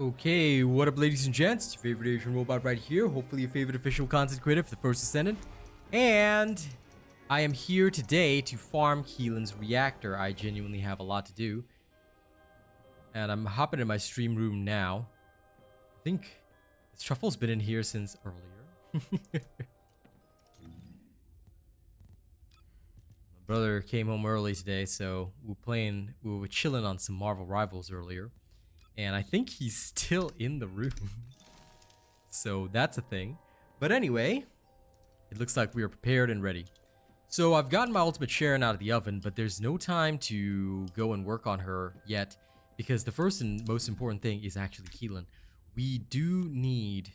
Okay, what up, ladies and gents? It's your favorite Asian robot right here. Hopefully, your favorite official content creator for the First Descendant. And I am here today to farm Keelan's reactor. I genuinely have a lot to do. And I'm hopping in my stream room now. I think this Truffle's been in here since earlier. My brother came home early today, so we were chilling on some Marvel Rivals earlier. And I think he's still in the room. So that's a thing. But anyway, it looks like we are prepared and ready. So I've gotten my Ultimate Sharen out of the oven, but there's no time to go and work on her yet, because the first and most important thing is actually Keelin. We do need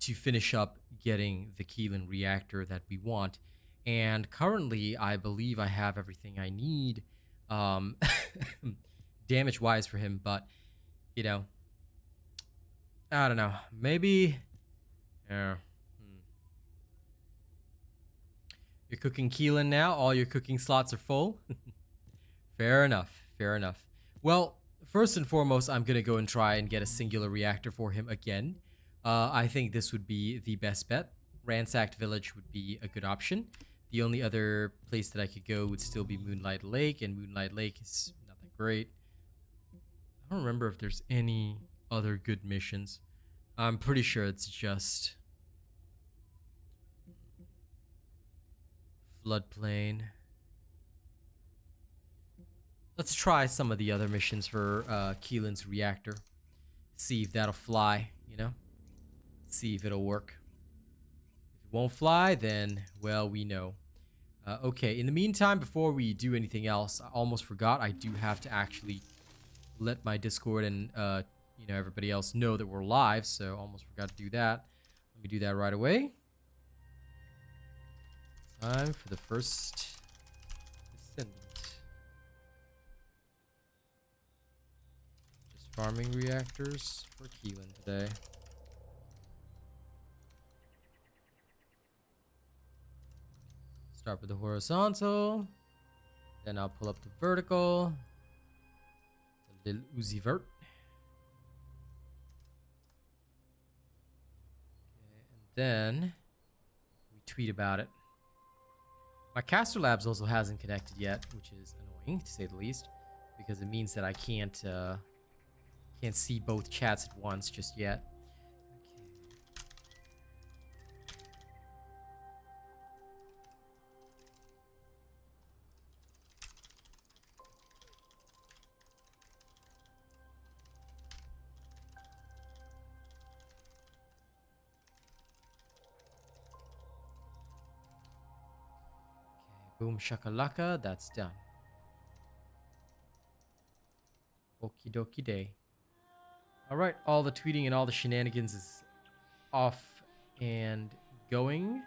to finish up getting the Keelin reactor that we want. And currently, I believe I have everything I need damage-wise for him, but you know, I don't know. Maybe, yeah. You're cooking Keelin now. All your cooking slots are full. Fair enough. Fair enough. Well, first and foremost, I'm gonna go and try and get a singular reactor for him again. I think this would be the best bet. Ransacked Village would be a good option. The only other place that I could go would still be Moonlight Lake, and Moonlight Lake is not that great. I don't remember if there's any other good missions. I'm pretty sure it's just Floodplain. Let's try some of the other missions for Keelan's reactor. See if that'll fly, you know? See if it'll work. If it won't fly, then, well, we know. Okay, in the meantime, before we do anything else, I almost forgot I do have to actually let my Discord and you know, everybody else know that we're live, so almost forgot to do that. Let me do that right away. Time for the First Descendant. Just farming reactors for Keelin today. Start with the horizontal, then I'll pull up the vertical. Little Uzi Vert. Okay, and then we tweet about it. My Caster Labs also hasn't connected yet, which is annoying to say the least, because it means that I can't see both chats at once just yet. Boom shakalaka, that's done. Okie dokie day. Alright, all the tweeting and all the shenanigans is off and going.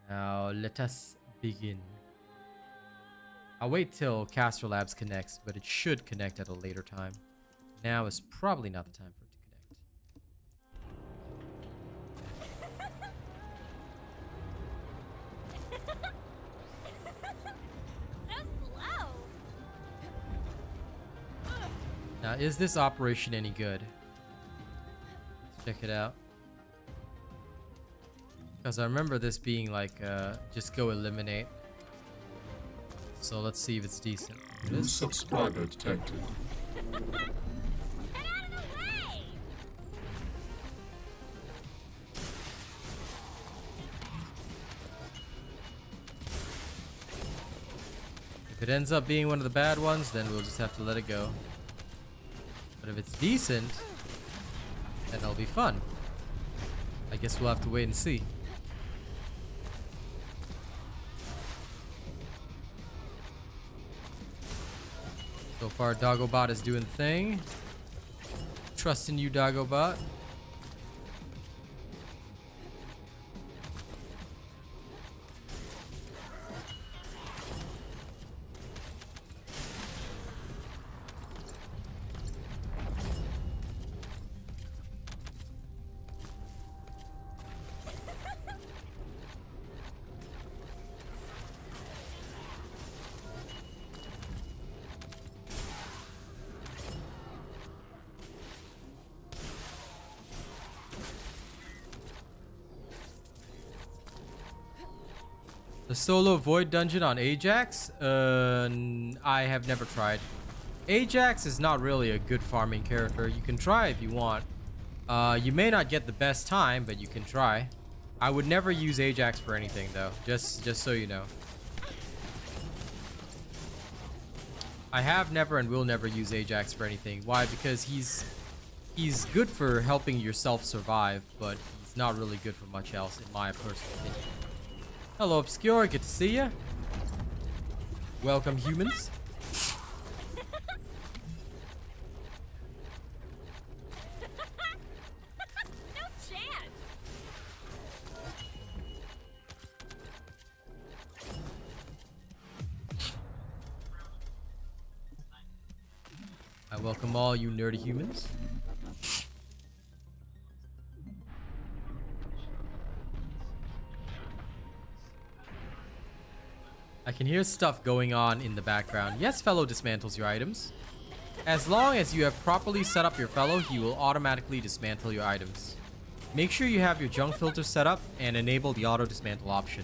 Now let us begin. I'll wait till Caster Labs connects, but it should connect at a later time. Now is probably not the time for it to connect. Now, is this operation any good? Let's check it out. Because I remember this being like, just go eliminate. So let's see if it's decent. New subscriber detected. Get out of the way! If it ends up being one of the bad ones, then we'll just have to let it go. But if it's decent, then it'll be fun. I guess we'll have to wait and see. So far, Doggobot is doing the thing. Trust in you, Doggobot. The solo void dungeon on Ajax? I have never tried. Ajax is not really a good farming character. You can try if you want. You may not get the best time, but you can try. I would never use Ajax for anything though, just so you know. I have never and will never use Ajax for anything. Why? Because he's good for helping yourself survive, but he's not really good for much else in my personal opinion. Hello, Obscure. Good to see ya. Welcome, humans. No chance. I welcome all you nerdy humans. I can hear stuff going on in the background. Yes, fellow dismantles your items. As long as you have properly set up your fellow, he will automatically dismantle your items. Make sure you have your junk filter set up and enable the auto dismantle option.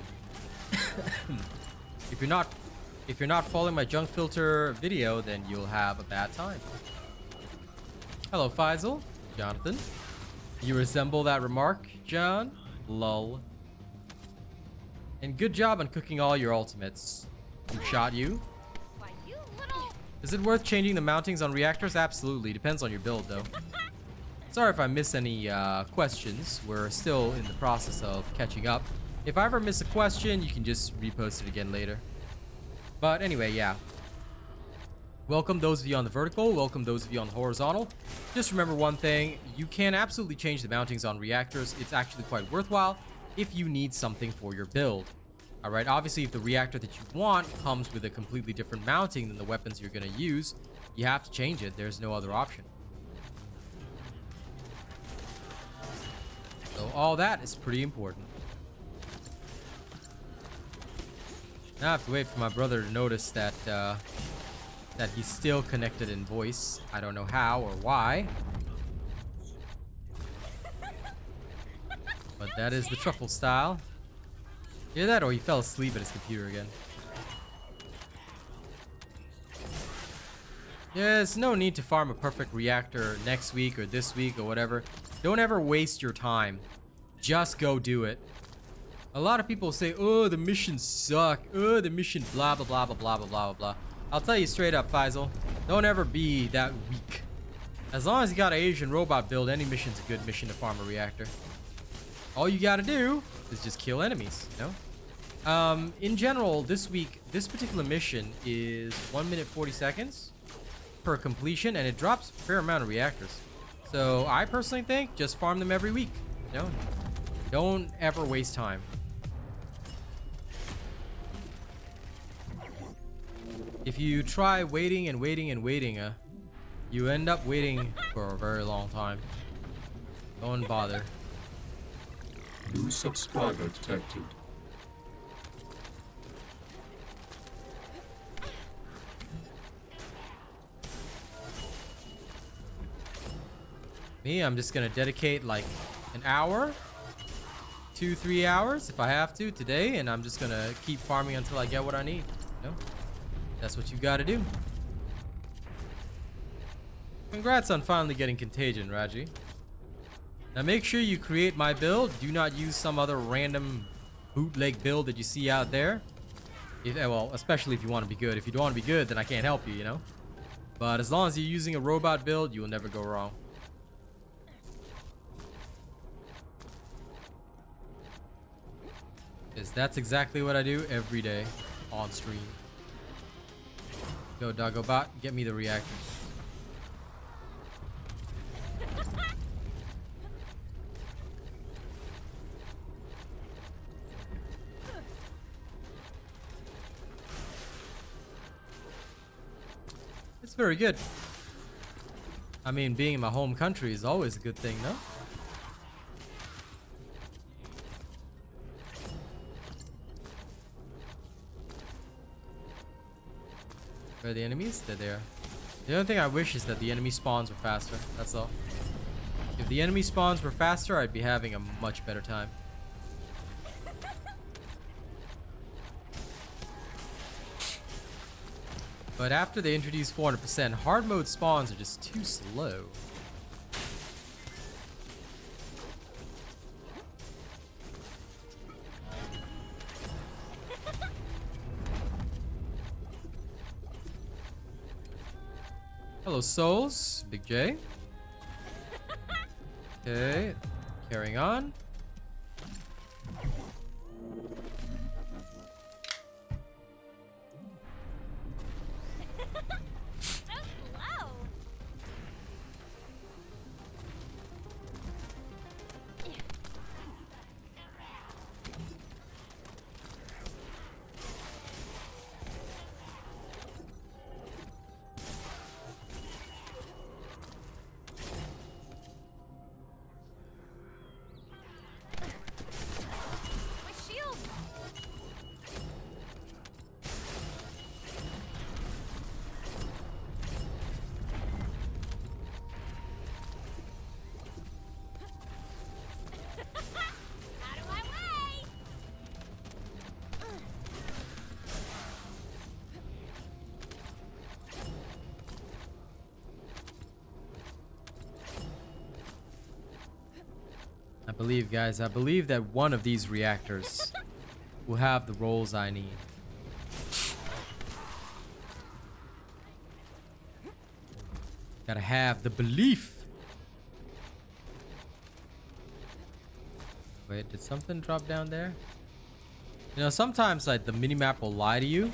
If you're not following my junk filter video, then you'll have a bad time. Hello, Faisal. Jonathan. You resemble that remark, John? Lol. And good job on cooking all your ultimates. Who shot you? Why, you little... Is it worth changing the mountings on reactors? Absolutely. Depends on your build, though. Sorry if I miss any questions. We're still in the process of catching up. If I ever miss a question, you can just repost it again later. But anyway, yeah. Welcome those of you on the vertical. Welcome those of you on the horizontal. Just remember one thing. You can absolutely change the mountings on reactors. It's actually quite worthwhile if you need something for your build. All right, obviously if the reactor that you want comes with a completely different mounting than the weapons you're going to use, you have to change it. There's no other option. So all that is pretty important. Now I have to wait for my brother to notice that that he's still connected in voice. I don't know how or why. But that is the truffle style. Hear that? Or he fell asleep at his computer again. There's no need to farm a perfect reactor next week or this week or whatever. Don't ever waste your time. Just go do it. A lot of people say, oh, the missions suck. Oh, the mission blah, blah, blah, blah, blah, blah, blah, blah. I'll tell you straight up, Faisal. Don't ever be that weak. As long as you got an Asian robot build, any mission's a good mission to farm a reactor. All you gotta do is just kill enemies, you know? In general, this week, this particular mission is 1 minute 40 seconds per completion, and it drops a fair amount of reactors. So I personally think just farm them every week, you know? Don't ever waste time. If you try waiting and waiting and waiting, you end up waiting for a very long time. Don't bother. New subscriber detected. Me, I'm just gonna dedicate like an hour, 2-3 hours if I have to today, and I'm just gonna keep farming until I get what I need. You know? That's what you gotta do. Congrats on finally getting Contagion, Raji. Now make sure you create my build. Do not use some other random bootleg build that you see out there. Well, especially if you want to be good. If you don't want to be good, then I can't help you, you know? But as long as you're using a robot build, you will never go wrong. Because that's exactly what I do every day on stream. Go, Doggobot, get me the reactors. It's very good. I mean, being in my home country is always a good thing, no? Where are the enemies? They're there. The only thing I wish is that the enemy spawns were faster. That's all. If the enemy spawns were faster, I'd be having a much better time. But after they introduce 400%, hard mode spawns are just too slow. Hello, souls. Big J. Okay, carrying on. So slow. My shield. Out of my way. I believe, guys, I believe that one of these reactors will have the roles I need. Gotta have the belief. Wait, did something drop down there? You know, sometimes like the minimap will lie to you.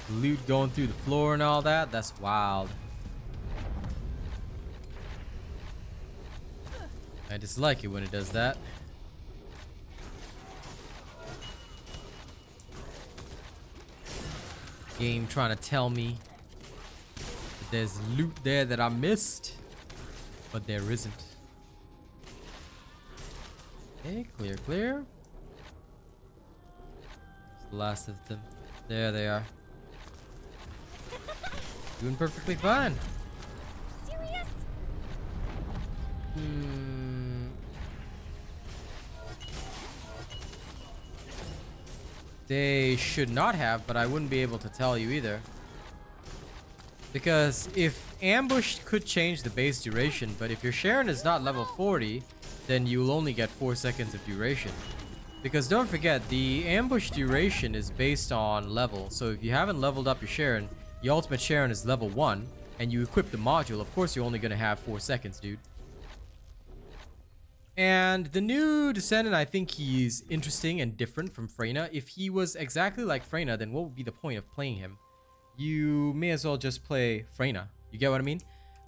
Loot going through the floor and all that. That's wild. I dislike it when it does that. Game trying to tell me that there's loot there that I missed, but there isn't. Okay, clear, clear. It's the last of them. There they are. Doing perfectly fine. Serious? They should not have, but I wouldn't be able to tell you either. Because if ambush could change the base duration, but if your Sharen is not level 40, then you'll only get 4 seconds of duration. Because don't forget, the ambush duration is based on level. So if you haven't leveled up your Sharen, your Ultimate Sharen is level 1, and you equip the module, of course you're only going to have 4 seconds, dude. And the new Descendant, I think he's interesting and different from Freyna. If he was exactly like Freyna, then what would be the point of playing him? You may as well just play Freyna. You get what I mean?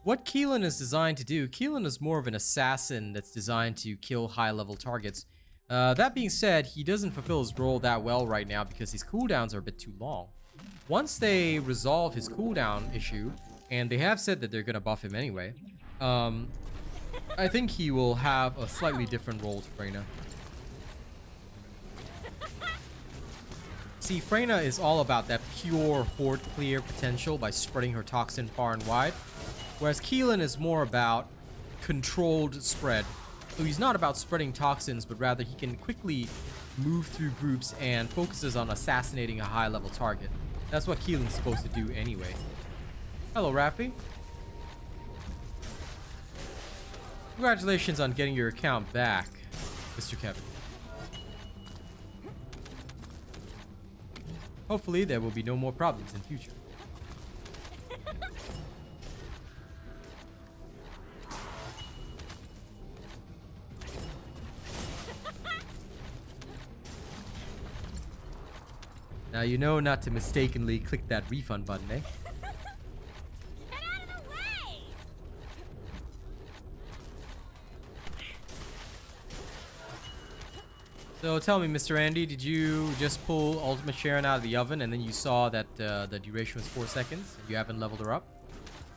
What Keelan is designed to do, Keelan is more of an assassin that's designed to kill high-level targets. That being said, he doesn't fulfill his role that well right now because his cooldowns are a bit too long. Once they resolve his cooldown issue, and they have said that they're going to buff him anyway, I think he will have a slightly different role to Freyna. See, Freyna is all about that pure horde clear potential by spreading her toxin far and wide, whereas Keelin is more about controlled spread. So he's not about spreading toxins, but rather he can quickly move through groups and focuses on assassinating a high-level target. That's what Keelin's supposed to do anyway. Hello, Rafi. Congratulations on getting your account back, Mr. Kevin. Hopefully there will be no more problems in future. Now you know not to mistakenly click that refund button, eh? Get out of the way! So tell me, Mr. Andy, did you just pull Ultimate Sharen out of the oven and then you saw that the duration was 4 seconds and you haven't leveled her up?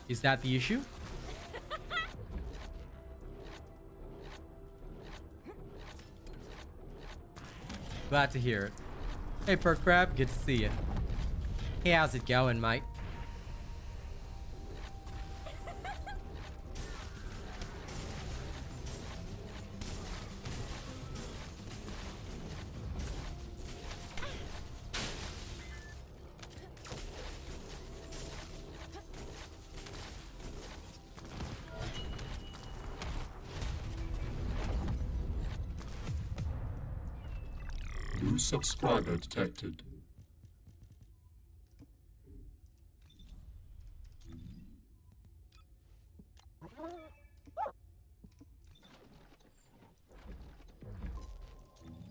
Is that the issue? Glad to hear it. Hey, Perk Crab, good to see you. Hey, how's it going, mate? New subscriber detected.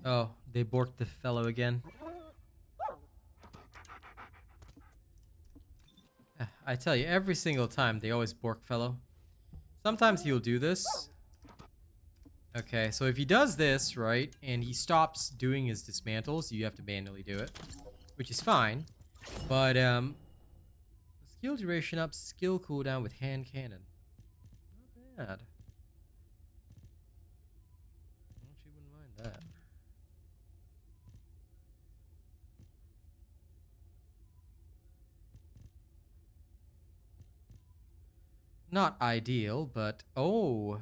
Oh, they borked the fellow again. I tell you, every single time they always bork fellow. Sometimes he'll do this. Okay, so if he does this, right, and he stops doing his dismantles, you have to manually do it, which is fine. But skill duration up, skill cooldown with hand cannon. Not bad. I actually wouldn't mind that. Not ideal, but oh,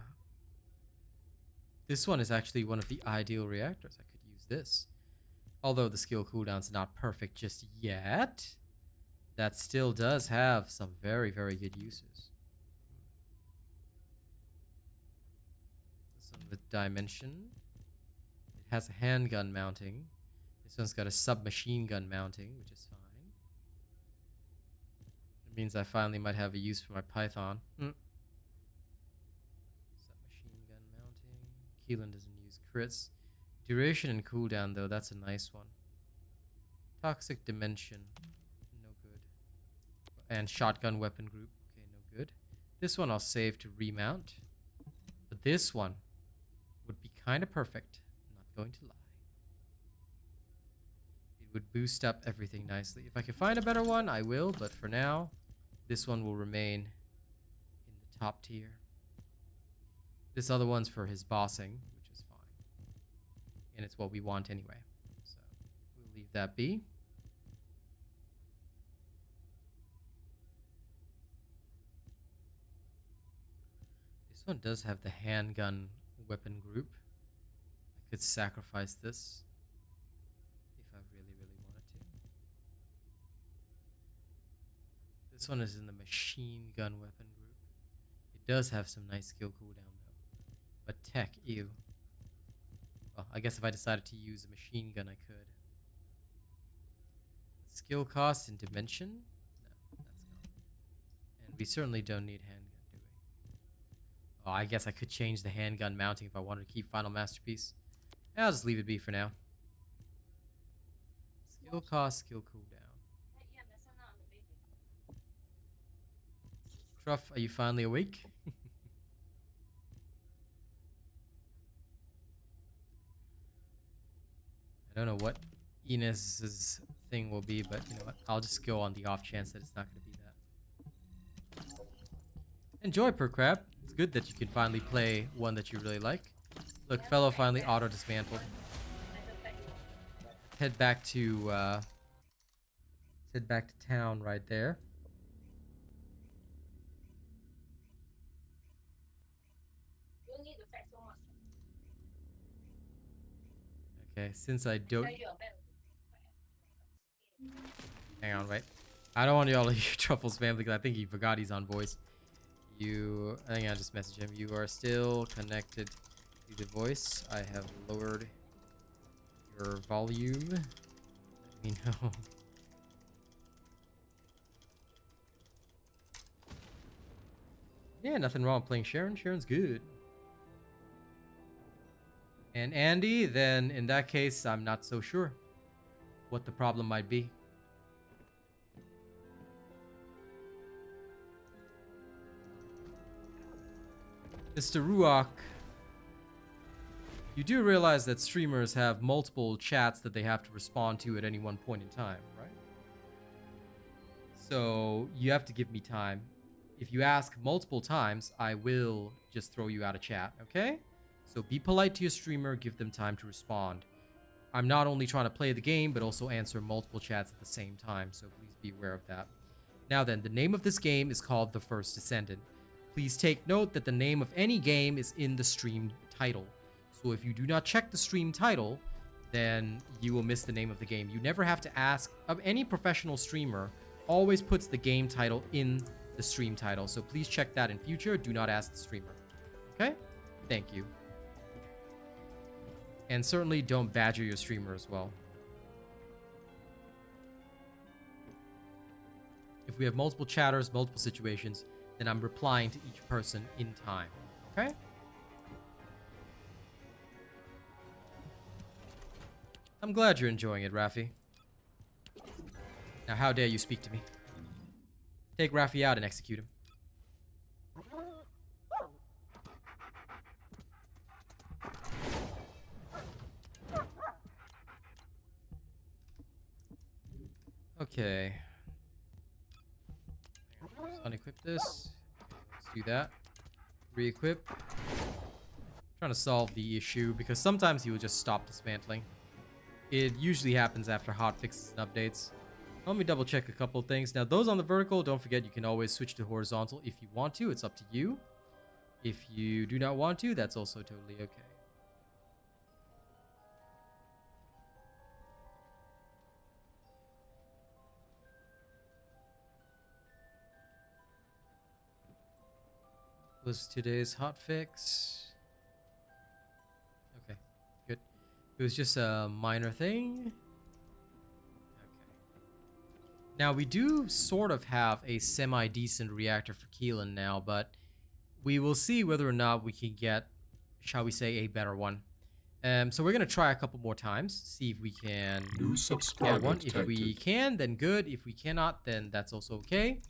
this one is actually one of the ideal reactors. I could use this. Although the skill cooldown's not perfect just yet, that still does have some very, very good uses. This one with dimension. It has a handgun mounting. This one's got a submachine gun mounting, which is fine. It means I finally might have a use for my Python. Submachine gun mounting. Keelan doesn't use crits. Duration and cooldown, though, that's a nice one. Toxic dimension. No good. And shotgun weapon group. Okay, no good. This one I'll save to remount. But this one would be kind of perfect. Not going to lie. It would boost up everything nicely. If I can find a better one, I will. But for now, this one will remain in the top tier. This other one's for his bossing, which is fine. And it's what we want anyway. So we'll leave that be. This one does have the handgun weapon group. I could sacrifice this if I really, really wanted to. This one is in the machine gun weapon group. It does have some nice skill cooldown though. But tech, ew. Well, I guess if I decided to use a machine gun, I could. But skill cost and dimension? No, that's gone. And we certainly don't need handgun, do we? Oh, I guess I could change the handgun mounting if I wanted to keep Final Masterpiece. Yeah, I'll just leave it be for now. Skill cost, skill cooldown. Truff, are you finally awake? I don't know what Enos's thing will be, but you know what? I'll just go on the off chance that it's not going to be that. Enjoy, Per Crab. It's good that you can finally play one that you really like. Look, fellow finally auto-dismantled. Head back to town right there. Okay, since I don't... Hang on, wait. I don't want y'all to hear Truffle's family because I think he forgot he's on voice. I think I just messaged him. You are still connected to the voice. I have lowered your volume. Let me know. Yeah, nothing wrong with playing Sharen. Sharen's good. And Andy, then in that case, I'm not so sure what the problem might be. Mr. Ruach, you do realize that streamers have multiple chats that they have to respond to at any one point in time, right? So you have to give me time. If you ask multiple times, I will just throw you out of chat, okay? So be polite to your streamer, give them time to respond. I'm not only trying to play the game, but also answer multiple chats at the same time, so please be aware of that. Now then, the name of this game is called The First Descendant. Please take note that the name of any game is in the stream title. So if you do not check the stream title, then you will miss the name of the game. You never have to ask of any professional streamer, always puts the game title in the stream title. So please check that in future. Do not ask the streamer. Okay? Thank you. And certainly don't badger your streamer as well. If we have multiple chatters, multiple situations, then I'm replying to each person in time. Okay? I'm glad you're enjoying it, Raffi. Now, how dare you speak to me? Take Raffi out and execute him. Okay. Let's unequip this. Let's do that. Re-equip. Trying to solve the issue because sometimes he will just stop dismantling. It usually happens after hotfixes and updates. Let me double check a couple of things. Now, those on the vertical, don't forget you can always switch to horizontal if you want to. It's up to you. If you do not want to, that's also totally okay. Was today's hotfix? Okay, good. It was just a minor thing. Okay. Now we do sort of have a semi-decent reactor for Keelin now, but we will see whether or not we can get, shall we say, a better one. So we're gonna try a couple more times, see if we can New get subscriber one. If detected. we can, then good. If we cannot, then that's also okay.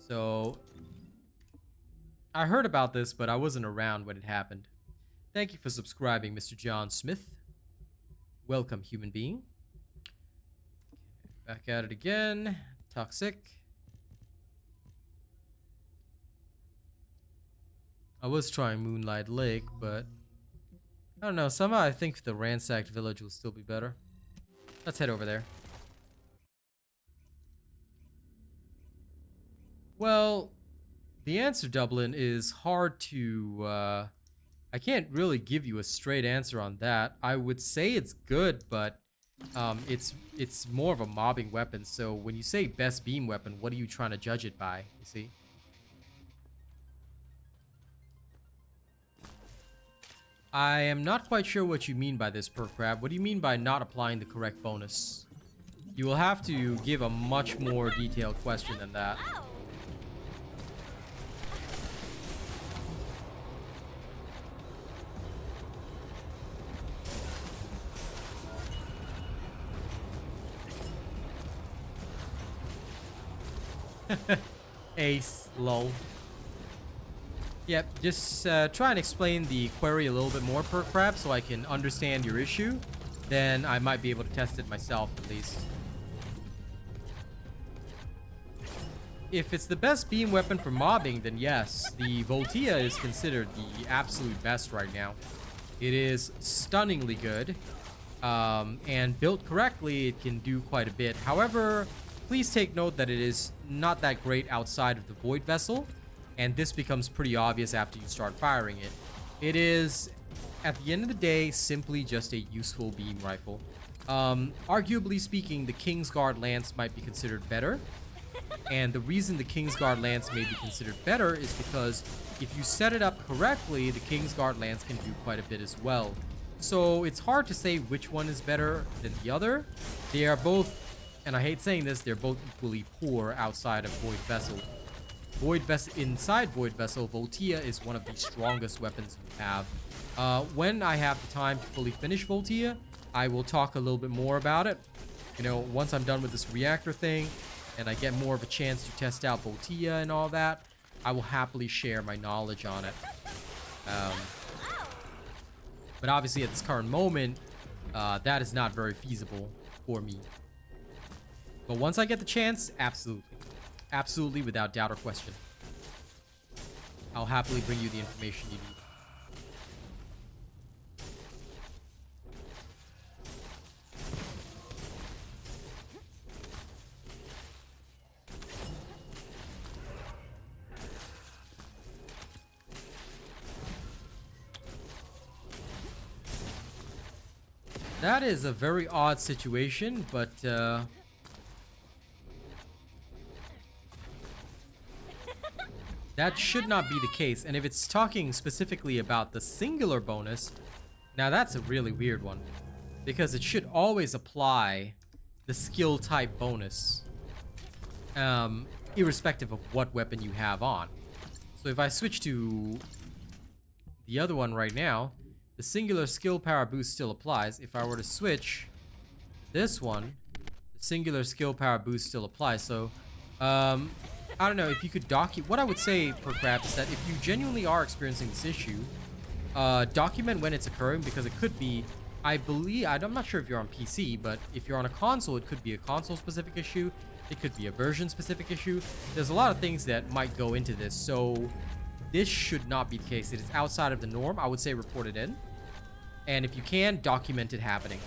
So I heard about this, but I wasn't around when it happened. Thank you for subscribing, Mr. John Smith. Welcome, human being. Okay, back at it again. Toxic. I was trying Moonlight Lake, but I don't know. Somehow I think the ransacked village will still be better. Let's head over there. Well, the answer, Dublin, is hard to, I can't really give you a straight answer on that. I would say it's good, but it's more of a mobbing weapon. So when you say best beam weapon, what are you trying to judge it by, you see? I am not quite sure what you mean by this, Percrab. What do you mean by not applying the correct bonus? You will have to give a much more detailed question than that. Oh. Ace, lol. Yep, just try and explain the query a little bit more, Percrab, so I can understand your issue. Then I might be able to test it myself, at least. If it's the best beam weapon for mobbing, then yes, the Voltia is considered the absolute best right now. It is stunningly good, and built correctly, it can do quite a bit. However, please take note that it is not that great outside of the Void Vessel, and this becomes pretty obvious after you start firing it. It is, at the end of the day, simply just a useful beam rifle. Arguably speaking, the Kingsguard Lance might be considered better. And the reason the Kingsguard Lance may be considered better is because if you set it up correctly, the Kingsguard Lance can do quite a bit as well. So it's hard to say which one is better than the other. They are both, and I hate saying this, they're both equally poor outside of Void Vessel. Inside Void Vessel, Voltia is one of the strongest weapons you have. When I have the time to fully finish Voltia, I will talk a little bit more about it. You know, once I'm done with this reactor thing, and I get more of a chance to test out Voltia and all that, I will happily share my knowledge on it. But obviously at this current moment, that is not very feasible for me. But once I get the chance, absolutely. Absolutely, without doubt or question. I'll happily bring you the information you need. That is a very odd situation, but that should not be the case. And if it's talking specifically about the singular bonus, now that's a really weird one, because it should always apply the skill type bonus. irrespective of what weapon you have on. So if I switch to the other one right now, the singular skill power boost still applies. If I were to switch this one, the singular skill power boost still applies. So, I don't know if you could document. What I would say, per crap, is that if you genuinely are experiencing this issue, document when it's occurring, because it could be, I believe, I'm not sure if you're on PC, but if you're on a console, it could be a console-specific issue. It could be a version-specific issue. There's a lot of things that might go into this, so this should not be the case. It is outside of the norm. I would say report it in. And if you can, document it happening.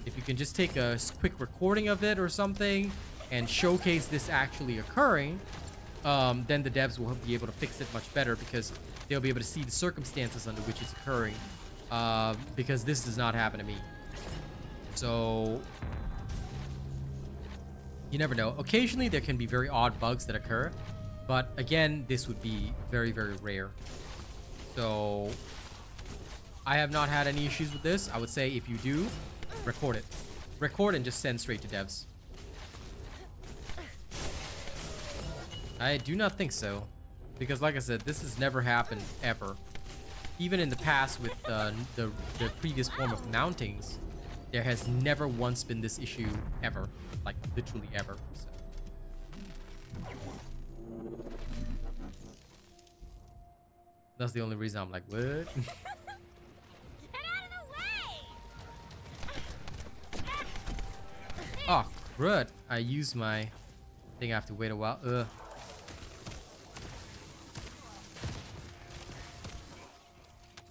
If you can just take a quick recording of it or something and showcase this actually occurring, then the devs will be able to fix it much better, because they'll be able to see the circumstances under which it's occurring, because this does not happen to me. So you never know. Occasionally there can be very odd bugs that occur, but again, this would be very, very rare. So I have not had any issues with this. I would say if you do, record it. Record and just send straight to devs. I do not think so, because like I said, this has never happened ever. Even in the past with the previous form of mountings, there has never once been this issue ever, like literally ever. So that's the only reason I'm like, what? Get out of the way! Oh, crud. I used my thing. I have to wait a while. Ugh.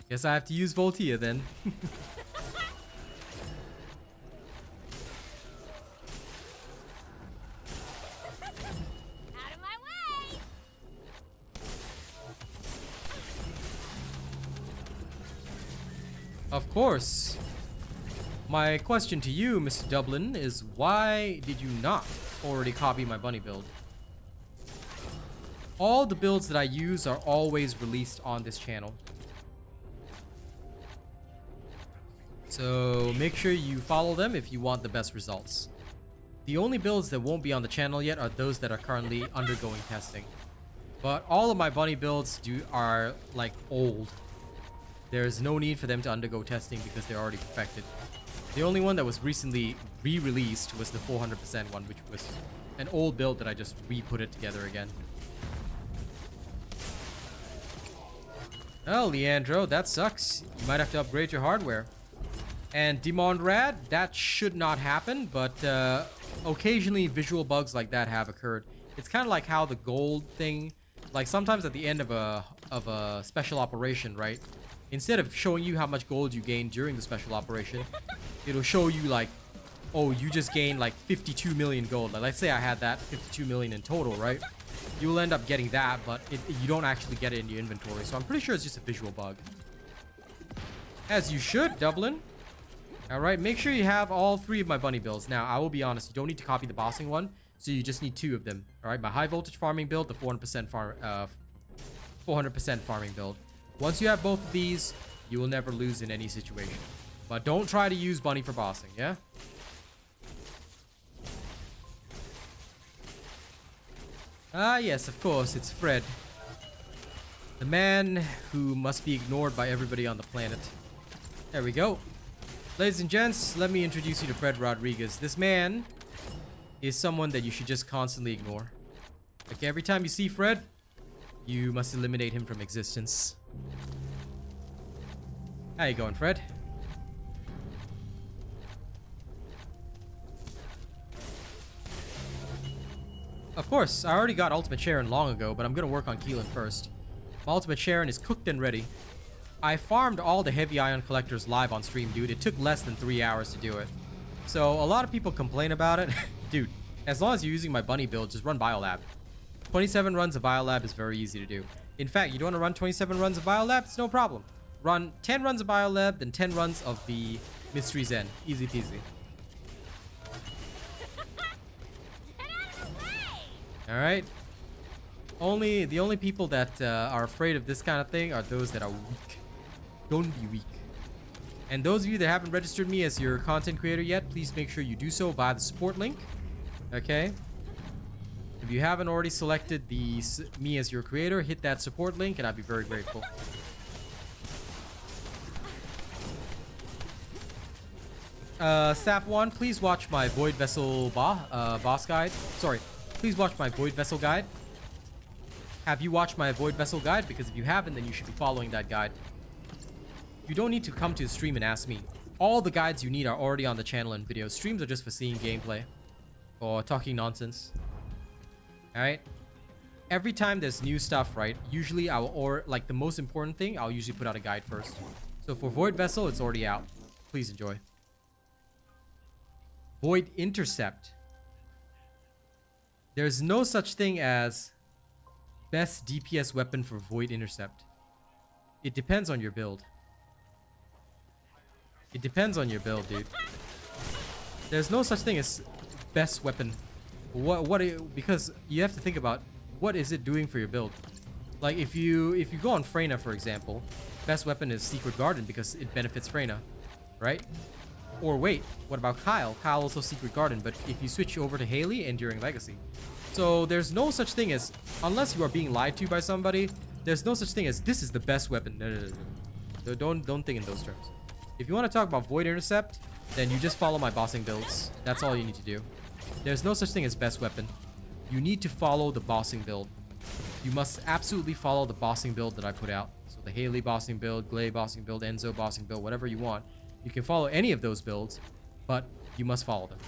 Guess I have to use Voltia then. Out of my way! Of course. My question to you, Mr. Dublin, is why did you not already copy my bunny build? All the builds that I use are always released on this channel. So make sure you follow them if you want the best results. The only builds that won't be on the channel yet are those that are currently undergoing testing. But all of my bunny builds are like old. There's no need for them to undergo testing because they're already perfected. The only one that was recently re-released was the 400% one, which was an old build that I just re-put it together again. Oh, Leandro, that sucks. You might have to upgrade your hardware. And Demondrad, that should not happen, but occasionally visual bugs like that have occurred. It's kind of like how the gold thing, like sometimes at the end of a special operation, right? Instead of showing you how much gold you gain during the special operation, it'll show you like, oh, you just gained like 52 million gold. Like, let's say I had that 52 million in total, right? You'll end up getting that, but you don't actually get it in your inventory. So I'm pretty sure it's just a visual bug. As you should, Dublin. All right, make sure you have all 3 of my bunny builds. Now, I will be honest, you don't need to copy the bossing one, so you just need 2 of them. All right, my high voltage farming build, the 400% farming build. Once you have both of these, you will never lose in any situation. But don't try to use bunny for bossing, yeah? Ah, yes, of course, it's Fred. The man who must be ignored by everybody on the planet. There we go. Ladies and gents, let me introduce you to Fred Rodriguez. This man is someone that you should just constantly ignore. Like every time you see Fred, you must eliminate him from existence. How you going, Fred? Of course, I already got Ultimate Sharen long ago, but I'm gonna work on Keelin first. My Ultimate Sharen is cooked and ready. I farmed all the heavy ion collectors live on stream, dude. It took less than 3 hours to do it. So a lot of people complain about it. Dude, as long as you're using my bunny build, just run Biolab. 27 runs of Biolab is very easy to do. In fact, you don't want to run 27 runs of Biolab? It's no problem. Run 10 runs of Biolab, then 10 runs of the Mystery Zen. Easy peasy. Alright. The only people that are afraid of this kind of thing are those that are weak. Don't be weak. And those of you that haven't registered me as your content creator yet, please make sure you do so via the support link. Okay? If you haven't already selected me as your creator, hit that support link and I'd be very grateful. Staff 1, please watch my Void Vessel boss guide. Sorry, please watch my Void Vessel guide. Have you watched my Void Vessel guide? Because if you haven't, then you should be following that guide. You don't need to come to the stream and ask me. All the guides you need are already on the channel and videos. Streams are just for seeing gameplay or talking nonsense. Alright? Every time there's new stuff, right? Usually like the most important thing, I'll usually put out a guide first. So for Void Vessel, it's already out. Please enjoy. Void Intercept. There's no such thing as best DPS weapon for Void Intercept. It depends on your build. It depends on your build, dude. There's no such thing as best weapon. Because you have to think about what is it doing for your build. Like if you go on Freyna, for example, best weapon is Secret Garden because it benefits Freyna, right? Or wait, what about Kyle? Kyle also Secret Garden, but if you switch over to Haley, Enduring Legacy. So there's no such thing as, unless you are being lied to by somebody, there's no such thing as this is the best weapon. No. Don't think in those terms. If you want to talk about Void Intercept, then you just follow my bossing builds. That's all you need to do. There's no such thing as best weapon. You need to follow the bossing build. You must absolutely follow the bossing build that I put out. So the Haley bossing build, Glay bossing build, Enzo bossing build, whatever you want. You can follow any of those builds, but you must follow them.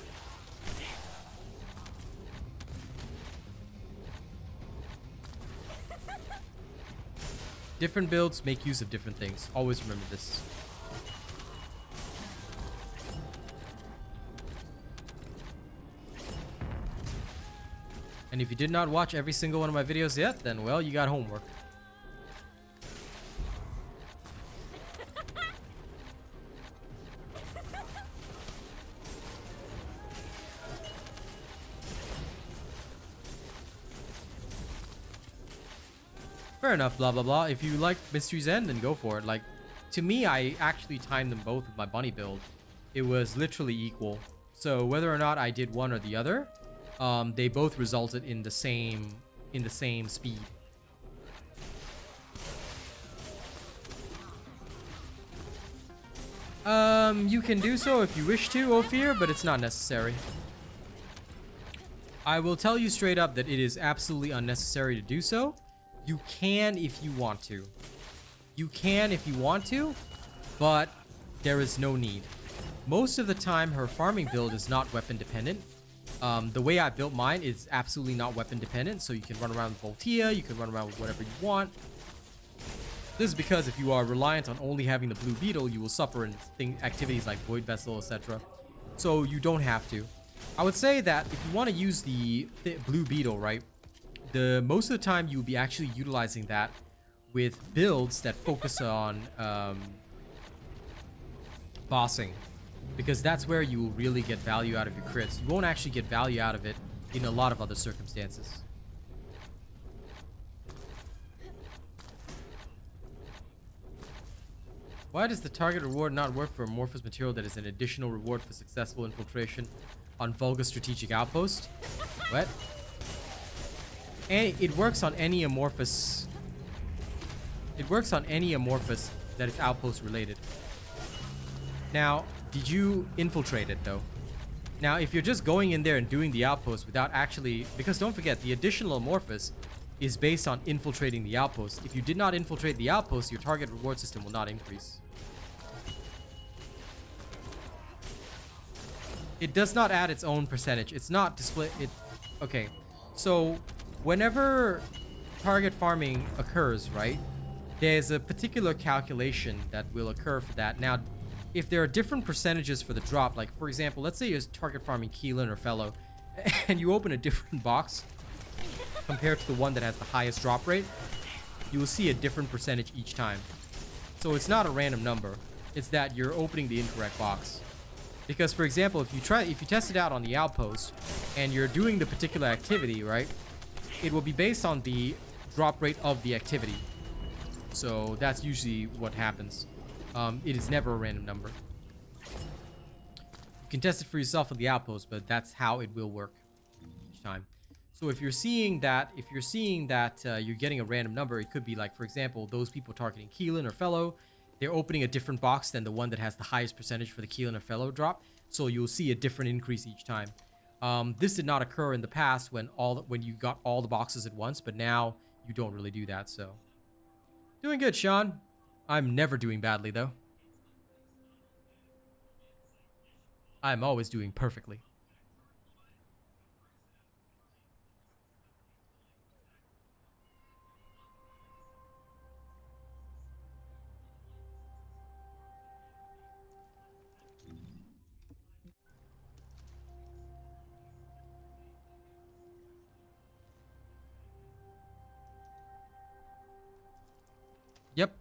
Different builds make use of different things. Always remember this. And if you did not watch every single one of my videos yet, then well, you got homework. Fair enough, blah, blah, blah. If you like Mystery's End, then go for it. Like, to me, I actually timed them both with my bunny build. It was literally equal. So whether or not I did one or the other, they both resulted in the same speed. You can do so if you wish to, Ophir, but it's not necessary. I will tell you straight up that it is absolutely unnecessary to do so. You can if you want to. You can if you want to, but there is no need. Most of the time, her farming build is not weapon dependent. The way I built mine is absolutely not weapon dependent, so you can run around with Voltia, you can run around with whatever you want. This is because if you are reliant on only having the blue beetle, you will suffer in activities like Void Vessel, etc. So you don't have to. I would say that if you want to use the blue beetle, right? Most of the time you'll be actually utilizing that with builds that focus on bossing, because that's where you will really get value out of your crits. You won't actually get value out of it in a lot of other circumstances. Why does the target reward not work for amorphous material that is an additional reward for successful infiltration on Volga strategic outpost? What? And it works on any amorphous. It works on any amorphous that is outpost related. Now, did you infiltrate it though? Now, if you're just going in there and doing the outpost without actually, because don't forget, the additional amorphous is based on infiltrating the outpost. If you did not infiltrate the outpost, your target reward system will not increase. It does not add its own percentage. It's not display. Okay, so whenever target farming occurs, right, there's a particular calculation that will occur for that. Now, if there are different percentages for the drop, like for example, let's say you're target farming Keelan or Fellow, and you open a different box compared to the one that has the highest drop rate, you will see a different percentage each time. So it's not a random number. It's that you're opening the incorrect box. Because for example, if you test it out on the outpost and you're doing the particular activity, right, it will be based on the drop rate of the activity. So that's usually what happens. It is never a random number. You can test it for yourself on the outpost, but that's how it will work each time. So if you're seeing that, you're getting a random number, it could be like, for example, those people targeting Keelin or Fellow, they're opening a different box than the one that has the highest percentage for the Keelin or Fellow drop. So you'll see a different increase each time. This did not occur in the past when you got all the boxes at once, but now you don't really do that. So doing good, Sean. I'm never doing badly though. I'm always doing perfectly. Yep.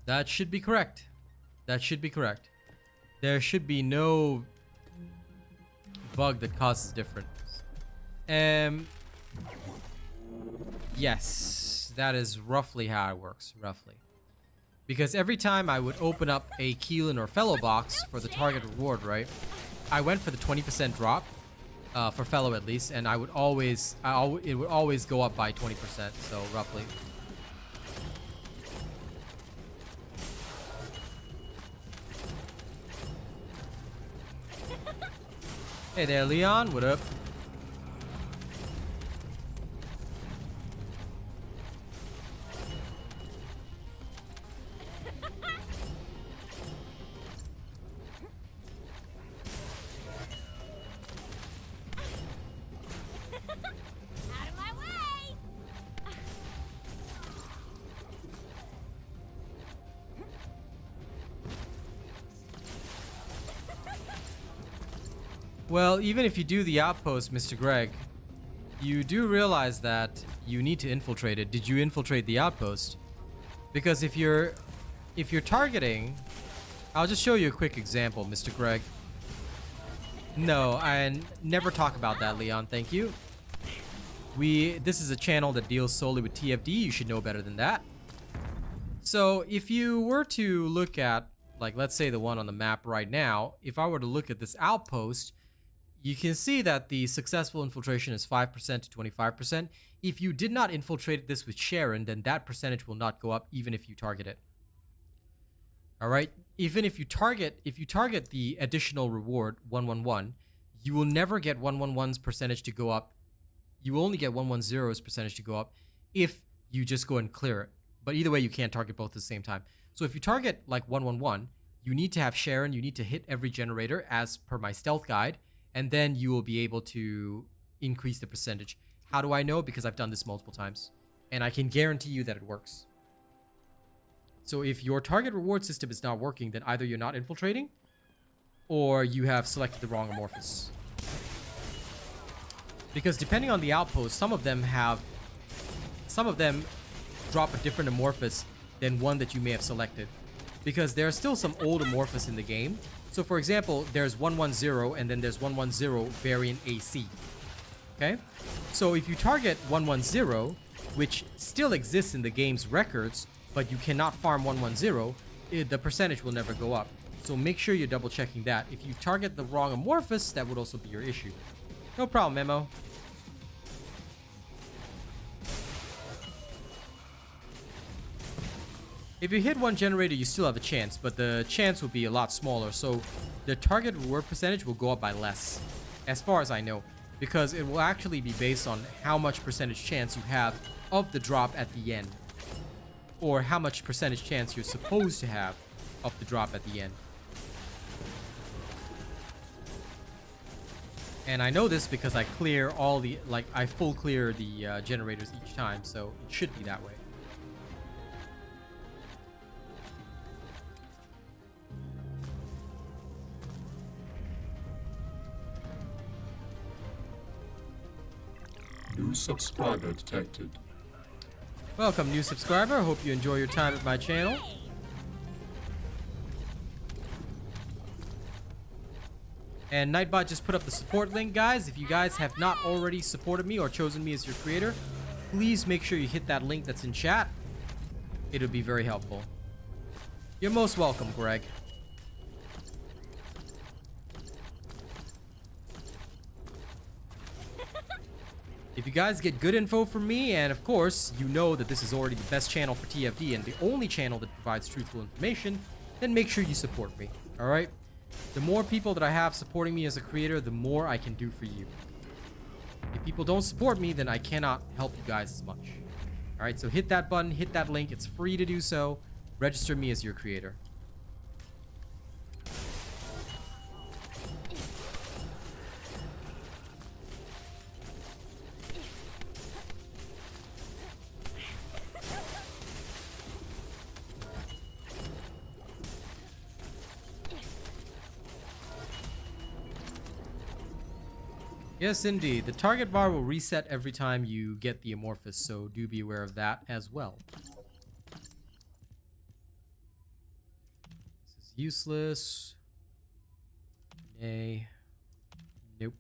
That should be correct. That should be correct. There should be no bug that causes difference. Yes, that is roughly how it works, roughly. Because every time I would open up a Keelin or Fellow box for the target reward, right? I went for the 20% drop, for Fellow at least, and it would always go up by 20%, so roughly. Hey there, Leon. What up? Out of my way! Well, even if you do the outpost, Mr. Greg, you do realize that you need to infiltrate it. Did you infiltrate the outpost? Because if you're targeting, I'll just show you a quick example, Mr. Greg. No, I never talk about that, Leon. Thank you. This is a channel that deals solely with TFD. You should know better than that. So if you were to look at, like, let's say the one on the map right now, if I were to look at this outpost, you can see that the successful infiltration is 5% to 25%. If you did not infiltrate this with Sharen, then that percentage will not go up even if you target it. All right? Even if you target the additional reward 111, you will never get 111's percentage to go up. You will only get 110's percentage to go up if you just go and clear it. But either way, you can't target both at the same time. So if you target like 111, you need to have Sharen, you need to hit every generator as per my stealth guide, and then you will be able to increase the percentage. How do I know? Because I've done this multiple times, and I can guarantee you that it works. So if your target reward system is not working, then either you're not infiltrating, or you have selected the wrong amorphous. Because depending on the outpost, some of them drop a different amorphous than one that you may have selected. Because there are still some old amorphous in the game. So for example, there's 110 and then there's 110 variant AC. Okay? So if you target 110, which still exists in the game's records, but you cannot farm 110, the percentage will never go up. So make sure you're double checking that. If you target the wrong amorphous, that would also be your issue. No problem, Memo. If you hit one generator, you still have a chance, but the chance will be a lot smaller, so the target reward percentage will go up by less, as far as I know, because it will actually be based on how much percentage chance you have of the drop at the end, or how much percentage chance you're supposed to have of the drop at the end. And I know this because I clear all the, I full clear the generators each time, so it should be that way. New subscriber detected. Welcome, new subscriber. Hope you enjoy your time at my channel. And Nightbot just put up the support link, guys. If you guys have not already supported me or chosen me as your creator, please make sure you hit that link that's in chat. It'll be very helpful. You're most welcome, Greg. If you guys get good info from me, and of course, you know that this is already the best channel for TFD and the only channel that provides truthful information, then make sure you support me, alright? The more people that I have supporting me as a creator, the more I can do for you. If people don't support me, then I cannot help you guys as much. Alright, so hit that button, hit that link, it's free to do so. Register me as your creator. Yes, indeed. The target bar will reset every time you get the amorphous, so do be aware of that as well. This is useless. Nay. Nope.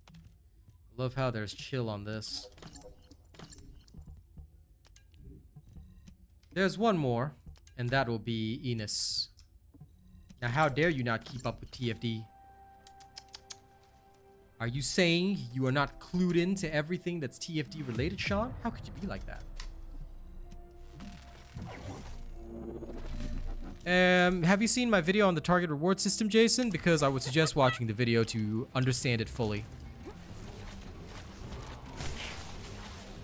I love how there's chill on this. There's one more, and that will be Enos. Now, how dare you not keep up with TFD? Are you saying you are not clued in to everything that's TFD related, Sean? How could you be like that? Have you seen my video on the target reward system, Jason? Because I would suggest watching the video to understand it fully.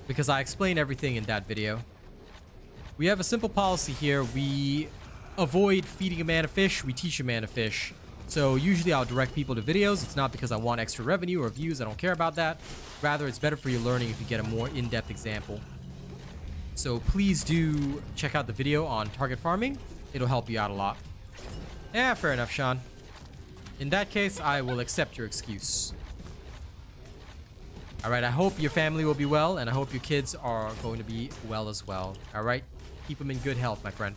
Because I explain everything in that video. We have a simple policy here. We avoid feeding a man a fish, we teach a man a fish. So usually I'll direct people to videos. It's not because I want extra revenue or views. I don't care about that. Rather, it's better for your learning if you get a more in-depth example. So please do check out the video on target farming. It'll help you out a lot. Yeah, fair enough, Sean. In that case, I will accept your excuse. Alright, I hope your family will be well, and I hope your kids are going to be well as well. Alright? Keep them in good health, my friend.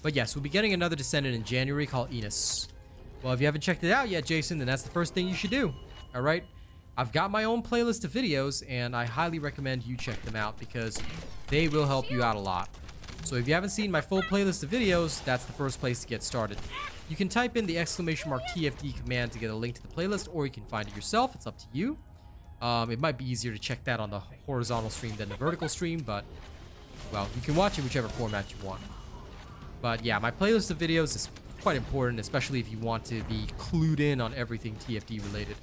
But yes, we'll be getting another Descendant in January called Enos. Well, if you haven't checked it out yet, Jason, then that's the first thing you should do. Alright? I've got my own playlist of videos, and I highly recommend you check them out because they will help you out a lot. So if you haven't seen my full playlist of videos, that's the first place to get started. You can type in the !TFD command to get a link to the playlist, or you can find it yourself. It's up to you. It might be easier to check that on the horizontal stream than the vertical stream, but, well, you can watch it whichever format you want. But yeah, my playlist of videos is quite important, especially if you want to be clued in on everything TFD related.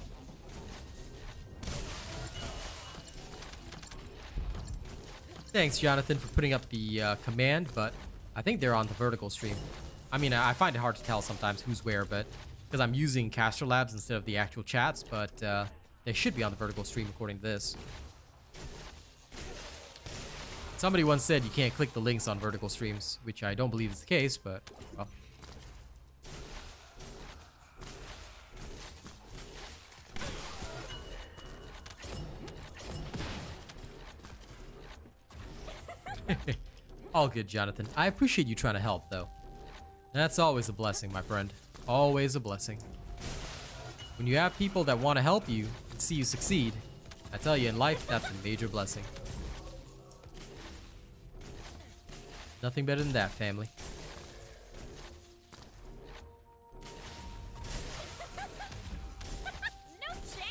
Thanks, Jonathan, for putting up the command, but I think they're on the vertical stream. I mean, I find it hard to tell sometimes who's where, but because I'm using Caster Labs instead of the actual chats, but they should be on the vertical stream according to this. Somebody once said you can't click the links on vertical streams, which I don't believe is the case, but, well. All good, Jonathan. I appreciate you trying to help, though. That's always a blessing, my friend. Always a blessing. When you have people that want to help you and see you succeed, I tell you, in life, that's a major blessing. Nothing better than that, family. No chance.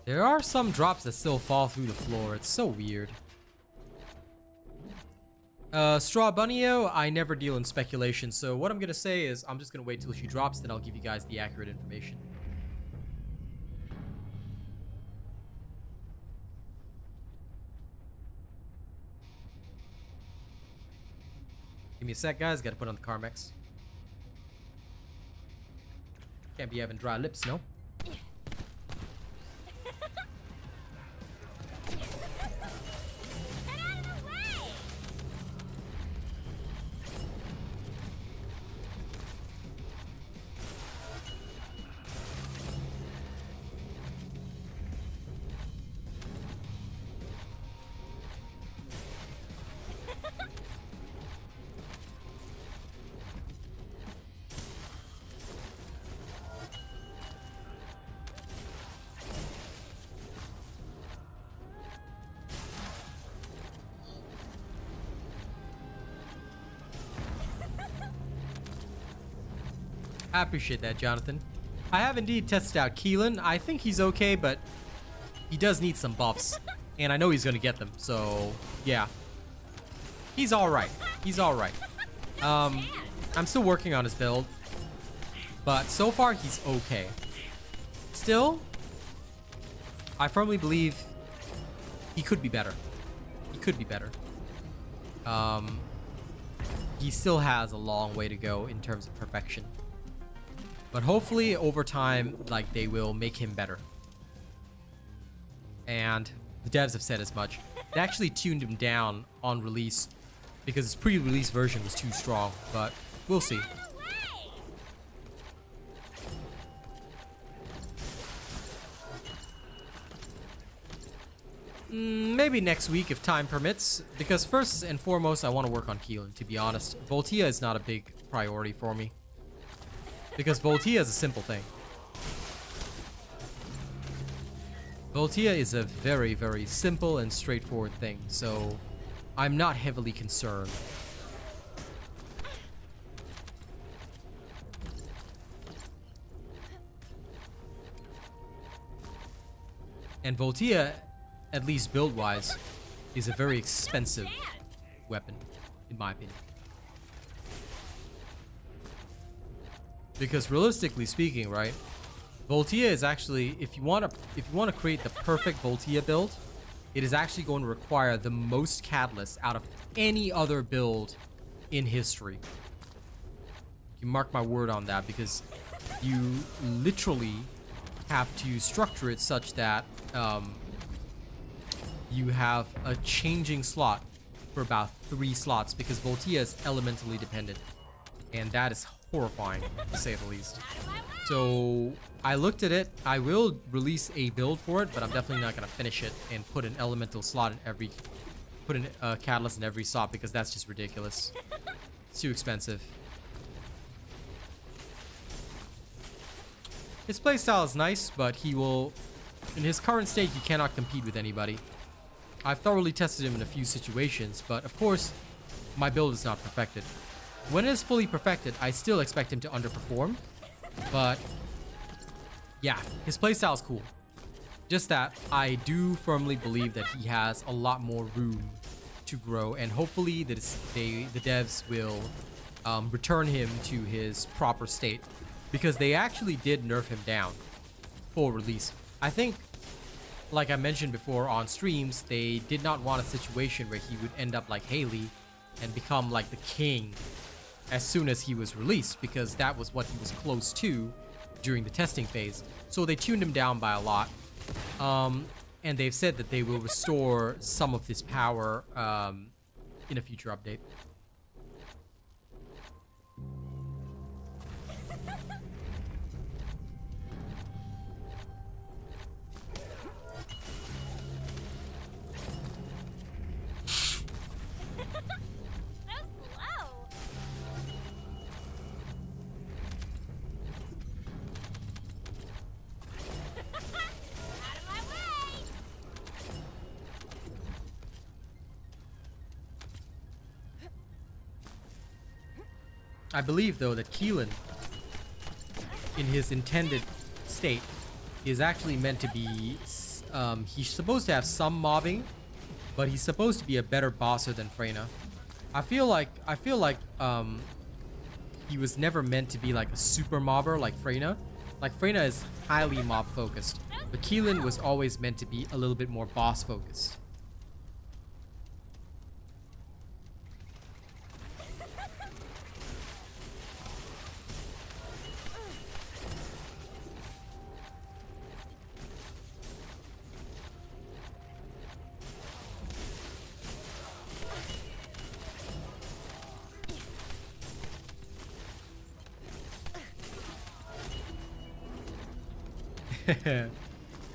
There are some drops that still fall through the floor. It's so weird. Straw Bunnyo, I never deal in speculation, so what I'm gonna say is I'm just gonna wait till she drops, then I'll give you guys the accurate information. Give me a sec, guys. Gotta put on the Carmex. Can't be having dry lips, no? Get out of the way! I appreciate that, Jonathan. I have indeed tested out Keelan. I think he's okay, but he does need some buffs. And I know he's gonna get them, so yeah. He's alright. He's alright. I'm still working on his build, but so far he's okay. Still, I firmly believe he could be better. He could be better. He still has a long way to go in terms of perfection. But hopefully over time, like, they will make him better. And the devs have said as much. They actually tuned him down on release because his pre-release version was too strong, but we'll see. Maybe next week if time permits, because first and foremost I want to work on Keelin, to be honest. Voltia is not a big priority for me, because Voltia is a simple thing. Voltia is a very, very simple and straightforward thing, so I'm not heavily concerned. And Voltia, at least build-wise, is a very expensive weapon, in my opinion. Because realistically speaking, right, Voltia is actually, if you want to create the perfect Voltia build, it is actually going to require the most catalysts out of any other build in history. You mark my word on that, because you literally have to structure it such that you have a changing slot for about 3 slots, because Voltia is elementally dependent, and that is horrifying to say the least. So I looked at it. I will release a build for it, but I'm definitely not gonna finish it and put an elemental slot in every, put a catalyst in every slot, because that's just ridiculous. It's too expensive. His playstyle is nice, but he will, in his current state, he cannot compete with anybody. I've thoroughly tested him in a few situations, but of course, my build is not perfected. When it is fully perfected, I still expect him to underperform, but yeah, his playstyle is cool. Just that I do firmly believe that he has a lot more room to grow, and hopefully the devs will return him to his proper state, because they actually did nerf him down for release. I think, like I mentioned before on streams, they did not want a situation where he would end up like Haley and become like the king as soon as he was released, because that was what he was close to during the testing phase. So they tuned him down by a lot. And they've said that they will restore some of his power in a future update. I believe, though, that Keelan, in his intended state, is actually meant to be, he's supposed to have some mobbing, but he's supposed to be a better bosser than Freyna. I feel like he was never meant to be like a super mobber like Freyna. Like, Freyna is highly mob focused, but Keelan was always meant to be a little bit more boss focused.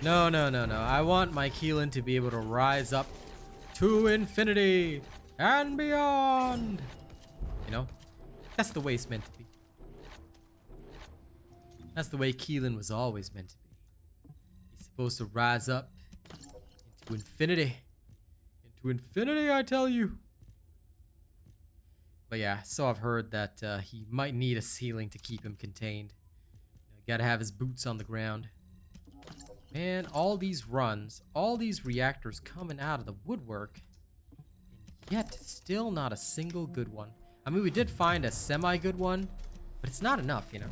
No. I want my Keelan to be able to rise up to infinity and beyond. You know? That's the way it's meant to be. That's the way Keelan was always meant to be. He's supposed to rise up into infinity. Into infinity, I tell you. But yeah, so I've heard that he might need a ceiling to keep him contained. Gotta have his boots on the ground. Man, all these runs, all these reactors coming out of the woodwork, and yet still not a single good one. I mean, we did find a semi-good one, but it's not enough, you know?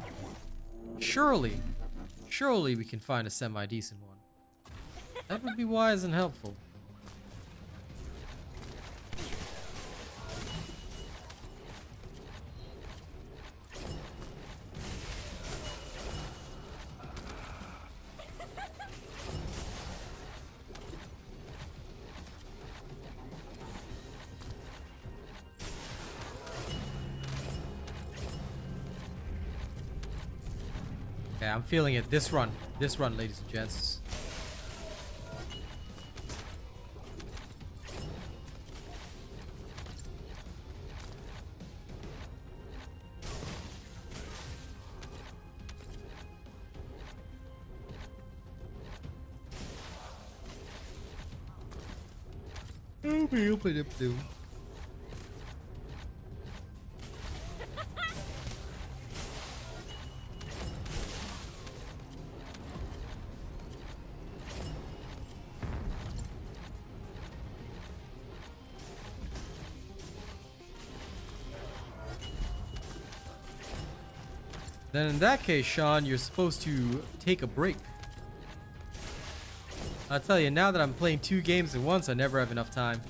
Surely we can find a semi-decent one. That would be wise and helpful. Yeah, I'm feeling it. This run, ladies and gents. Then in that case, Sean, you're supposed to take a break. I'll tell you, now that I'm playing 2 games at once, I never have enough time.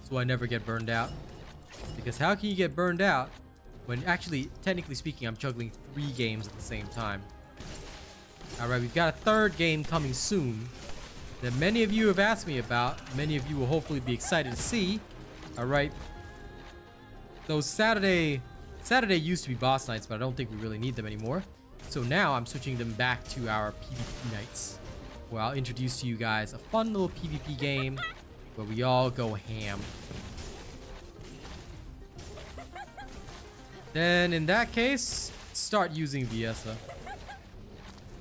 So I never get burned out. Because how can you get burned out when actually, technically speaking, I'm juggling 3 games at the same time? Alright, we've got a 3rd game coming soon that many of you have asked me about. Many of you will hopefully be excited to see. Alright. Those Saturday used to be boss nights, but I don't think we really need them anymore. So now I'm switching them back to our PvP nights, where I'll introduce to you guys a fun little PvP game where we all go ham. Then in that case, start using Viessa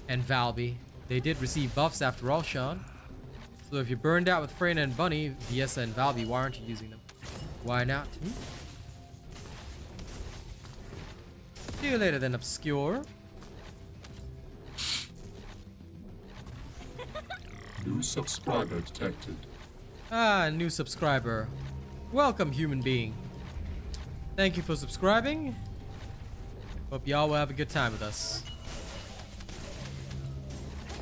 and Valby. They did receive buffs after all, Sean. So if you're burned out with Freyna and Bunny, Viessa and Valby, why aren't you using them? Why not? See you later then, Obscure. New subscriber detected. Ah, new subscriber. Welcome, human being. Thank you for subscribing. Hope y'all will have a good time with us.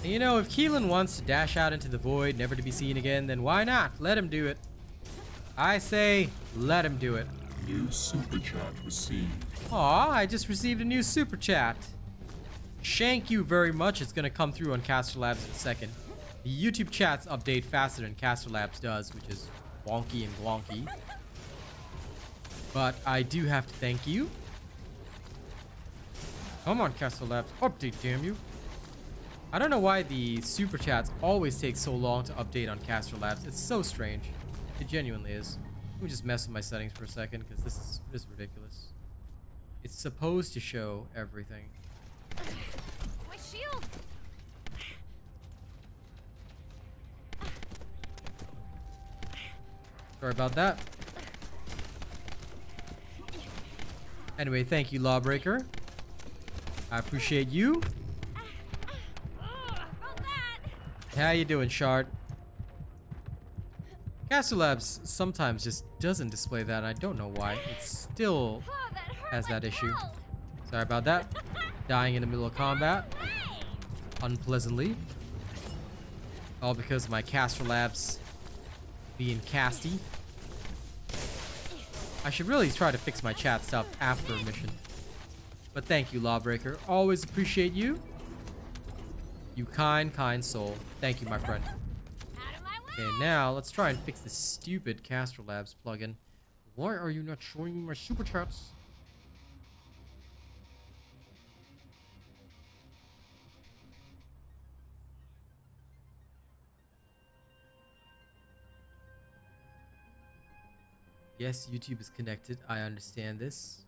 And you know, if Keelan wants to dash out into the void, never to be seen again, then why not? Let him do it. I say, let him do it. New super chat received. Aw, I just received a new super chat. Thank you very much. It's gonna come through on Caster Labs in a second. The YouTube chats update faster than Caster Labs does, which is wonky and glonky. But I do have to thank you. Come on, Caster Labs, update, damn you. I don't know why the super chats always take so long to update on Caster Labs. It's so strange. It genuinely is. Let me just mess with my settings for a second, because this is ridiculous. It's supposed to show everything. My shield. Sorry about that. Anyway, thank you, Lawbreaker. I appreciate you. Felt that. How you doing, Shard? Caster Labs sometimes just doesn't display that, and I don't know why. It still Oh, that hurt has like that issue. hell. Sorry about that. Dying in the middle of combat. Hey. Unpleasantly. All because of my Caster Labs being casty. I should really try to fix my chat stuff after a mission. But thank you, Lawbreaker. Always appreciate you. You kind soul. Thank you, my friend. Out of my way. Okay, now let's try and fix this stupid Caster Labs plugin. Why are you not showing me my super chats? Yes, YouTube is connected. I understand this.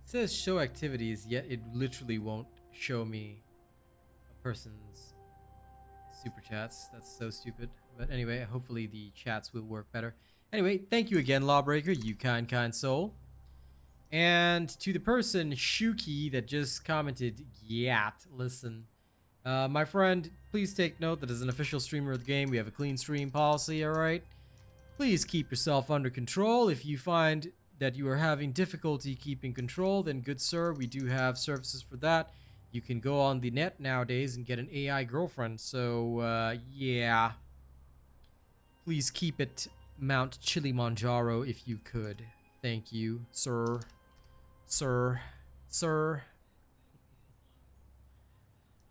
It says show activities, yet it literally won't show me a person's super chats. That's so stupid. But anyway, hopefully the chats will work better. Anyway, thank you again, Lawbreaker, you kind soul. And to the person, Shuki, that just commented, Yat, listen. My friend, please take note that as an official streamer of the game, we have a clean stream policy, alright? Please keep yourself under control. If you find that you are having difficulty keeping control, then good sir, we do have services for that. You can go on the net nowadays and get an AI girlfriend. So, yeah. Please keep it Mount Kilimanjaro if you could. Thank you, sir. Sir.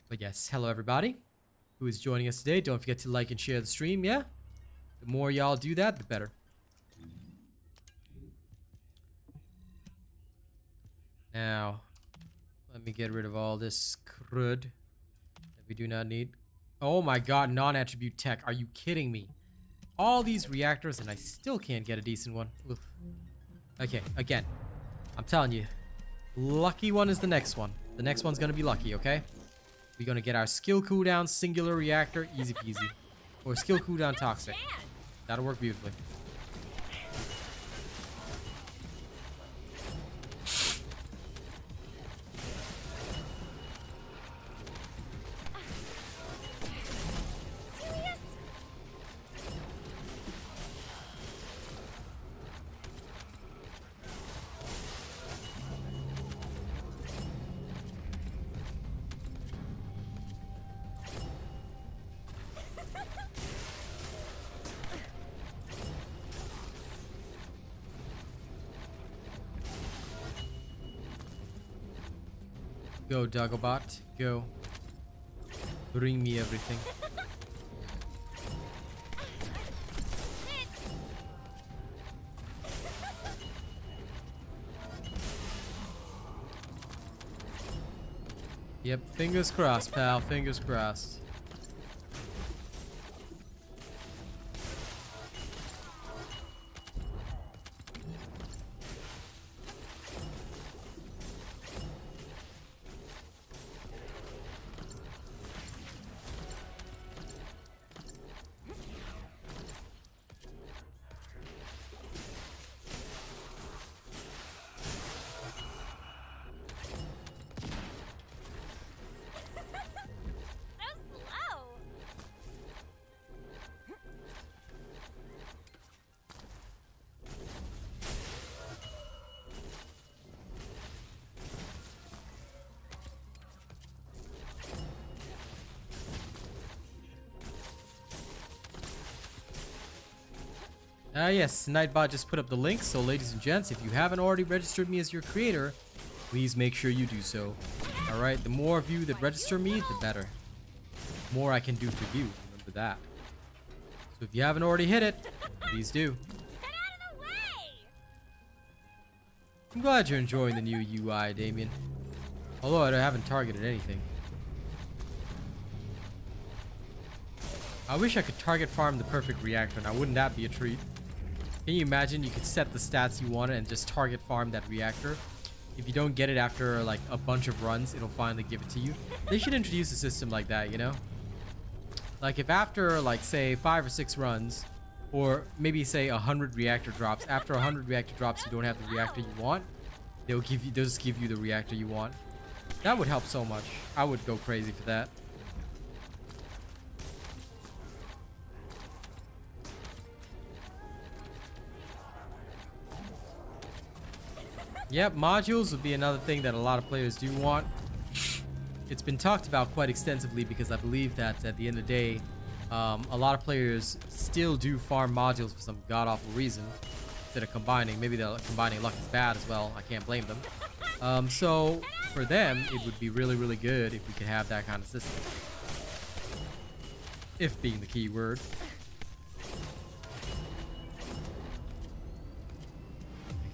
But yes, hello everybody who is joining us today. Don't forget to like and share the stream, yeah? The more y'all do that, the better. Now, let me get rid of all this crud that we do not need. Oh my god, non-attribute tech. Are you kidding me? All these reactors and I still can't get a decent one. Oof. Okay, again, I'm telling you, lucky one is the next one. The next one's gonna be lucky, okay? We're gonna get our skill cooldown singular reactor, easy peasy. Or skill cooldown toxic. That'll work beautifully. Go, Doggobot. Go. Bring me everything. Yep, fingers crossed, pal. Fingers crossed. Yes, Nightbot just put up the link, so ladies and gents, if you haven't already registered me as your creator, please make sure you do so. Alright, the more of you that register me, the better. The more I can do for you, remember that. So if you haven't already hit it, please do. Get out of the way! I'm glad you're enjoying the new UI, Damien. Although I haven't targeted anything. I wish I could target farm the perfect reactor, now wouldn't that be a treat? Can you imagine you could set the stats you want and just target farm that reactor? If you don't get it after like a bunch of runs, it'll finally give it to you. They should introduce a system like that, you know? Like if after like say 5 or 6 runs, or maybe say 100 reactor drops, after 100 reactor drops you don't have the reactor you want, they'll just give you the reactor you want. That would help so much. I would go crazy for that. Yep, modules would be another thing that a lot of players do want. It's been talked about quite extensively because I believe that at the end of the day, a lot of players still do farm modules for some god-awful reason instead of combining. Maybe the combining luck is bad as well. I can't blame them. So for them, it would be really, really good if we could have that kind of system. If being the key word.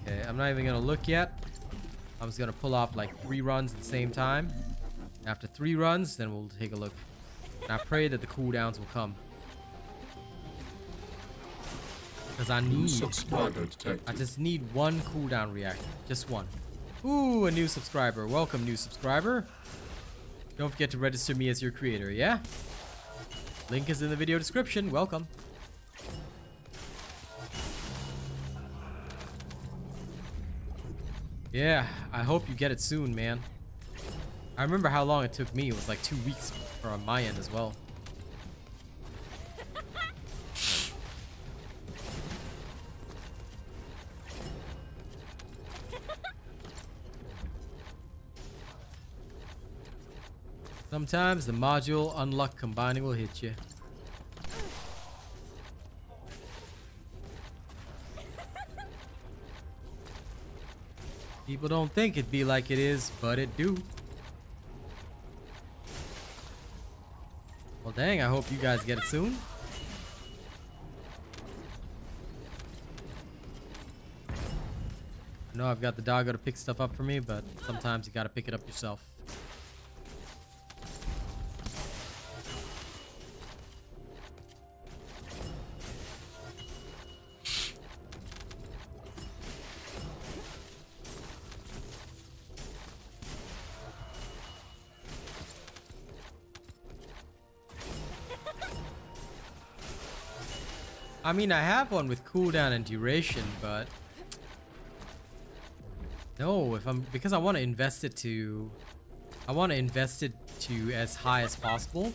Okay, I'm not even gonna look yet. I'm just gonna pull off like 3 runs at the same time. After 3 runs, then we'll take a look. And I pray that the cooldowns will come. Because I just need 1 cooldown reactor. Just 1. Ooh, a new subscriber. Welcome, new subscriber. Don't forget to register me as your creator, yeah? Link is in the video description. Welcome. Yeah, I hope you get it soon, man. I remember how long it took me. It was like 2 weeks from my end as well. Sometimes the module unlock combining will hit you. People don't think it'd be like it is, but it do. Well, dang, I hope you guys get it soon. I know I've got the doggo to pick stuff up for me, but sometimes you gotta pick it up yourself. I mean, I have one with cooldown and duration, but no, because I want to invest it to as high as possible.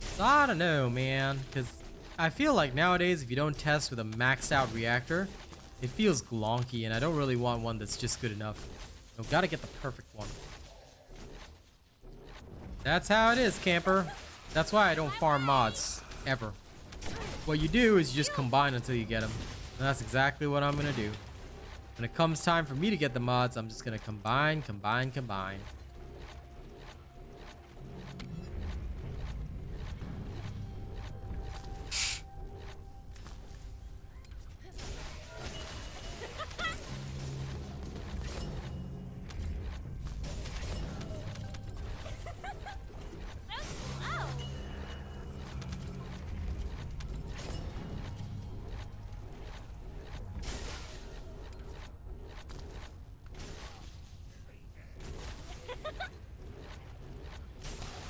So I don't know, man, because I feel like nowadays if you don't test with a maxed out reactor, it feels glonky, and I don't really want one that's just good enough. I've got to get the perfect one. That's how it is, camper. That's why I don't farm mods ever. What you do is you just combine until you get them. And that's exactly what I'm gonna do. When it comes time for me to get the mods, I'm just gonna combine.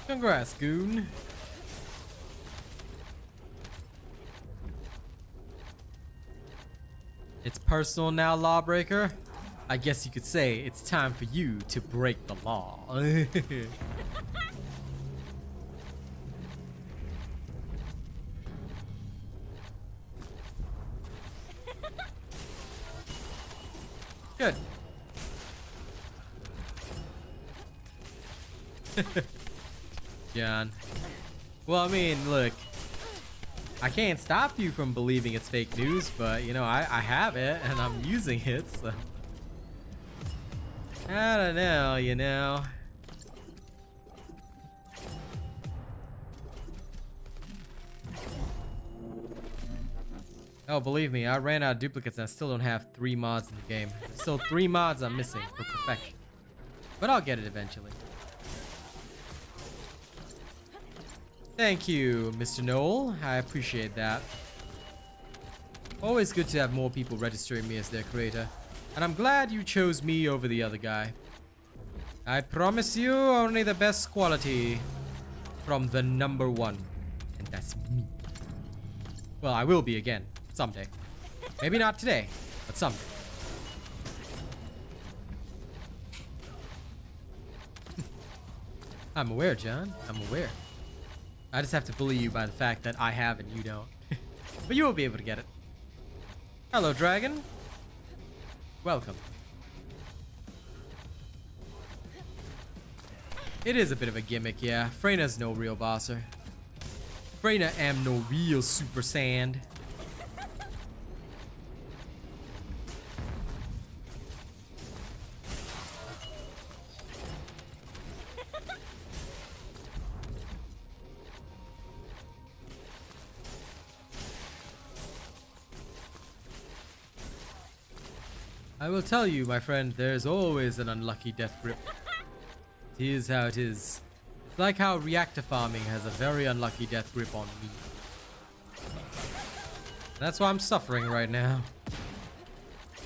Congrats, goon. It's personal now, lawbreaker. I guess you could say it's time for you to break the law. Good. John. Well, I mean, look, I can't stop you from believing it's fake news, but you know, I have it and I'm using it, so I don't know, you know. Oh, believe me, I ran out of duplicates and I still don't have 3 mods in the game. There's still 3 mods I'm missing for perfection, but I'll get it eventually. Thank you, Mr. Noel. I appreciate that. Always good to have more people registering me as their creator. And I'm glad you chose me over the other guy. I promise you only the best quality from the #1. And that's me. Well, I will be again. Someday. Maybe not today, but someday. I'm aware, John. I'm aware. I just have to bully you by the fact that I have and you don't. But you will be able to get it. Hello, dragon. Welcome. It is a bit of a gimmick, yeah. Freyna's no real bosser. Freyna am no real super sand. I will tell you, my friend, there's always an unlucky death grip. It is how it is. It's like how reactor farming has a very unlucky death grip on me. That's why I'm suffering right now.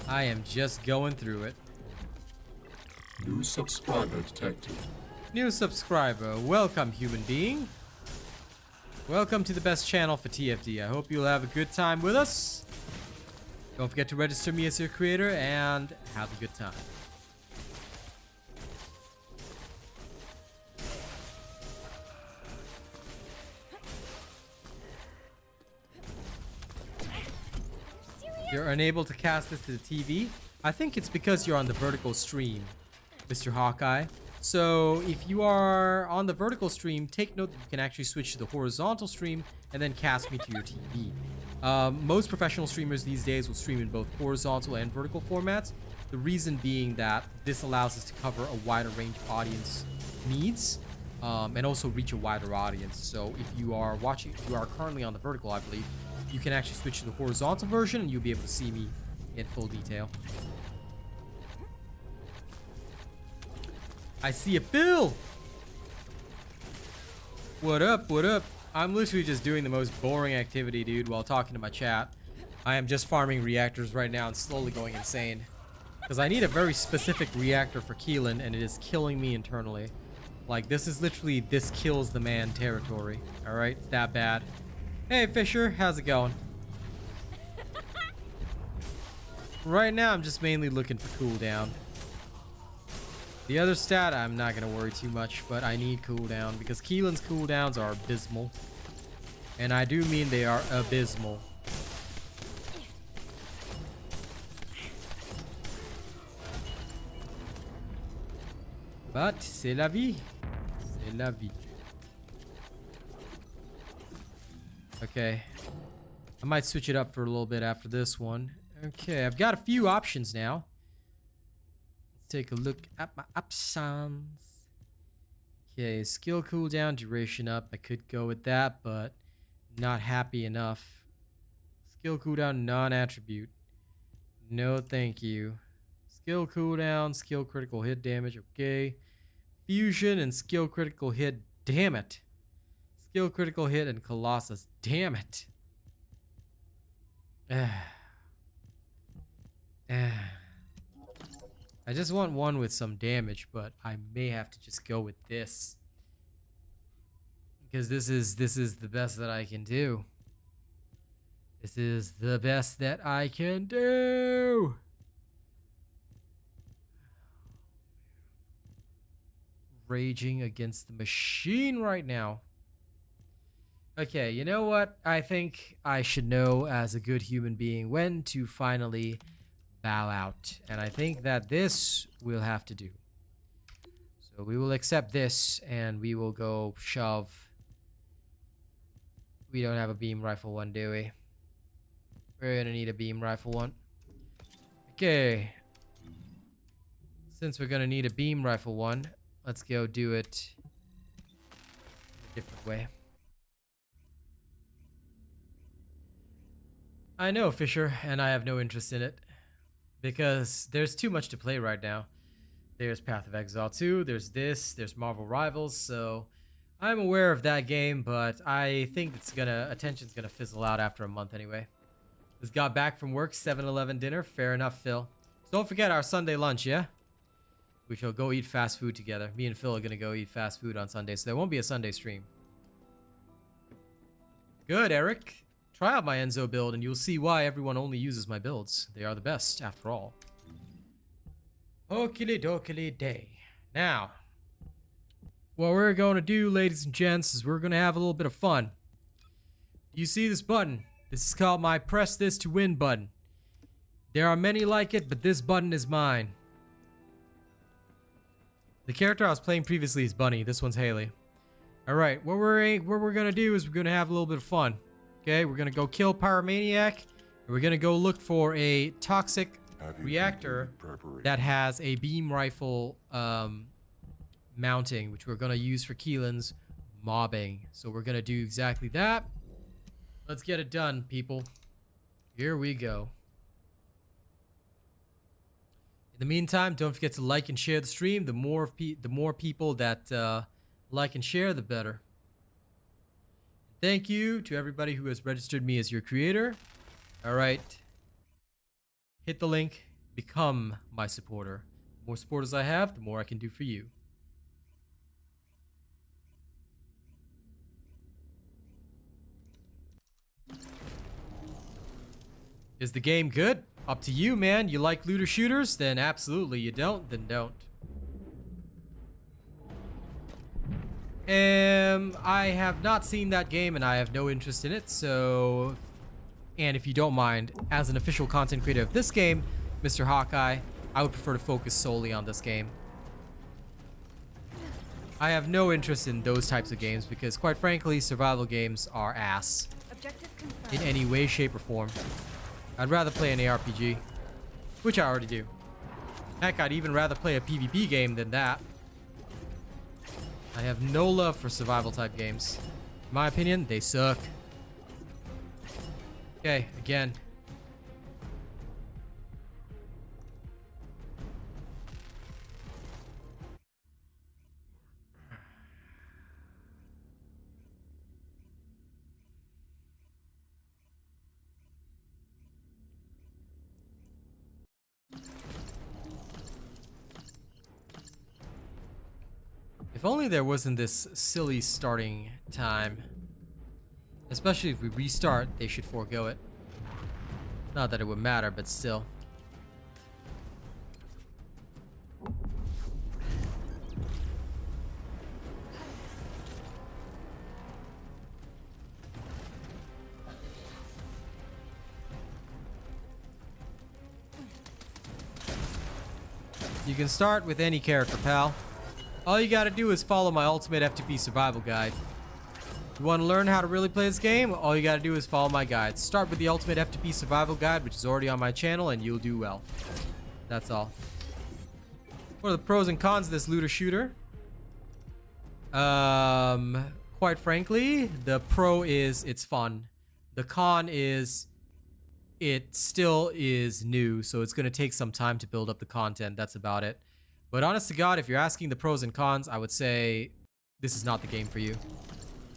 I am just going through it. New subscriber detected. New subscriber. Welcome, human being. Welcome to the best channel for TFD. I hope you'll have a good time with us. Don't forget to register me as your creator and have a good time. You're unable to cast this to the TV. I think it's because you're on the vertical stream, Mr. Hawkeye. So if you are on the vertical stream, take note that you can actually switch to the horizontal stream and then cast me to your TV. Most professional streamers these days will stream in both horizontal and vertical formats. The reason being that this allows us to cover a wider range of audience needs and also reach a wider audience. So if you are watching, you are currently on the vertical, I believe, you can actually switch to the horizontal version and you'll be able to see me in full detail. I see a Phil! What up, what up? I'm literally just doing the most boring activity, dude, while talking to my chat. I am just farming reactors right now and slowly going insane. Because I need a very specific reactor for Keelan and it is killing me internally. Like, this is literally this kills the man territory. Alright, it's that bad. Hey Fisher, how's it going? Right now I'm just mainly looking for cooldown. The other stat I'm not gonna worry too much, but I need cooldown because Keelan's cooldowns are abysmal. And I do mean they are abysmal. But c'est la vie. C'est la vie. Okay, I might switch it up for a little bit after this one. Okay, I've got a few options now. Let's take a look at my options. Okay, skill cooldown, duration up. I could go with that, but not happy enough. Skill cooldown, non-attribute. No, thank you. Skill cooldown, skill critical hit damage. Okay. Fusion and skill critical hit. Damn it. Skill critical hit and Colossus. Damn it. I just want one with some damage, but I may have to just go with this. Because this is the best that I can do. This is the best that I can do. Raging against the machine right now. Okay, you know what? I think I should know as a good human being when to finally bow out. And I think that this will have to do. So we will accept this and we will go shove. We don't have a beam rifle one, do we? We're gonna need a beam rifle one. Okay. Since we're gonna need a beam rifle one, let's go do it a different way. I know, Fisher, and I have no interest in it. Because there's too much to play right now. There's Path of Exile 2, there's this, there's Marvel Rivals, so I'm aware of that game, but I think attention's gonna fizzle out after a month anyway. Just got back from work, 7-Eleven dinner, fair enough, Phil. So don't forget our Sunday lunch, yeah? We shall go eat fast food together. Me and Phil are gonna go eat fast food on Sunday, so there won't be a Sunday stream. Good, Eric. Try out my Enzo build and you'll see why everyone only uses my builds. They are the best, after all. Okily dokily day. Now, what we're going to do, ladies and gents, is we're going to have a little bit of fun. You see this button? This is called my press this to win button. There are many like it, but this button is mine. The character I was playing previously is Bunny. This one's Haley. Alright, what we're going to do is we're going to have a little bit of fun. Okay, we're gonna go kill Pyromaniac, and we're gonna go look for a toxic reactor that has a beam rifle mounting, which we're gonna use for Keelan's mobbing. So we're gonna do exactly that. Let's get it done, people. Here we go. In the meantime, don't forget to like and share the stream. The more people that like and share, the better. Thank you to everybody who has registered me as your creator. All right. Hit the link. Become my supporter. The more supporters I have, the more I can do for you. Is the game good? Up to you, man. You like looter shooters? Then absolutely. You don't? Then don't. I have not seen that game and I have no interest in it, so... And if you don't mind, as an official content creator of this game, Mr. Hawkeye, I would prefer to focus solely on this game. I have no interest in those types of games because, quite frankly, survival games are ass. In any way, shape, or form. I'd rather play an ARPG, which I already do. Heck, I'd even rather play a PvP game than that. I have no love for survival type games. In my opinion, they suck. Okay, again. If only there wasn't this silly starting time. Especially if we restart, they should forego it. Not that it would matter, but still. You can start with any character, pal. All you gotta do is follow my ultimate F2P survival guide. You want to learn how to really play this game? All you gotta do is follow my guide. Start with the ultimate F2P survival guide, which is already on my channel, and you'll do well. That's all. What are the pros and cons of this looter shooter? Quite frankly, the pro is it's fun. The con is it still is new, so it's gonna take some time to build up the content. That's about it. But honest to God, if you're asking the pros and cons, I would say this is not the game for you.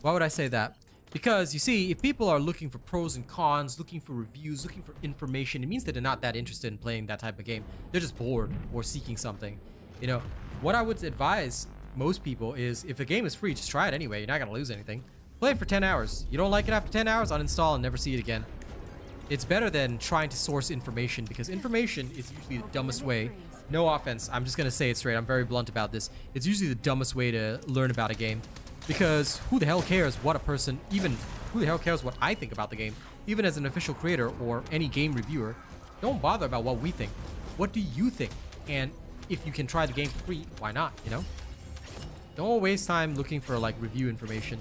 Why would I say that? Because, you see, if people are looking for pros and cons, looking for reviews, looking for information, it means that they're not that interested in playing that type of game. They're just bored or seeking something. You know, what I would advise most people is if a game is free, just try it anyway. You're not going to lose anything. Play it for 10 hours. You don't like it after 10 hours, uninstall and never see it again. It's better than trying to source information, because information is usually the dumbest way. No offense, I'm just gonna say it straight. I'm very blunt about this. It's usually the dumbest way to learn about a game, because who the hell cares what a person, even who the hell cares what I think about the game? Even as an official creator or any game reviewer, don't bother about what we think. What do you think? And if you can try the game for free, why not, you know? Don't waste time looking for like review information.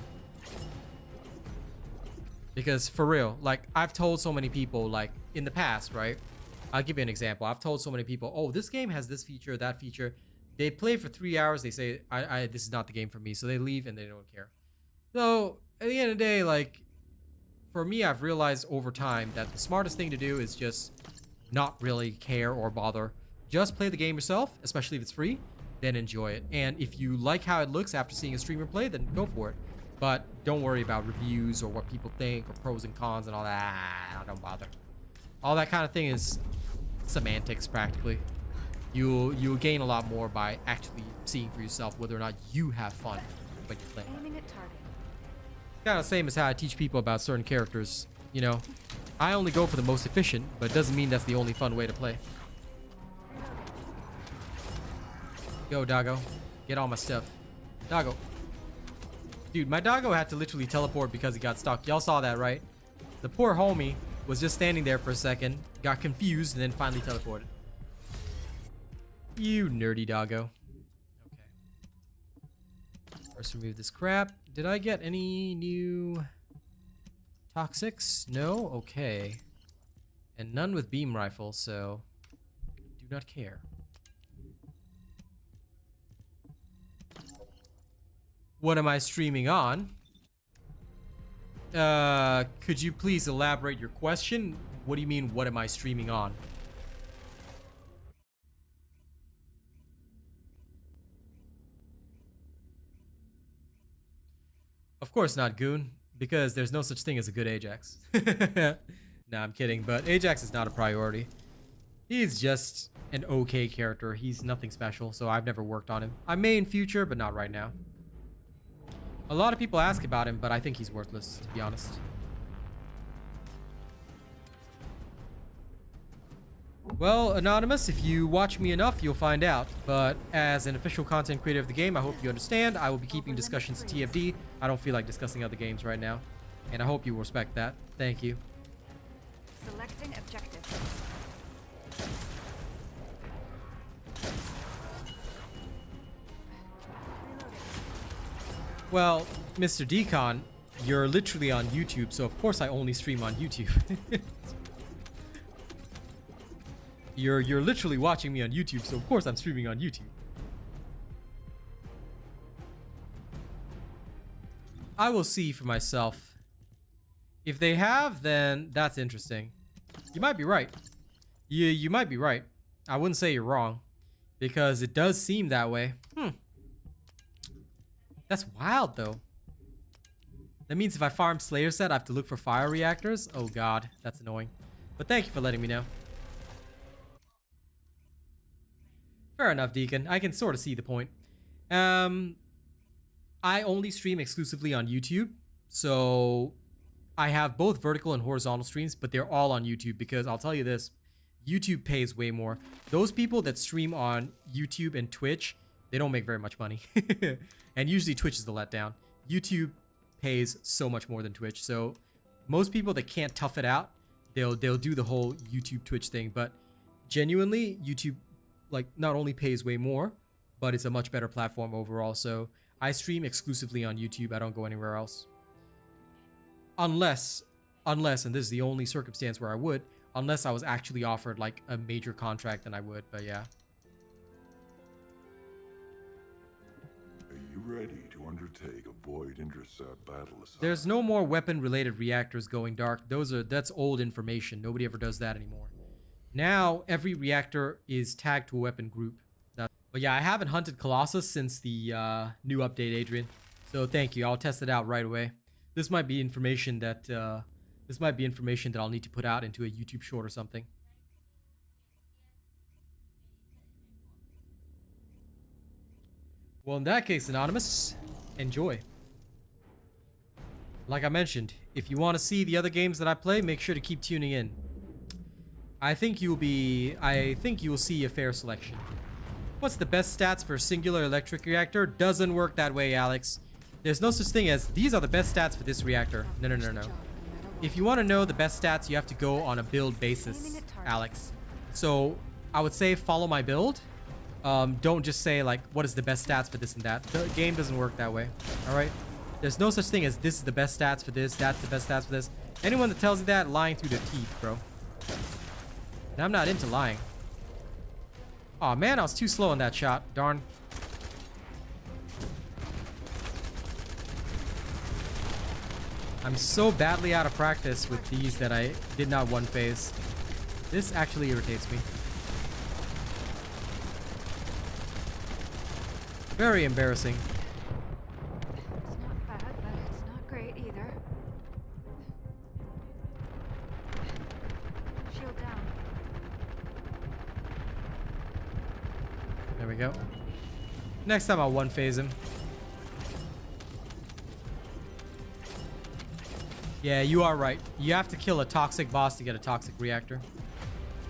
Because for real, like I've told so many people like in the past, right? I'll give you an example. I've told so many people, oh, this game has this feature, that feature. They play for 3 hours. They say, this is not the game for me. So they leave and they don't care. So at the end of the day, like for me, I've realized over time that the smartest thing to do is just not really care or bother. Just play the game yourself, especially if it's free, then enjoy it. And if you like how it looks after seeing a streamer play, then go for it. But don't worry about reviews or what people think or pros and cons and all that. Don't bother. All that kind of thing is semantics practically. You'll gain a lot more by actually seeing for yourself whether or not you have fun when you're playing. Aiming at target. Kind of the same as how I teach people about certain characters. You know, I only go for the most efficient, but it doesn't mean that's the only fun way to play. Go, doggo. Get all my stuff. Doggo. Dude, my doggo had to literally teleport because he got stuck. Y'all saw that, right? The poor homie was just standing there for a second, got confused, and then finally teleported. You nerdy doggo. Okay. First remove this crap. Did I get any new toxics? No? Okay. And none with beam rifle, so do not care. What am I streaming on? Could you please elaborate your question? What do you mean, what am I streaming on? Of course not, Goon, because there's no such thing as a good Ajax. Nah, I'm kidding, but Ajax is not a priority. He's just an okay character. He's nothing special, so I've never worked on him. I may in future, but not right now. A lot of people ask about him, but I think he's worthless, to be honest. Well, Anonymous, if you watch me enough, you'll find out. But as an official content creator of the game, I hope you understand. I will be keeping discussions TFD. I don't feel like discussing other games right now. And I hope you respect that. Thank you. Selecting objective. Well, Mr. Decon, you're literally on YouTube, so of course I only stream on YouTube. You're literally watching me on YouTube, so of course I'm streaming on YouTube. I will see for myself. If they have, then that's interesting. You might be right. You might be right. I wouldn't say you're wrong, because it does seem that way. That's wild, though. That means if I farm Slayer set, I have to look for fire reactors? Oh god, that's annoying. But thank you for letting me know. Fair enough, Deacon. I can sort of see the point. I only stream exclusively on YouTube, so I have both vertical and horizontal streams, but they're all on YouTube because I'll tell you this, YouTube pays way more. Those people that stream on YouTube and Twitch, they don't make very much money. And usually Twitch is the letdown. YouTube pays so much more than Twitch. So most people that can't tough it out, they'll do the whole YouTube Twitch thing. But genuinely, YouTube like not only pays way more, but it's a much better platform overall. So I stream exclusively on YouTube. I don't go anywhere else. Unless, and this is the only circumstance where I would, unless I was actually offered like a major contract, then I would. But yeah. Are you ready to undertake a void intercept battle assignment? There's no more weapon-related reactors going dark. That's old information. Nobody ever does that anymore. Now every reactor is tagged to a weapon group. But yeah, I haven't hunted Colossus since the new update, Adrian. So thank you. I'll test it out right away. This might be information that I'll need to put out into a YouTube short or something. Well, in that case, Anonymous, enjoy. Like I mentioned, if you want to see the other games that I play, make sure to keep tuning in. I think you will see a fair selection. What's the best stats for a singular electric reactor? Doesn't work that way, Alex. There's no such thing as these are the best stats for this reactor. No. If you want to know the best stats, you have to go on a build basis, Alex. So I would say follow my build. Don't just say like, what is the best stats for this and that. The game doesn't work that way. All right. There's no such thing as this is the best stats for this. That's the best stats for this. Anyone that tells you that, lying through their teeth, bro. And I'm not into lying. Aw, man, I was too slow on that shot. Darn. I'm so badly out of practice with these that I did not one phase. This actually irritates me. Very embarrassing. It's not bad, but it's not great either. Shield down. There we go. Next time I'll one phase him. Yeah, you are right. You have to kill a toxic boss to get a toxic reactor.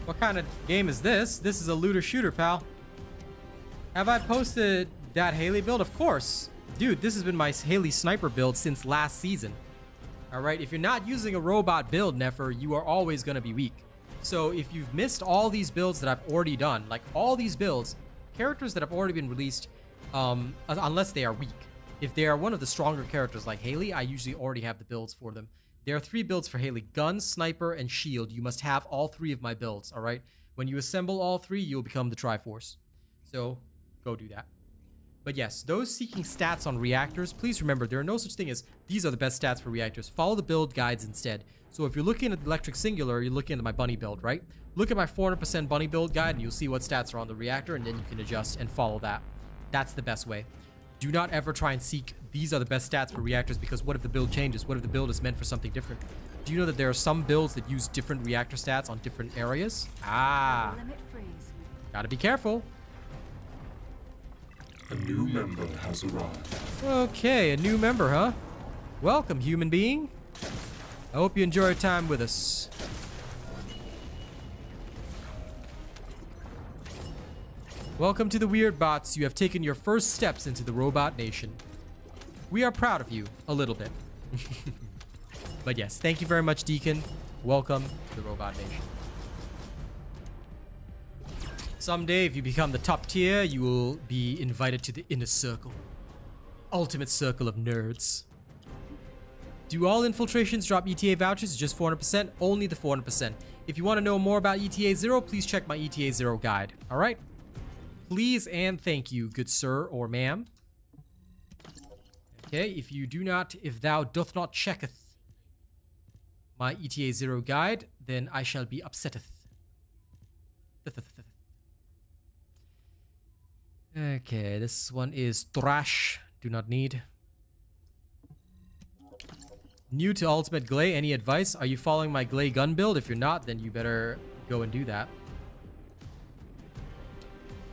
What kind of game is this? This is a looter shooter, pal. Have I posted that Haley build? Of course. Dude, this has been my Haley sniper build since last season. Alright, if you're not using a robot build, Nefer, you are always going to be weak. So if you've missed all these builds that I've already done, like all these builds, characters that have already been released, unless they are weak. If they are one of the stronger characters like Haley, I usually already have the builds for them. There are 3 builds for Haley: gun, sniper, and shield. You must have all 3 of my builds, all right? When you assemble all 3, you'll become the Triforce. So go do that. But yes, those seeking stats on reactors, please remember there are no such thing as these are the best stats for reactors. Follow the build guides instead. So if you're looking at the electric singular, you're looking at my bunny build, right? Look at my 400% bunny build guide and you'll see what stats are on the reactor, and then you can adjust and follow that. That's the best way. Do not ever try and seek these are the best stats for reactors, because what if the build changes? What if the build is meant for something different? Do you know that there are some builds that use different reactor stats on different areas? Ah, Limit freeze. gotta be careful. A new member has arrived. Okay, a new member, huh? Welcome, human being. I hope you enjoy your time with us. Welcome to the Weird Bots. You have taken your first steps into the robot nation. We are proud of you, a little bit. But yes, thank you very much, Deacon. Welcome to the robot nation. Someday, if you become the top tier, you will be invited to the inner circle. Ultimate circle of nerds. Do all infiltrations drop ETA vouchers? Just 400%? Only the 400%. If you want to know more about ETA 0, please check my ETA 0 guide. Alright? Please and thank you, good sir or ma'am. Okay, if thou doth not checketh my ETA 0 guide, then I shall be upsetteth. Okay, this one is trash. Do not need. New to Ultimate Glay, any advice? Are you following my Glay gun build? If you're not, then you better go and do that.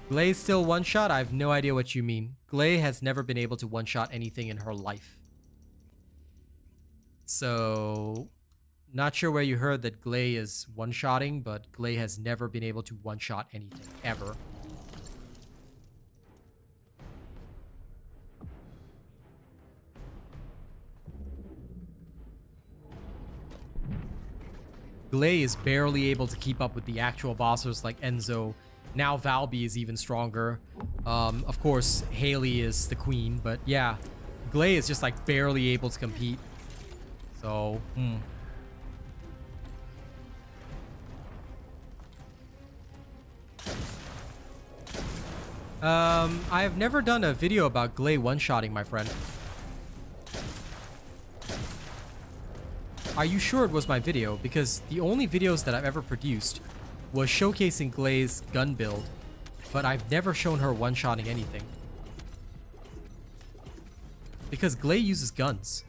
Glay still one-shot? I have no idea what you mean. Glay has never been able to one-shot anything in her life. So, not sure where you heard that Glay is one-shotting, but Glay has never been able to one-shot anything, ever. Glay is barely able to keep up with the actual bosses like Enzo. Now Valby is even stronger. Of course, Haley is the queen, but yeah. Glay is just like barely able to compete. So, I have never done a video about Glay one-shotting, my friend. Are you sure it was my video? Because the only videos that I've ever produced was showcasing Glay's gun build, but I've never shown her one-shotting anything. Because Glay uses guns.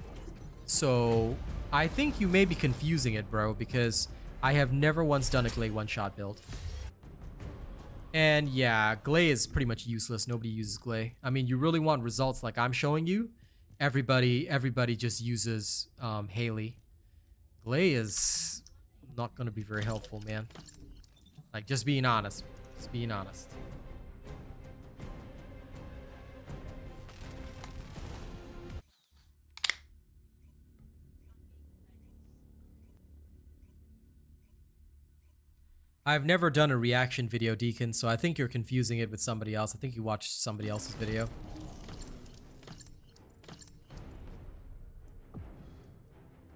So, I think you may be confusing it, bro, because I have never once done a Glay one-shot build. And yeah, Glay is pretty much useless. Nobody uses Glay. I mean, you really want results like I'm showing you? Everybody just uses Haley. Glay is not going to be very helpful, man. Like, just being honest. Just being honest. I've never done a reaction video, Deacon, so I think you're confusing it with somebody else. I think you watched somebody else's video.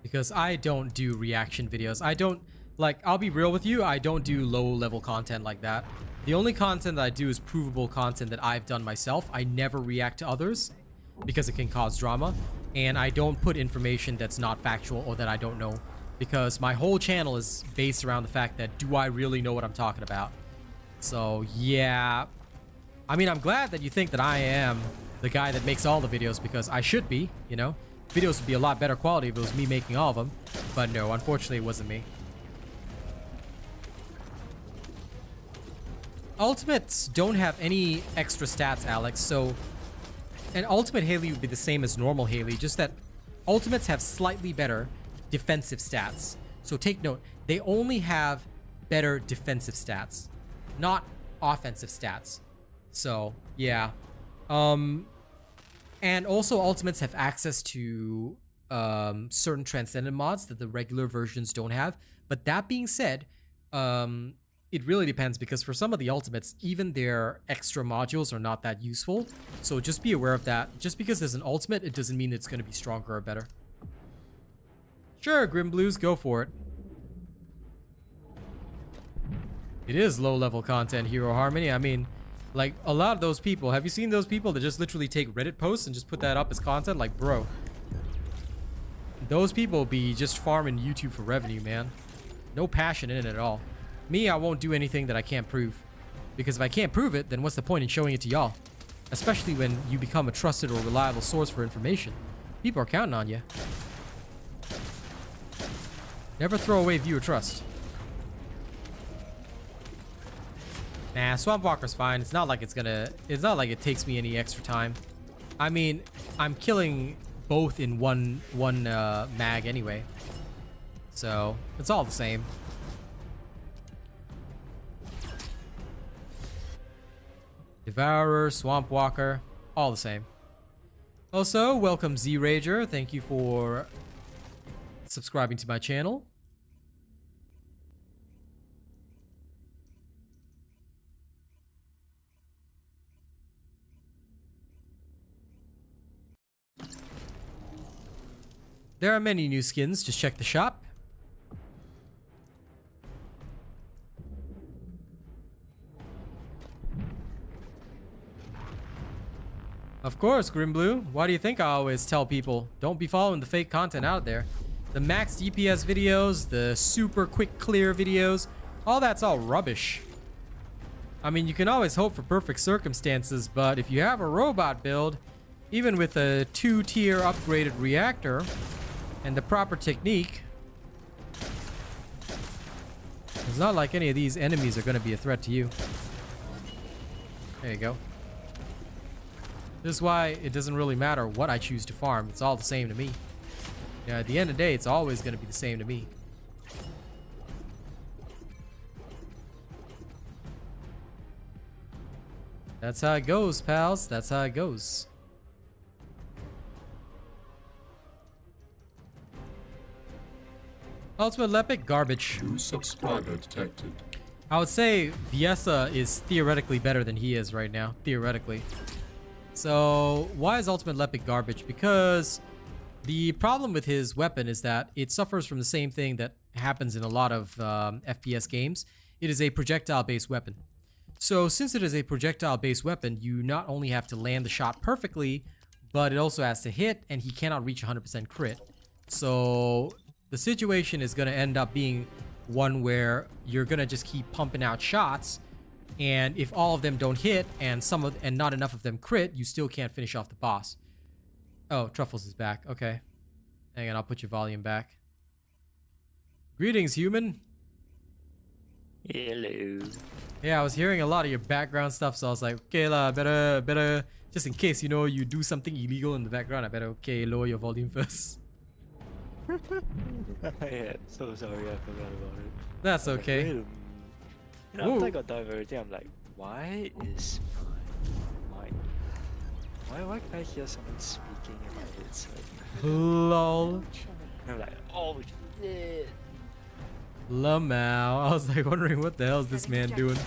Because I don't do reaction videos. I don't, like, I'll be real with you, I don't do low-level content like that. The only content that I do is provable content that I've done myself. I never react to others because it can cause drama. And I don't put information that's not factual or that I don't know. Because my whole channel is based around the fact that, do I really know what I'm talking about? So, yeah. I mean, I'm glad that you think that I am the guy that makes all the videos, because I should be, you know? Videos would be a lot better quality if it was me making all of them. But no, unfortunately, it wasn't me. Ultimates don't have any extra stats, Alex, so... And Ultimate Haley would be the same as normal Haley, just that Ultimates have slightly better defensive stats. So take note, they only have better defensive stats, not offensive stats. So, yeah. And also Ultimates have access to certain Transcendent mods that the regular versions don't have. But that being said, it really depends, because for some of the Ultimates, even their extra modules are not that useful. So just be aware of that. Just because there's an Ultimate, it doesn't mean it's going to be stronger or better. Sure, Grim Blues, go for it. It is low-level content, Hero Harmony. I mean, like, a lot of those people, have you seen those people that just literally take Reddit posts and just put that up as content? Like, bro. Those people be just farming YouTube for revenue, man. No passion in it at all. Me, I won't do anything that I can't prove. Because if I can't prove it, then what's the point in showing it to y'all? especially when you become a trusted or reliable source for information. People are counting on you. Never throw away viewer trust. Nah, Swamp Walker's fine. It's not like it's not like it takes me any extra time. I mean, I'm killing both in one mag anyway. So, it's all the same. Devourer, Swamp Walker, all the same. Also, welcome Z Rager. Thank you for subscribing to my channel. There are many new skins. Just check the shop. Of course, Grimblue. Why do you think I always tell people, don't be following the fake content out there? The max DPS videos, the super quick clear videos, all that's all rubbish. I mean, you can always hope for perfect circumstances, but if you have a robot build, even with a 2-tier upgraded reactor and the proper technique, it's not like any of these enemies are going to be a threat to you. There you go. This is why it doesn't really matter what I choose to farm. It's all the same to me. Yeah, at the end of the day, it's always going to be the same to me. That's how it goes, pals. That's how it goes. Ultimate Lepic, garbage. New subscriber detected. I would say Viesa is theoretically better than he is right now. Theoretically. So, why is Ultimate Lepic garbage? Because the problem with his weapon is that it suffers from the same thing that happens in a lot of FPS games. It is a projectile-based weapon. So, since it is a projectile-based weapon, you not only have to land the shot perfectly, but it also has to hit, and he cannot reach 100% crit. So, the situation is going to end up being one where you're going to just keep pumping out shots, and if all of them don't hit and not enough of them crit, you still can't finish off the boss. Oh, Truffles is back. Okay. Hang on, I'll put your volume back. Greetings, human. Hello. Yeah, I was hearing a lot of your background stuff, so I was like, okay, better, just in case, you know, you do something illegal in the background, I better, lower your volume first. Yeah, so sorry, I forgot about it. That's okay. Wait a minute. You know, after I got done with everything, I'm like, why is my mic? Why can I hear someone speaking in my headset? Lol. And I'm like, oh shit. Lamau. I was like wondering what the hell is this man doing?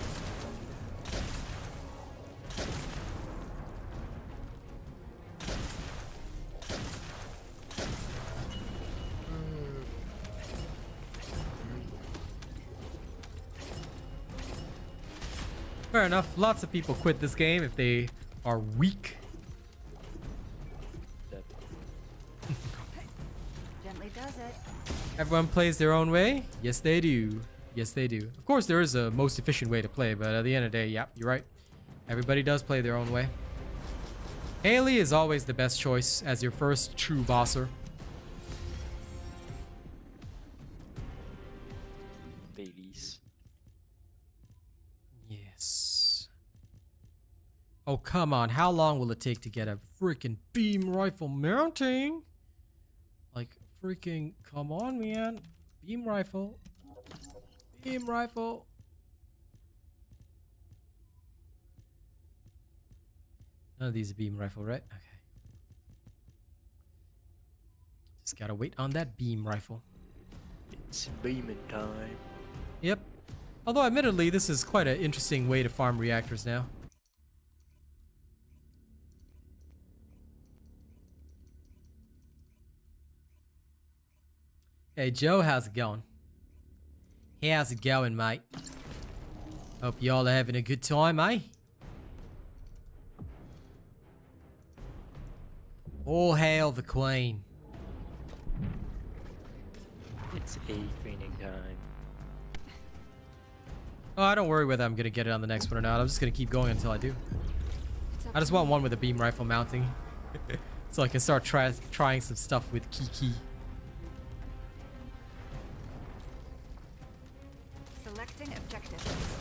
Fair enough. Lots of people quit this game if they are weak. Gently does it. Everyone plays their own way? Yes, they do. Yes, they do. Of course, there is a most efficient way to play, but at the end of the day, yeah, you're right. Everybody does play their own way. Haley is always the best choice as your first true bosser. Babies. Yes. Oh, come on. How long will it take to get a freaking beam rifle mounting? Like, freaking, come on, man. Beam rifle. Beam rifle. None of these are beam rifle, right? Okay. Just gotta wait on that beam rifle. It's beaming time. Yep. Although, admittedly, this is quite an interesting way to farm reactors now. Hey, Joe, how's it going? How's it going, mate? Hope y'all are having a good time, eh? All hail the Queen. It's a cleaning time. Oh, I don't worry whether I'm gonna get it on the next one or not. I'm just gonna keep going until I do. It's I just want one with a beam rifle mounting. So I can start trying some stuff with Kiki. Selecting objective.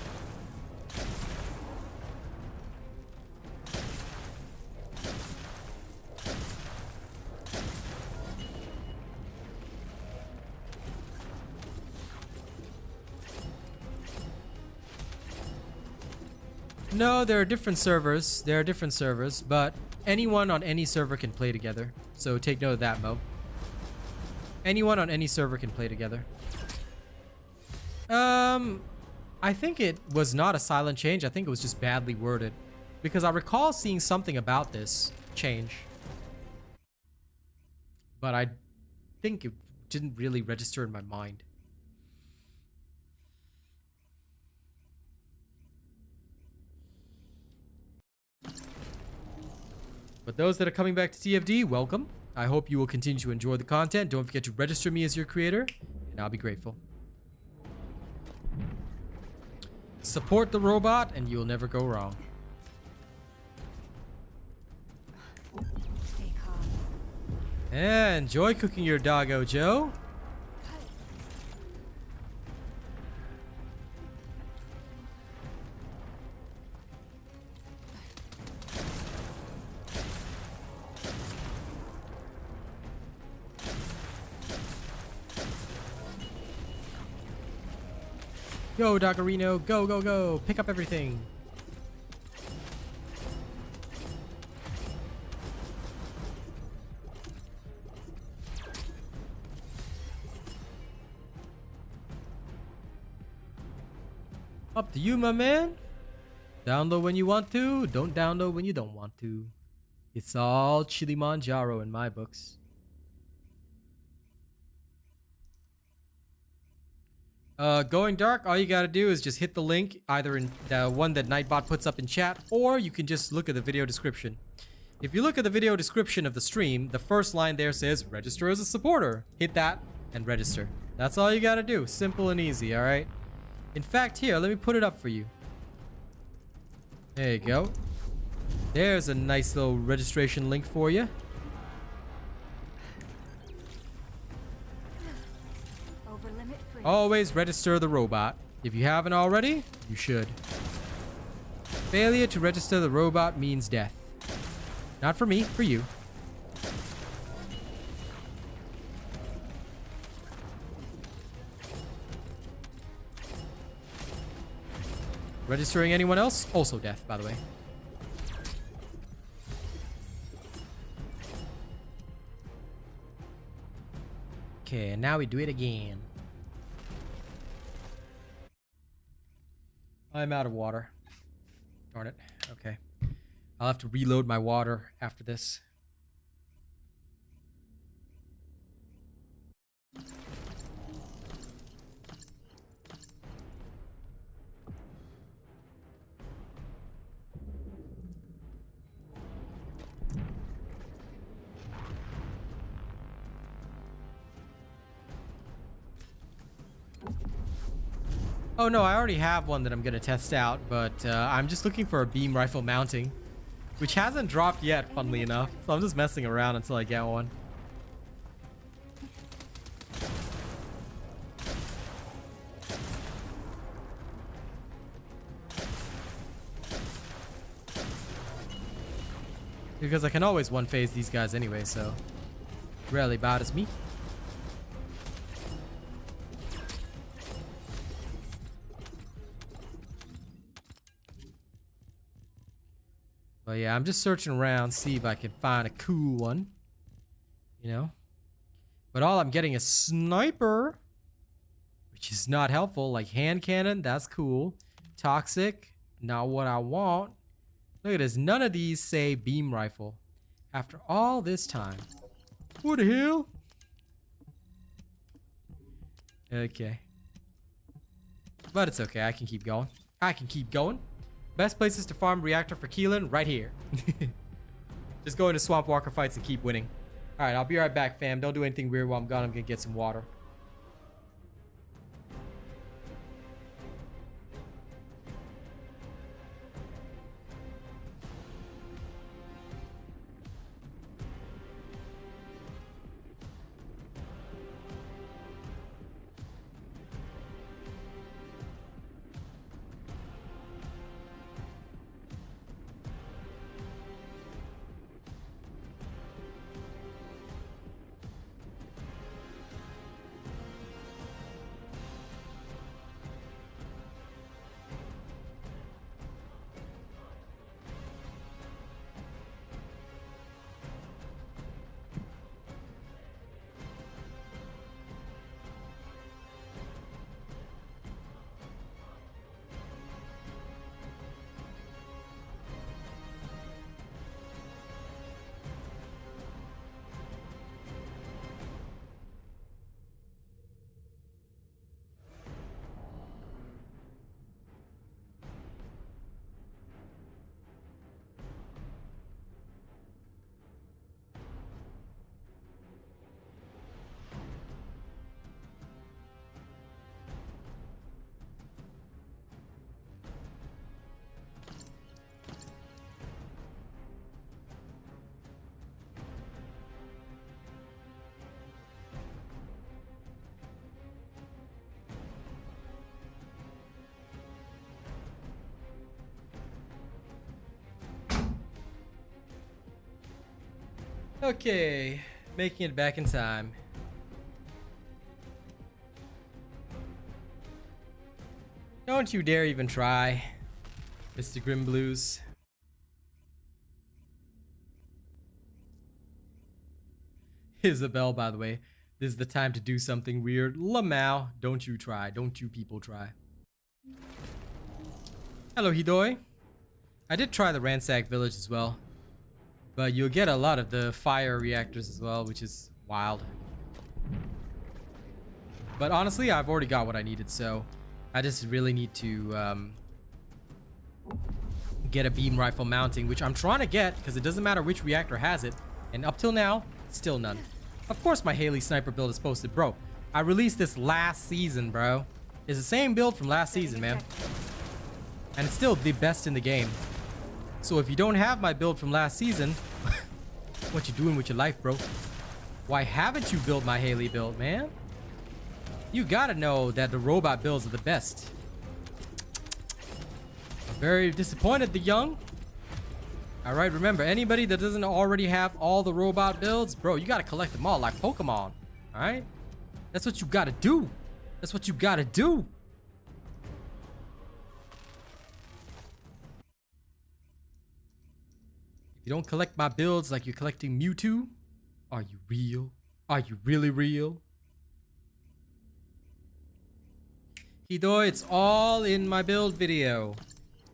No, there are different servers. There are different servers, but anyone on any server can play together. So take note of that, Mo. Anyone on any server can play together. I think it was not a silent change. I think it was just badly worded. Because I recall seeing something about this change. But I think it didn't really register in my mind. But those that are coming back to TFD, welcome. I hope you will continue to enjoy the content. Don't forget to register me as your creator, and I'll be grateful. Support the robot, and you'll never go wrong. Stay calm. And enjoy cooking your doggo, Joe. Go, Doggerino. Go, go, go. Pick up everything. Up to you, my man. Download when you want to. Don't download when you don't want to. It's all Chilimanjaro in my books. Going dark, all you gotta do is just hit the link, either in the one that Nightbot puts up in chat, or you can just look at the video description. If you look at the video description of the stream, the first line there says, register as a supporter. Hit that and register. That's all you gotta do. Simple and easy, alright? In fact, here, let me put it up for you. There you go. There's a nice little registration link for you. Always register the robot. If you haven't already, you should. Failure to register the robot means death. Not for me, for you. Registering anyone else? Also death, by the way. Okay, and now we do it again. I'm out of water. Darn it. Okay. I'll have to reload my water after this. Oh no, I already have one that I'm gonna test out, but I'm just looking for a beam rifle mounting, which hasn't dropped yet, funnily enough. So I'm just messing around until I get one. Because I can always one-phase these guys anyway, so rarely bothers me. But yeah, I'm just searching around, see if I can find a cool one. You know? But all I'm getting is sniper, which is not helpful. Like hand cannon, that's cool. Toxic, not what I want. Look at this, none of these say beam rifle. After all this time. What the hell? Okay. But it's okay, I can keep going. I can keep going. Best places to farm reactor for Keelan, right here. Just go into Swamp Walker fights and keep winning. Alright, I'll be right back, fam. Don't do anything weird while I'm gone. I'm gonna get some water. Okay, making it back in time. Don't you dare even try, Mr. Grimblues. Isabel, by the way, this is the time to do something weird. Lamau, don't you try. Don't you people try. Hello, Hidoi. I did try the ransack village as well, but you'll get a lot of the fire reactors as well, which is wild. But honestly, I've already got what I needed, so I just really need to get a beam rifle mounting, which I'm trying to get because it doesn't matter which reactor has it, and up till now, still none. Of course my Haley sniper build is posted, bro. I released this last season, bro. It's the same build from last season, man. And it's still the best in the game. So if you don't have my build from last season, what you doing with your life, bro? Why haven't you built my Haley build, man? You gotta know that the robot builds are the best. I'm very disappointed, the young. Alright, remember, anybody that doesn't already have all the robot builds, bro, you gotta collect them all like Pokemon. Alright? That's what you gotta do. That's what you gotta do. If you don't collect my builds like you're collecting Mewtwo, are you real? Are you really real? Hidoi, it's all in my build video.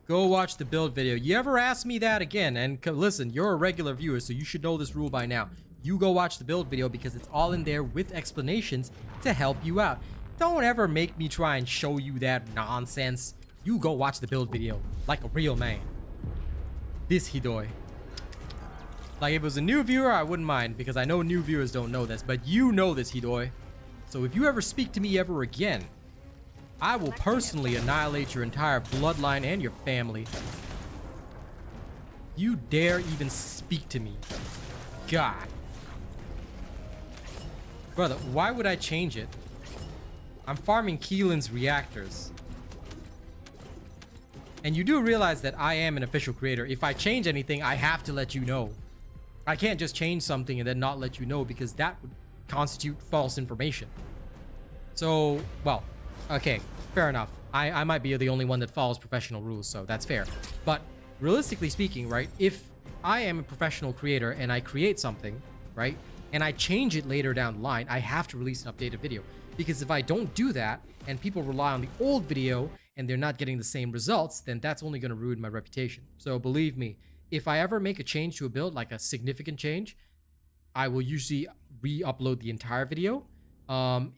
Go watch the build video. You ever ask me that again? And listen, you're a regular viewer, so you should know this rule by now. You go watch the build video because it's all in there with explanations to help you out. Don't ever make me try and show you that nonsense. You go watch the build video like a real man. This Hidoi. Like if it was a new viewer, I wouldn't mind because I know new viewers don't know this, but you know this Hidoi. So if you ever speak to me ever again, I will personally annihilate your entire bloodline and your family. You dare even speak to me. God. Brother, why would I change it? I'm farming Keelan's reactors. And you do realize that I am an official creator. If I change anything, I have to let you know. I can't just change something and then not let you know because that would constitute false information. So, well, okay, fair enough. I might be the only one that follows professional rules, so that's fair. But realistically speaking, right, if I am a professional creator and I create something, right, and I change it later down the line, I have to release an updated video. Because if I don't do that and people rely on the old video and they're not getting the same results, then that's only going to ruin my reputation. So believe me, if I ever make a change to a build, like a significant change, I will usually re-upload the entire video.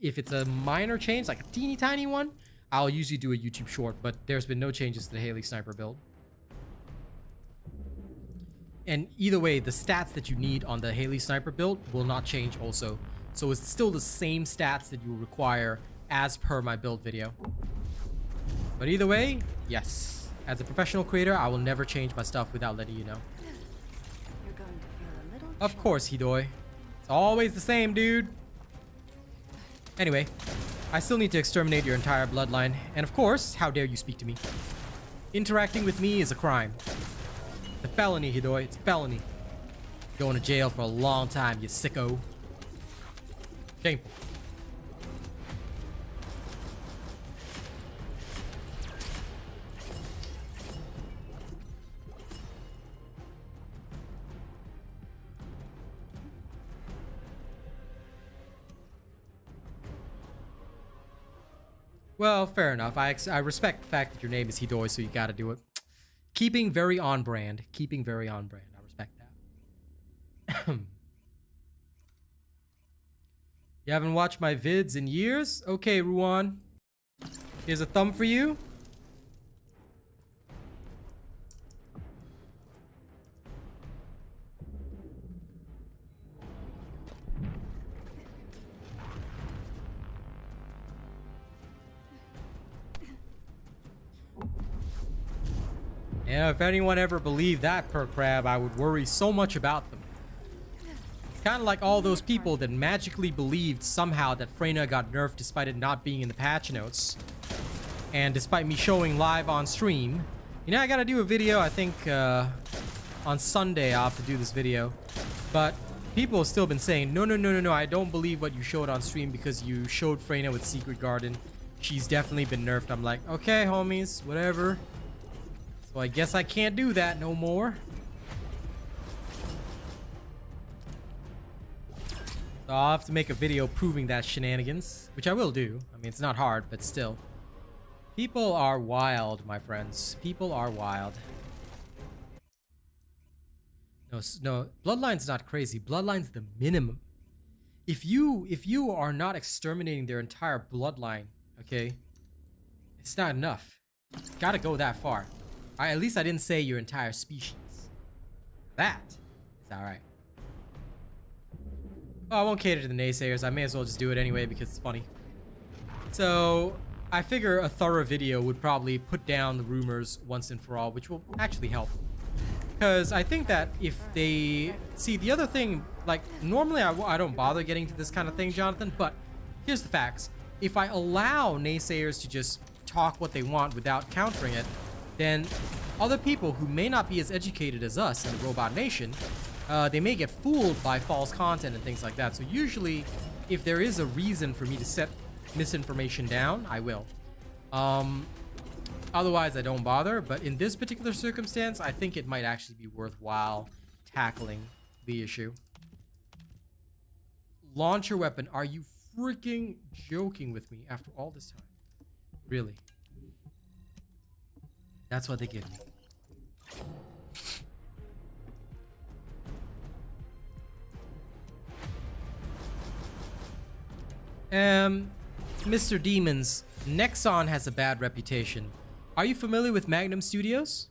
If it's a minor change, like a teeny tiny one, I'll usually do a YouTube short, but there's been no changes to the Haley sniper build. And either way, the stats that you need on the Haley sniper build will not change also. So it's still the same stats that you require as per my build video. But either way, yes. As a professional creator, I will never change my stuff without letting you know. You're going to feel a little Of course, Hidoi. It's always the same, dude. Anyway, I still need to exterminate your entire bloodline. And of course, how dare you speak to me? Interacting with me is a crime. It's a felony, Hidoi. It's a felony. Going to jail for a long time, you sicko. Shameful. Well, fair enough. I respect the fact that your name is Hidoi, so you gotta do it. Keeping very on brand. Keeping very on brand. I respect that. You haven't watched my vids in years? Okay, Ruan. Here's a thumb for you. And if anyone ever believed that per crab, I would worry so much about them. It's kind of like all those people that magically believed somehow that Freyna got nerfed despite it not being in the patch notes. And despite me showing live on stream. You know, I gotta do a video, I think, on Sunday I'll have to do this video. But people have still been saying, no, no, no, no, no, I don't believe what you showed on stream because you showed Freyna with Secret Garden. She's definitely been nerfed. I'm like, okay, homies, whatever. So I guess I can't do that no more. So I'll have to make a video proving that shenanigans, which I will do. I mean, it's not hard, but still. People are wild, my friends. People are wild. No, Bloodline's not crazy. Bloodline's the minimum. If you are not exterminating their entire bloodline, okay, it's not enough. It's gotta go that far. At least I didn't say your entire species. That is alright. Oh, I won't cater to the naysayers. I may as well just do it anyway because it's funny. So I figure a thorough video would probably put down the rumors once and for all, which will actually help. Because I think that if they... See, the other thing, like, normally I don't bother getting to this kind of thing, Jonathan, but here's the facts. If I allow naysayers to just talk what they want without countering it, then other people who may not be as educated as us in the Robot Nation, they may get fooled by false content and things like that. So usually, if there is a reason for me to set misinformation down, I will. Otherwise, I don't bother. But in this particular circumstance, I think it might actually be worthwhile tackling the issue. Launcher weapon. Are you freaking joking with me after all this time? Really? That's what they give me. Mr. Demons, Nexon has a bad reputation. Are you familiar with Magnum Studios?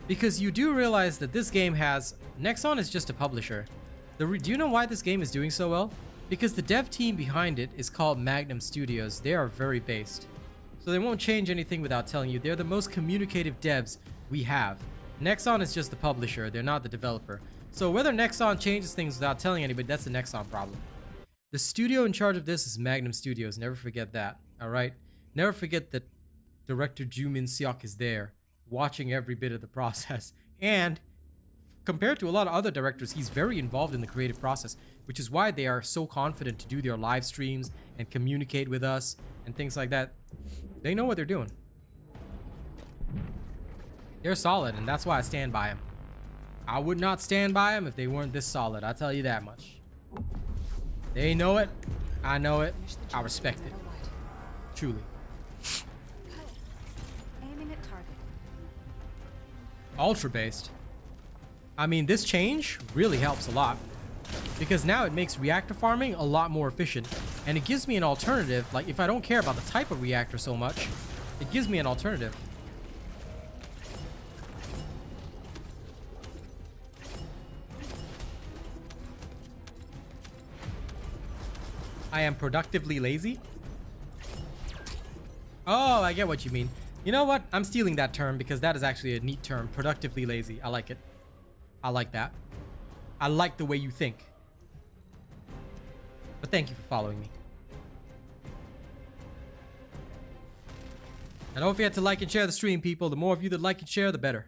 Because you do realize that this game has... Nexon is just a publisher. Do you know why this game is doing so well? Because the dev team behind it is called Magnum Studios. They are very based. So they won't change anything without telling you. They're the most communicative devs we have. Nexon is just the publisher. They're not the developer. So whether Nexon changes things without telling anybody, that's the Nexon problem. The studio in charge of this is Magnum Studios. Never forget that. Alright? Never forget that Director Jumin Seok is there, watching every bit of the process. And compared to a lot of other directors, he's very involved in the creative process, which is why they are so confident to do their live streams and communicate with us and things like that. They know what they're doing. They're solid, and that's why I stand by them. I would not stand by them if they weren't this solid. I'll tell you that much. They know it. I know it. I respect it. Truly. Aiming at target. Ultra based. I mean, this change really helps a lot because now it makes reactor farming a lot more efficient, and it gives me an alternative. Like, if I don't care about the type of reactor so much, it gives me an alternative. I am productively lazy. Oh, I get what you mean. You know what? I'm stealing that term because that is actually a neat term. Productively lazy. I like it. I like that. I like the way you think. But thank you for following me. And don't forget to like and share the stream, people. The more of you that like and share, the better.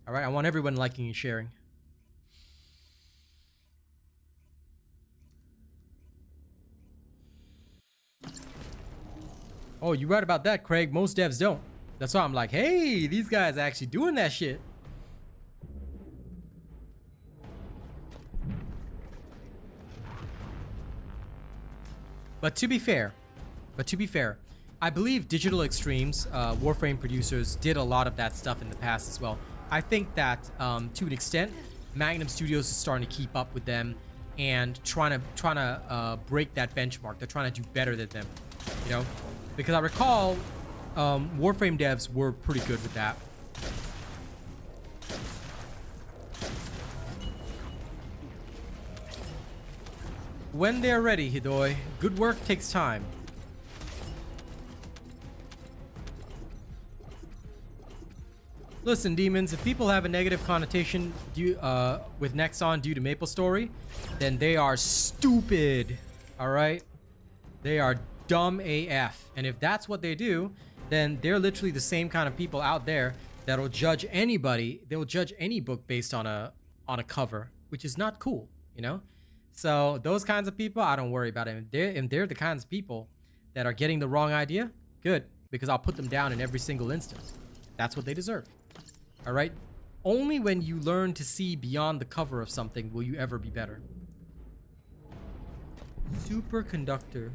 Alright, I want everyone liking and sharing. Oh, you're right about that, Craig. Most devs don't. That's why I'm like, hey, these guys are actually doing that shit. But to be fair, I believe Digital Extremes, Warframe producers, did a lot of that stuff in the past as well. I think that to an extent, Magnum Studios is starting to keep up with them and trying to break that benchmark. They're trying to do better than them, you know. Because I recall Warframe devs were pretty good with that. When they're ready, Hidoi. Good work takes time. Listen, demons, if people have a negative connotation with Nexon due to MapleStory, then they are stupid. Alright? They are dumb AF. And if that's what they do, then they're literally the same kind of people out there that'll judge anybody. They'll judge any book based on a cover, which is not cool. you know? So those kinds of people, I don't worry about it. If they're the kinds of people that are getting the wrong idea, good, because I'll put them down in every single instance. That's what they deserve. All right? Only when you learn to see beyond the cover of something will you ever be better. Superconductor.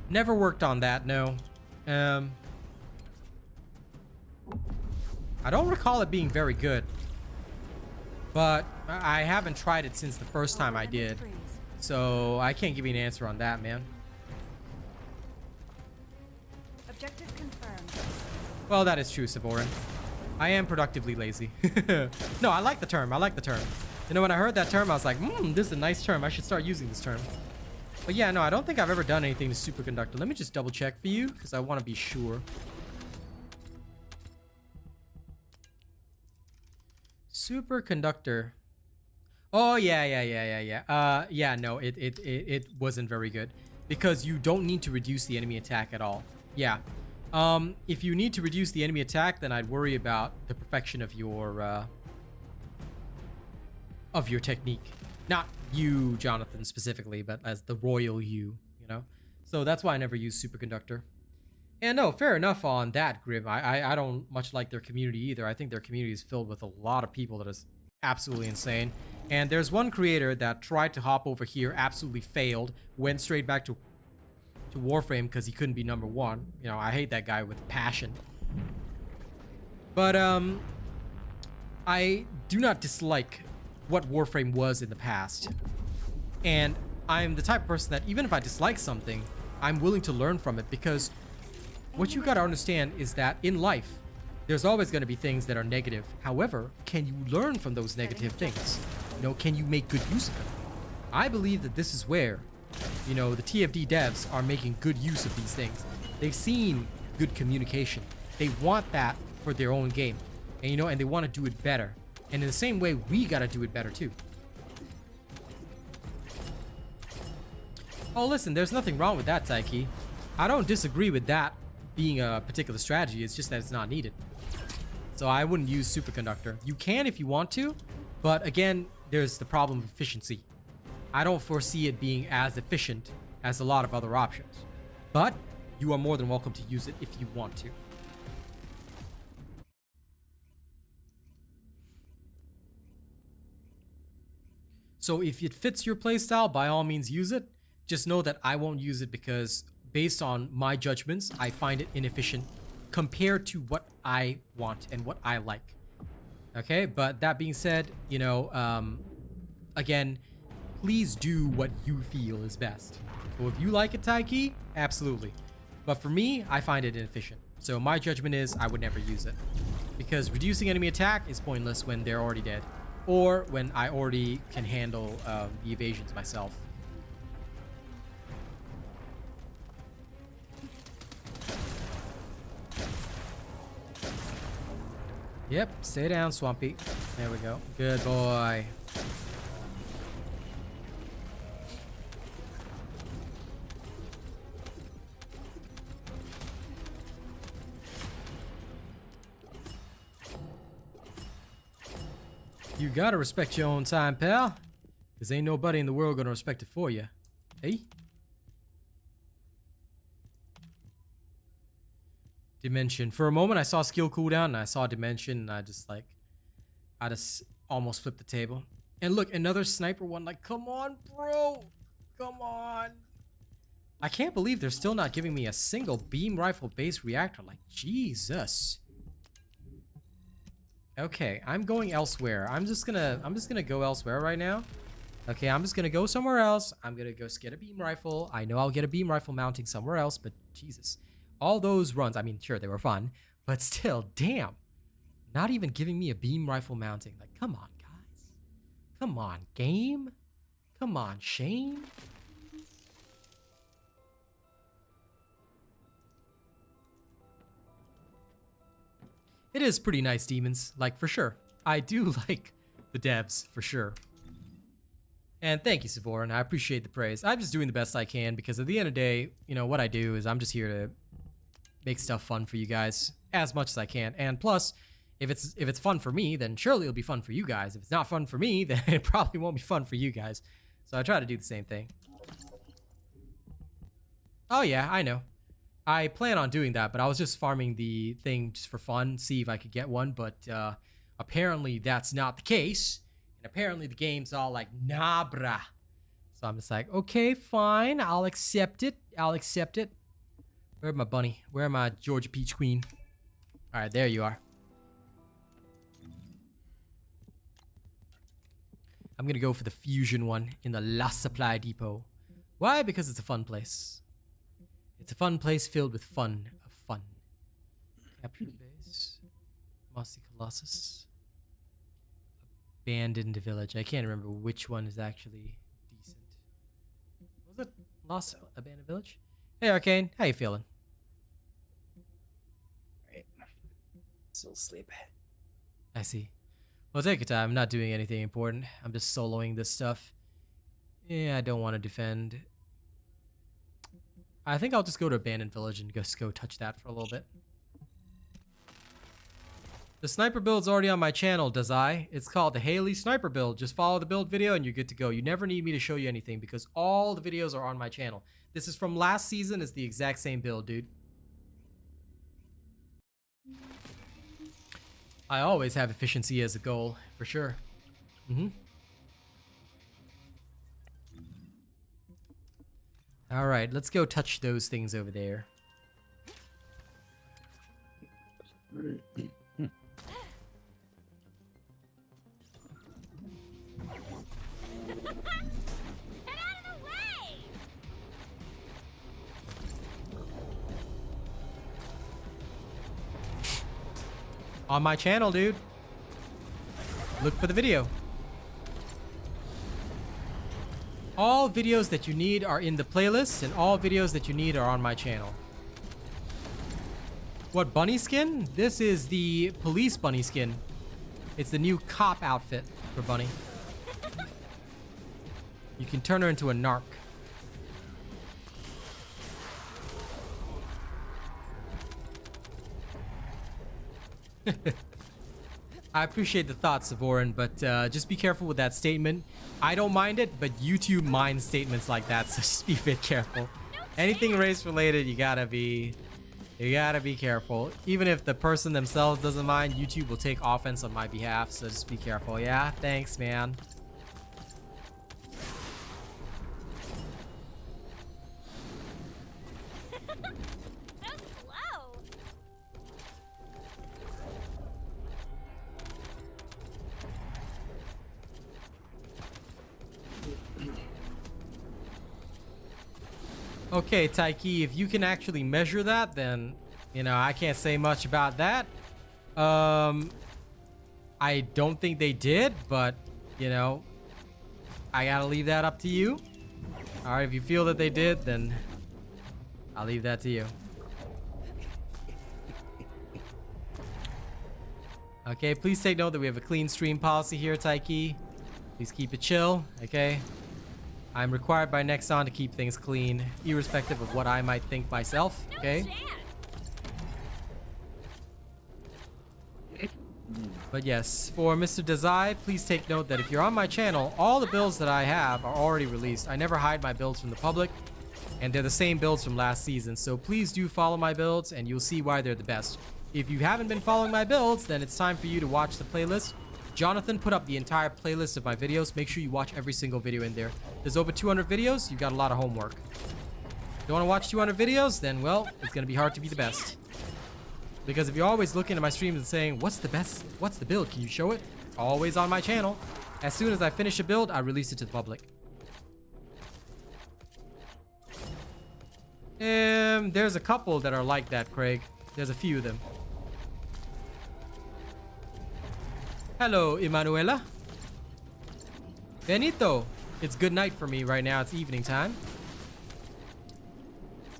Never worked on that, no. I don't recall it being very good. But I haven't tried it since the first time I did. So I can't give you an answer on that, man. Objective confirmed. Well, that is true, Savorin. I am productively lazy. No, I like the term. I like the term. You know, when I heard that term, I was like, this is a nice term. I should start using this term. But yeah, no, I don't think I've ever done anything to superconductor. Let me just double check for you, because I want to be sure. Superconductor. Oh, yeah, no, it wasn't very good. Because you don't need to reduce the enemy attack at all. Yeah. If you need to reduce the enemy attack, then I'd worry about the perfection of your technique. Not you, Jonathan, specifically, but as the royal you know? So that's why I never use superconductor. And no, fair enough on that, Grim. I don't much like their community either. I think their community is filled with a lot of people that is absolutely insane. And there's one creator that tried to hop over here, absolutely failed, went straight back to Warframe because he couldn't be number one. You know, I hate that guy with passion. But I do not dislike what Warframe was in the past. And I'm the type of person that even if I dislike something, I'm willing to learn from it, because what you gotta understand is that in life, there's always gonna be things that are negative. However, can you learn from those negative things? You know, can you make good use of them? I believe that this is where, you know, the TFD devs are making good use of these things. They've seen good communication. They want that for their own game. And you know, and they want to do it better. And in the same way, we gotta do it better too. Oh, listen, there's nothing wrong with that, Taiki. I don't disagree with that being a particular strategy. It's just that it's not needed. So I wouldn't use superconductor. You can if you want to, but again, there's the problem of efficiency. I don't foresee it being as efficient as a lot of other options. But you are more than welcome to use it if you want to. So if it fits your playstyle, by all means use it. Just know that I won't use it because based on my judgments, I find it inefficient compared to what I want and what I like. Okay, but that being said, you know, again, please do what you feel is best. So if you like it, Taiki, absolutely. But for me, I find it inefficient. So my judgment is I would never use it. Because reducing enemy attack is pointless when they're already dead. Or when I already can handle the evasions myself. Yep, stay down, Swampy. There we go. Good boy. You gotta respect your own time, pal. Cause ain't nobody in the world gonna respect it for you. Hey? Dimension. For a moment, I saw skill cooldown and I saw Dimension and I just almost flipped the table. And look, another sniper one. Like, come on, bro. Come on. I can't believe they're still not giving me a single beam rifle based reactor. Like, Jesus. Okay, I'm going elsewhere. I'm just gonna go elsewhere right now. Okay, I'm just gonna go somewhere else. I'm gonna go get a beam rifle. I know I'll get a beam rifle mounting somewhere else, but Jesus. All those runs, I mean, sure, they were fun, but still, damn. Not even giving me a beam rifle mounting. Like, come on, guys. Come on, game. Come on, Shane. It is pretty nice, demons, like, for sure. I do like the devs, for sure. And thank you, Savorin. I appreciate the praise. I'm just doing the best I can because at the end of the day, you know, what I do is I'm just here to make stuff fun for you guys as much as I can. And plus, If it's fun for me, then surely it'll be fun for you guys. If it's not fun for me, then it probably won't be fun for you guys. So I try to do the same thing. Oh yeah, I know. I plan on doing that, but I was just farming the thing just for fun, see if I could get one, but apparently that's not the case. And apparently the game's all like, nah, brah. So I'm just like, okay, fine, I'll accept it. I'll accept it. Where's my bunny? Where my Georgia Peach Queen? All right, there you are. I'm gonna go for the fusion one in the La Supply Depot. Why? Because it's a fun place. It's a fun place filled with fun of fun. Capture the base. Mossy Colossus. Abandoned village. I can't remember which one is actually decent. Was it Lost Abandoned Village? Hey Arcane, how you feeling? Right. Still sleepy. I see. Well, take your time. I'm not doing anything important. I'm just soloing this stuff. Yeah, I don't want to defend. I think I'll just go to Abandoned Village and just go touch that for a little bit. The sniper build's already on my channel, does I? It's called the Haley Sniper Build. Just follow the build video and you're good to go. You never need me to show you anything because all the videos are on my channel. This is from last season. It's the exact same build, dude. I always have efficiency as a goal, for sure. All right, let's go touch those things over there. Get out of the way! On my channel, dude. Look for the video. All videos that you need are in the playlist, and all videos that you need are on my channel. What bunny skin? This is the police bunny skin. It's the new cop outfit for Bunny. You can turn her into a narc. I appreciate the thought, Savorin, but just be careful with that statement. I don't mind it, but YouTube minds statements like that, so just be a bit careful. Anything race related, you gotta be careful. Even if the person themselves doesn't mind, YouTube will take offense on my behalf, so just be careful. Yeah, thanks, man. So slow! Okay, Taiki, if you can actually measure that, then, you know, I can't say much about that. I don't think they did, but, you know, I gotta leave that up to you. All right, if you feel that they did, then I'll leave that to you. Okay, please take note that we have a clean stream policy here, Taiki. Please keep it chill, okay? I'm required by Nexon to keep things clean, irrespective of what I might think myself, okay? But yes, for Mr. Dazai, please take note that if you're on my channel, all the builds that I have are already released. I never hide my builds from the public, and they're the same builds from last season. So please do follow my builds, and you'll see why they're the best. If you haven't been following my builds, then it's time for you to watch the playlist. Jonathan put up the entire playlist of my videos. Make sure you watch every single video in there. There's over 200 videos. You've got a lot of homework. If you want to watch 200 videos, then, well, it's going to be hard to be the best. Because if you're always looking at my streams and saying, what's the best? What's the build? Can you show it? Always on my channel. As soon as I finish a build, I release it to the public. There's a couple that are like that, Craig. There's a few of them. Hello, Emanuela. Benito. It's good night for me right now. It's evening time.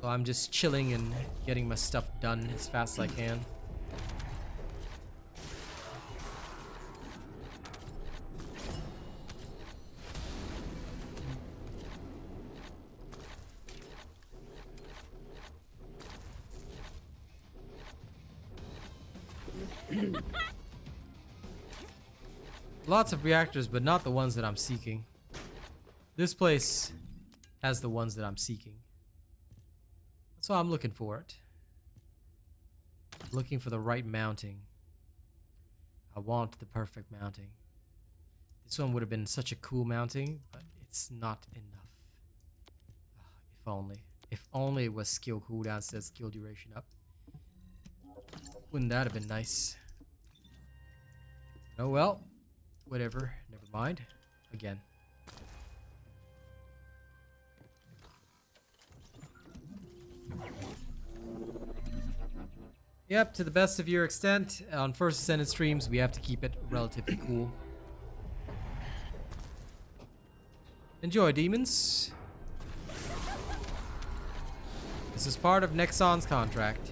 So I'm just chilling and getting my stuff done as fast as I can. lots of reactors, but not the ones that I'm seeking. This place has the ones that I'm seeking. So I'm looking for it. Looking for the right mounting. I want the perfect mounting. This one would have been such a cool mounting, but it's not enough. If only. If only it was skill cooldown instead of skill duration up. Wouldn't that have been nice? Oh well. Whatever. Never mind. Again. Yep, to the best of your extent. On First Descendant streams, we have to keep it relatively cool. Enjoy, demons. This is part of Nexon's contract.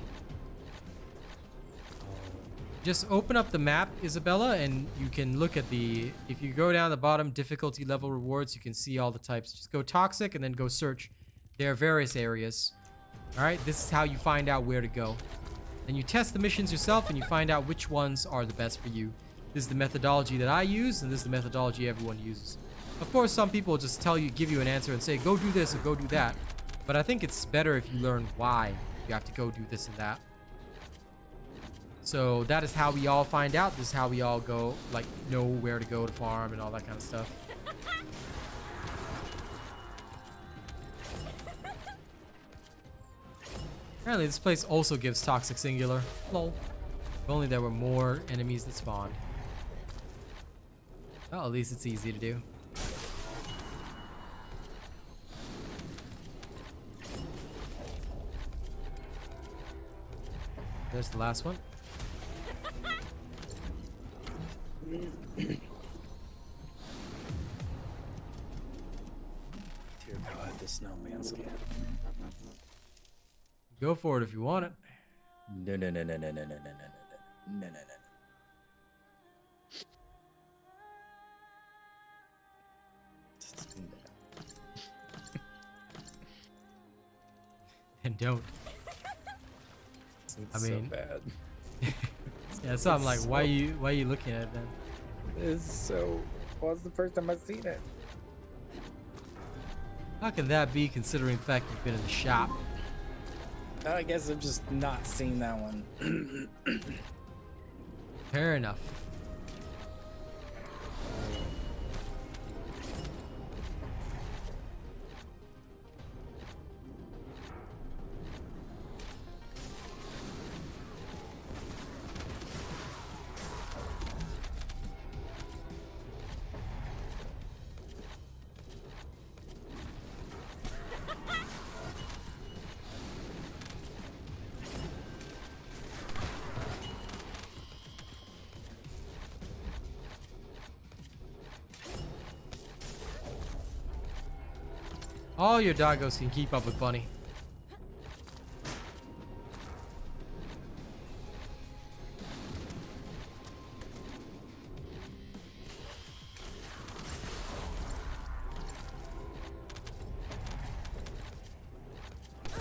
Just open up the map, Isabella, and you can look at the... If you go down the bottom, difficulty level rewards, you can see all the types. Just go toxic and then go search. There are various areas. Alright, this is how you find out where to go. Then you test the missions yourself and you find out which ones are the best for you. This is the methodology that I use, and this is the methodology everyone uses. Of course, some people just tell you, give you an answer and say, go do this or go do that. But I think it's better if you learn why you have to go do this and that. So that is how we all find out. This is how we all go, like, know where to go to farm and all that kind of stuff. Apparently this place also gives toxic singular. Lol. If only there were more enemies that spawned. Well, at least it's easy to do. There's the last one. Dear God, the snowman scan. Go for it if you want it. No, no, no, no, no, no, no, no, no, no, no, no, no. And don't. It's I mean, so bad. Yeah, so I'm like, why are you looking at it then? It's so. Well, it's the first time I've seen it. How can that be, considering the fact you've been in the shop? I guess I've just not seen that one. Fair enough. All your doggos can keep up with Bunny.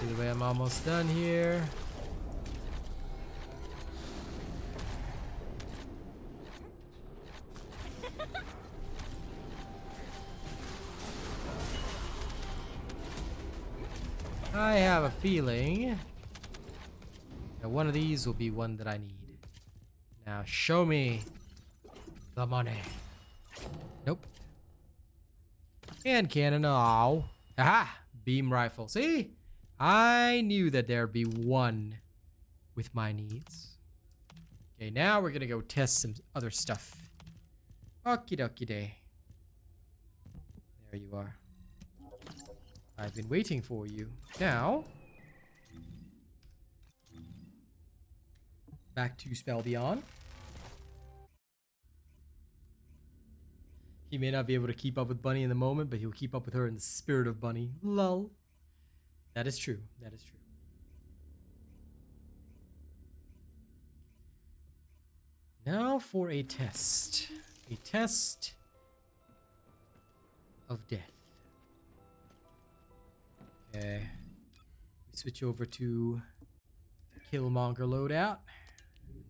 Either way, I'm almost done here. I have a feeling that one of these will be one that I need. Now show me the money. Nope. And cannon. Oh. Aha! Beam rifle. See? I knew that there'd be one with my needs. Okay, now we're gonna go test some other stuff. Okie dokie day. There you are. I've been waiting for you. Now, back to Spell Beyond. He may not be able to keep up with Bunny in the moment, but he'll keep up with her in the spirit of Bunny. Lol. That is true. That is true. Now for a test. A test of death. Okay, we switch over to Killmonger loadout.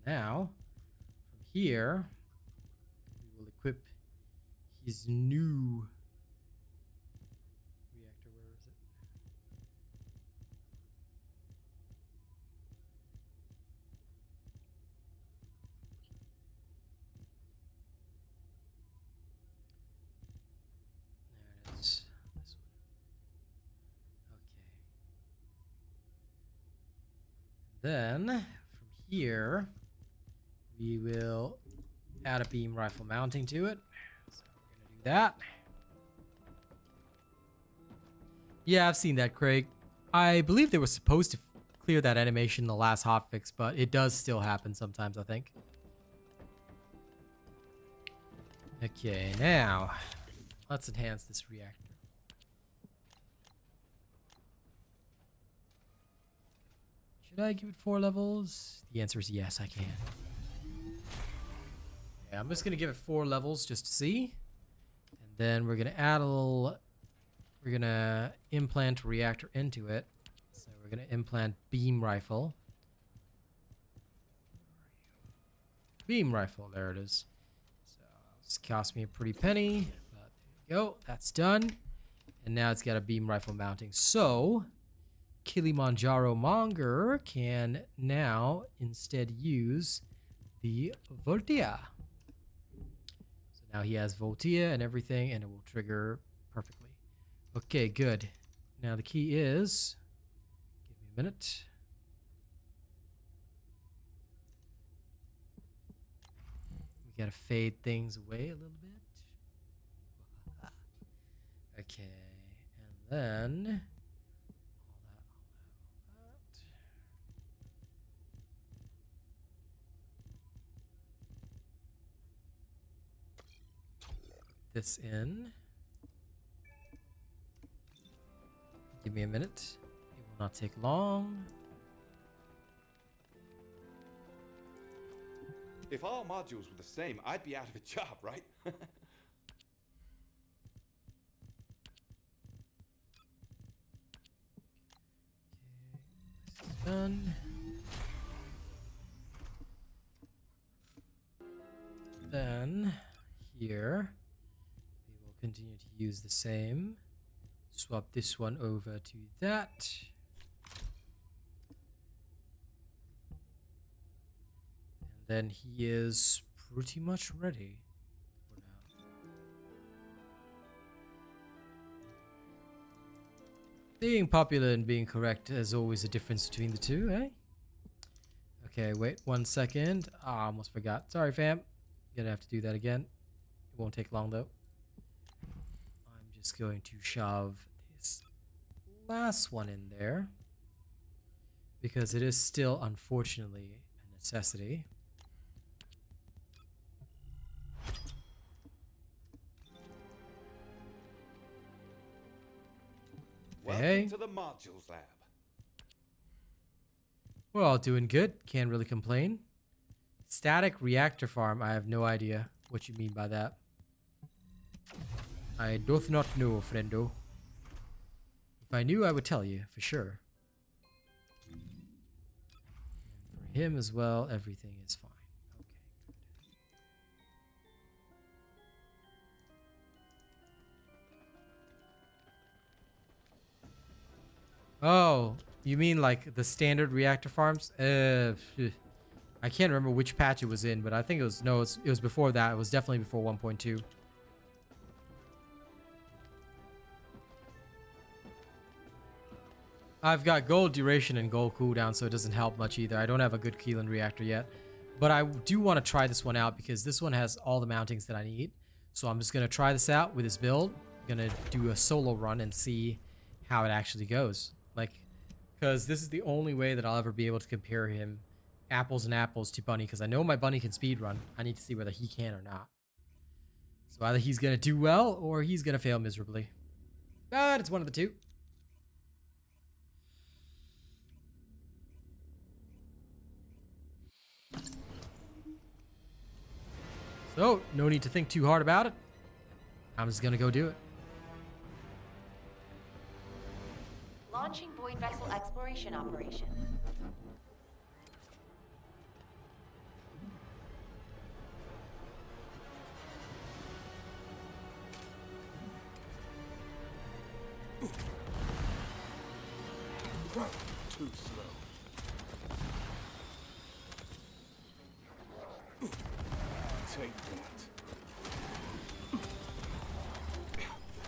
Now, from here, we will equip his new reactor. Where is it? There it is. This one. Okay. Then from here, we will add a beam rifle mounting to it. So we're gonna do that. Yeah, I've seen that, Craig. I believe they were supposed to clear that animation in the last hotfix, but it does still happen sometimes, I think. Okay, now let's enhance this reactor. Should I give it 4 levels? The answer is yes, I can. Yeah, I'm just gonna give it 4 levels just to see. And then we're gonna add a little, we're gonna implant reactor into it. So we're gonna implant beam rifle. Beam rifle, there it is. So it's cost me a pretty penny, but there you go, that's done. And now it's got a beam rifle mounting. So Kilimanjaro Monger can now instead use the Voltia. So now he has Voltia and everything, and it will trigger perfectly. Okay, good. Now the key is, give me a minute. We gotta fade things away a little bit. Okay, and then all that. Put this in. Give me a minute. It will not take long. If all modules were the same, I'd be out of a job, right? Done. Then here we will continue to use the same. Swap this one over to that. And then he is pretty much ready for now. Being popular and being correct is always a difference between the two, eh? Okay, wait 1 second. Ah, almost forgot. Sorry, fam. Gonna have to do that again. It won't take long though. I'm just going to shove this last one in there because it is still, unfortunately, a necessity. Welcome to the modules lab. We're all doing good. Can't really complain. Static reactor farm. I have no idea what you mean by that. I doth not know, friendo. If I knew, I would tell you, for sure. And for him as well, everything is fine. Okay, good. Oh, you mean like the standard reactor farms? I can't remember which patch it was in, but I think it was, no, it was before that. It was definitely before 1.2. I've got gold duration and gold cooldown, so it doesn't help much either. I don't have a good Keelan reactor yet, but I do want to try this one out because this one has all the mountings that I need. So I'm just going to try this out with this build. I'm going to do a solo run and see how it actually goes. Like, because this is the only way that I'll ever be able to compare him apples and apples to Bunny, because I know my Bunny can speedrun. I need to see whether he can or not. So either he's going to do well or he's going to fail miserably. But it's one of the two. So, no need to think too hard about it. I'm just going to go do it. Launching Void Vessel Exploration Operation. Too slow. Take that.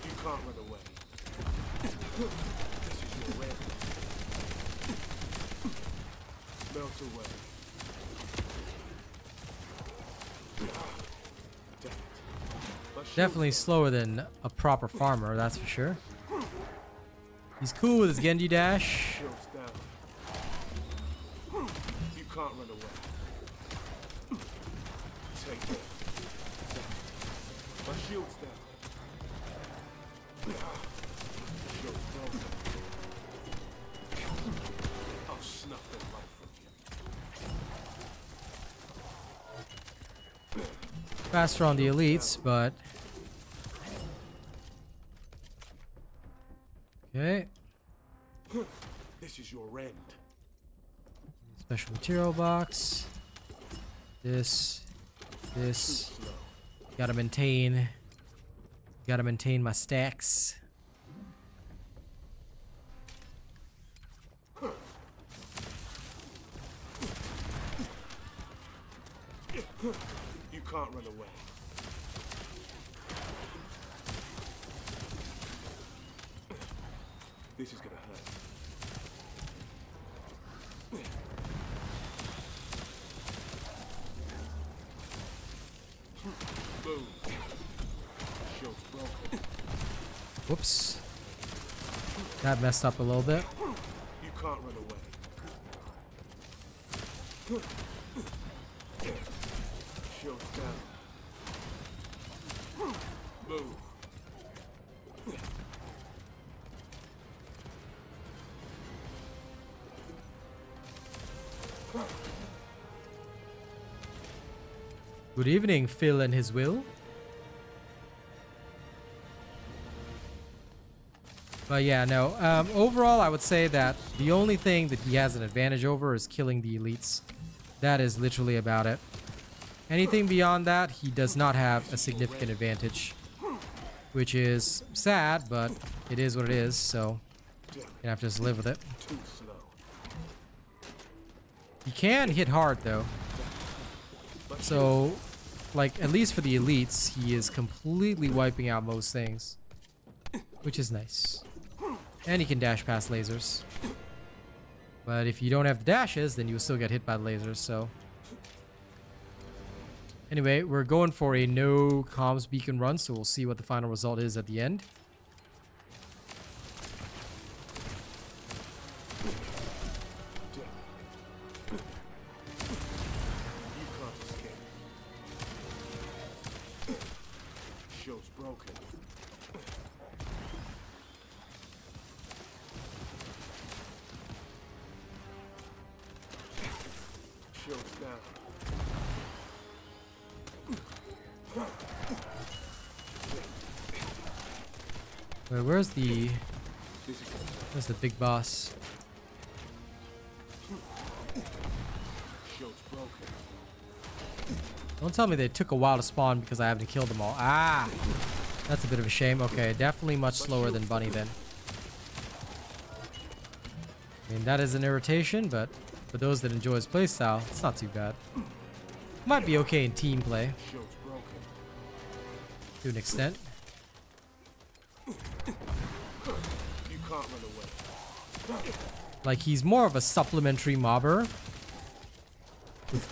You can't run away. This is your end. Melt away. Damn it. My shield's Definitely down. slower than a proper farmer, that's for sure. He's cool with his Genji dash. Shield's down. You can't run away. Take that. My shield's down. Shield's broken. I'll snuff the life from you. Faster on the elites, but... Okay. This is your end. Special material box. This. Too slow. Gotta maintain my stacks. You can't run away. This is gonna hurt. Move. Shield's broken. Whoops. That messed up a little bit. You can't run away. Shield's down. Move. Good evening, Phil and his will. But yeah, no. Overall, I would say that the only thing that he has an advantage over is killing the elites. That is literally about it. Anything beyond that, he does not have a significant advantage. Which is sad, but it is what it is, so you have to just live with it. Too slow. He can hit hard, though. So, like, at least for the elites, he is completely wiping out most things. Which is nice. And he can dash past lasers. But if you don't have the dashes, then you will still get hit by the lasers, so... Anyway, we're going for a no comms beacon run, so we'll see what the final result is at the end. You can't escape. Shield's broken. Shield's down. Wait, where's the big boss? Shield's broken. Don't tell me they took a while to spawn because I haven't killed them all. Ah! That's a bit of a shame. Okay, definitely much slower than Bunny then. I mean, that is an irritation, but for those that enjoy his playstyle, it's not too bad. Might be okay in team play, Shield's broken. to an extent. You can't run away. Like, he's more of a supplementary mobber.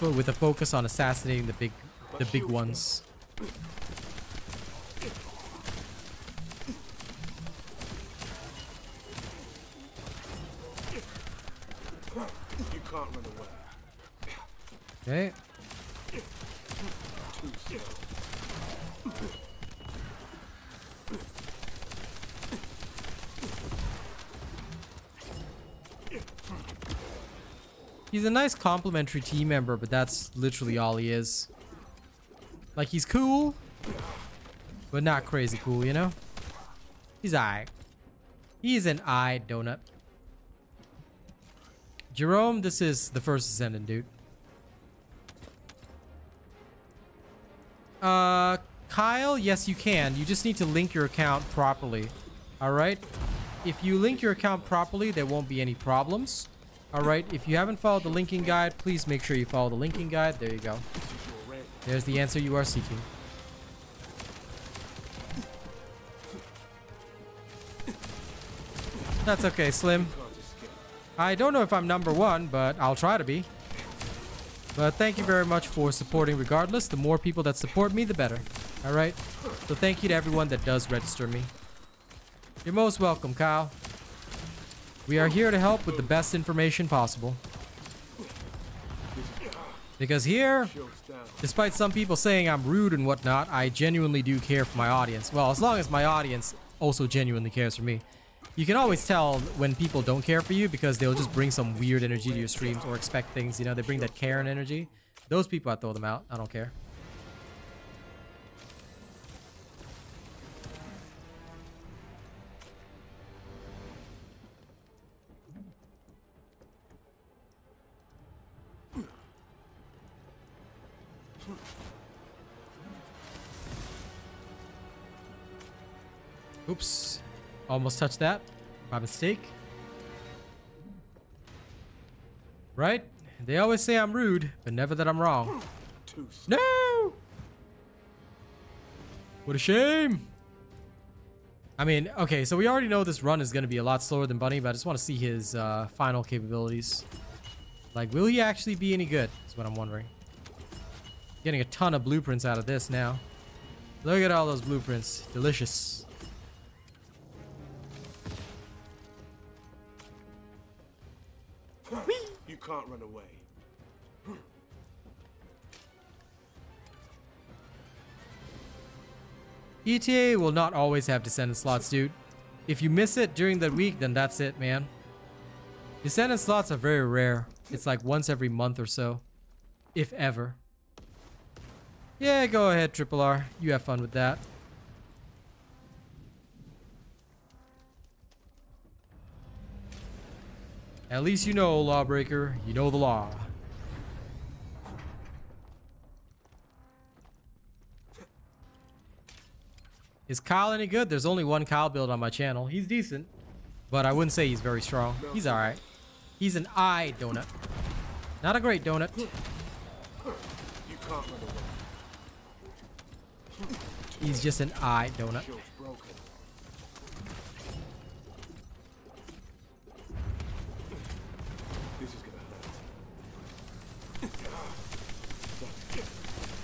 With a focus on assassinating the big ones. You can't run away. Okay. Too slow. He's a nice complimentary team member, but that's literally all he is. Like, he's cool, but not crazy cool, you know? He's aight. He's an aight donut. Jerome, this is the First Descendant, dude. Kyle, yes you can. You just need to link your account properly. Alright? if you link your account properly, there won't be any problems. All right, if you haven't followed the linking guide, please make sure you follow the linking guide. There you go. There's the answer you are seeking. That's okay, Slim. I don't know if I'm number one, but I'll try to be. But thank you very much for supporting regardless. The more people that support me, the better. All right? So thank you to everyone that does register me. You're most welcome, Kyle. We are here to help with the best information possible. Because here, despite some people saying I'm rude and whatnot, I genuinely do care for my audience. Well, as long as my audience also genuinely cares for me. You can always tell when people don't care for you because they'll just bring some weird energy to your streams or expect things, you know, they bring that Karen energy. Those people, I throw them out. I don't care. Oops. Almost touched that by mistake. Right? They always say I'm rude, but never that I'm wrong. No! What a shame. I mean, okay, so we already know this run is going to be a lot slower than Bunny, but I just want to see his final capabilities. Like, will he actually be any good? Is what I'm wondering. Getting a ton of blueprints out of this now. Look at all those blueprints. Delicious. You can't run away. ETA will not always have Descendant slots, dude. If you miss it during the week, then that's it, man. Descendant slots are very rare. It's like once every month or so. If ever. Yeah, go ahead, Triple R. You have fun with that. At least you know, Lawbreaker. You know the law. Is Kyle any good? There's only one Kyle build on my channel. He's decent, but I wouldn't say he's very strong. He's alright. He's an eye donut. Not a great donut. You can't run away. He's just an eye donut. Shield's broken. This is gonna hurt.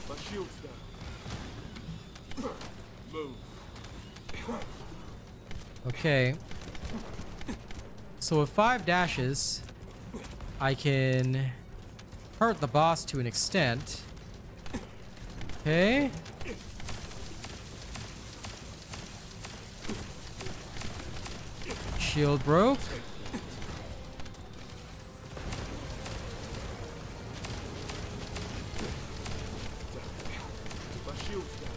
My shield's down. Move. Okay. So with 5 dashes, I can hurt the boss to an extent. Okay. Shield broke.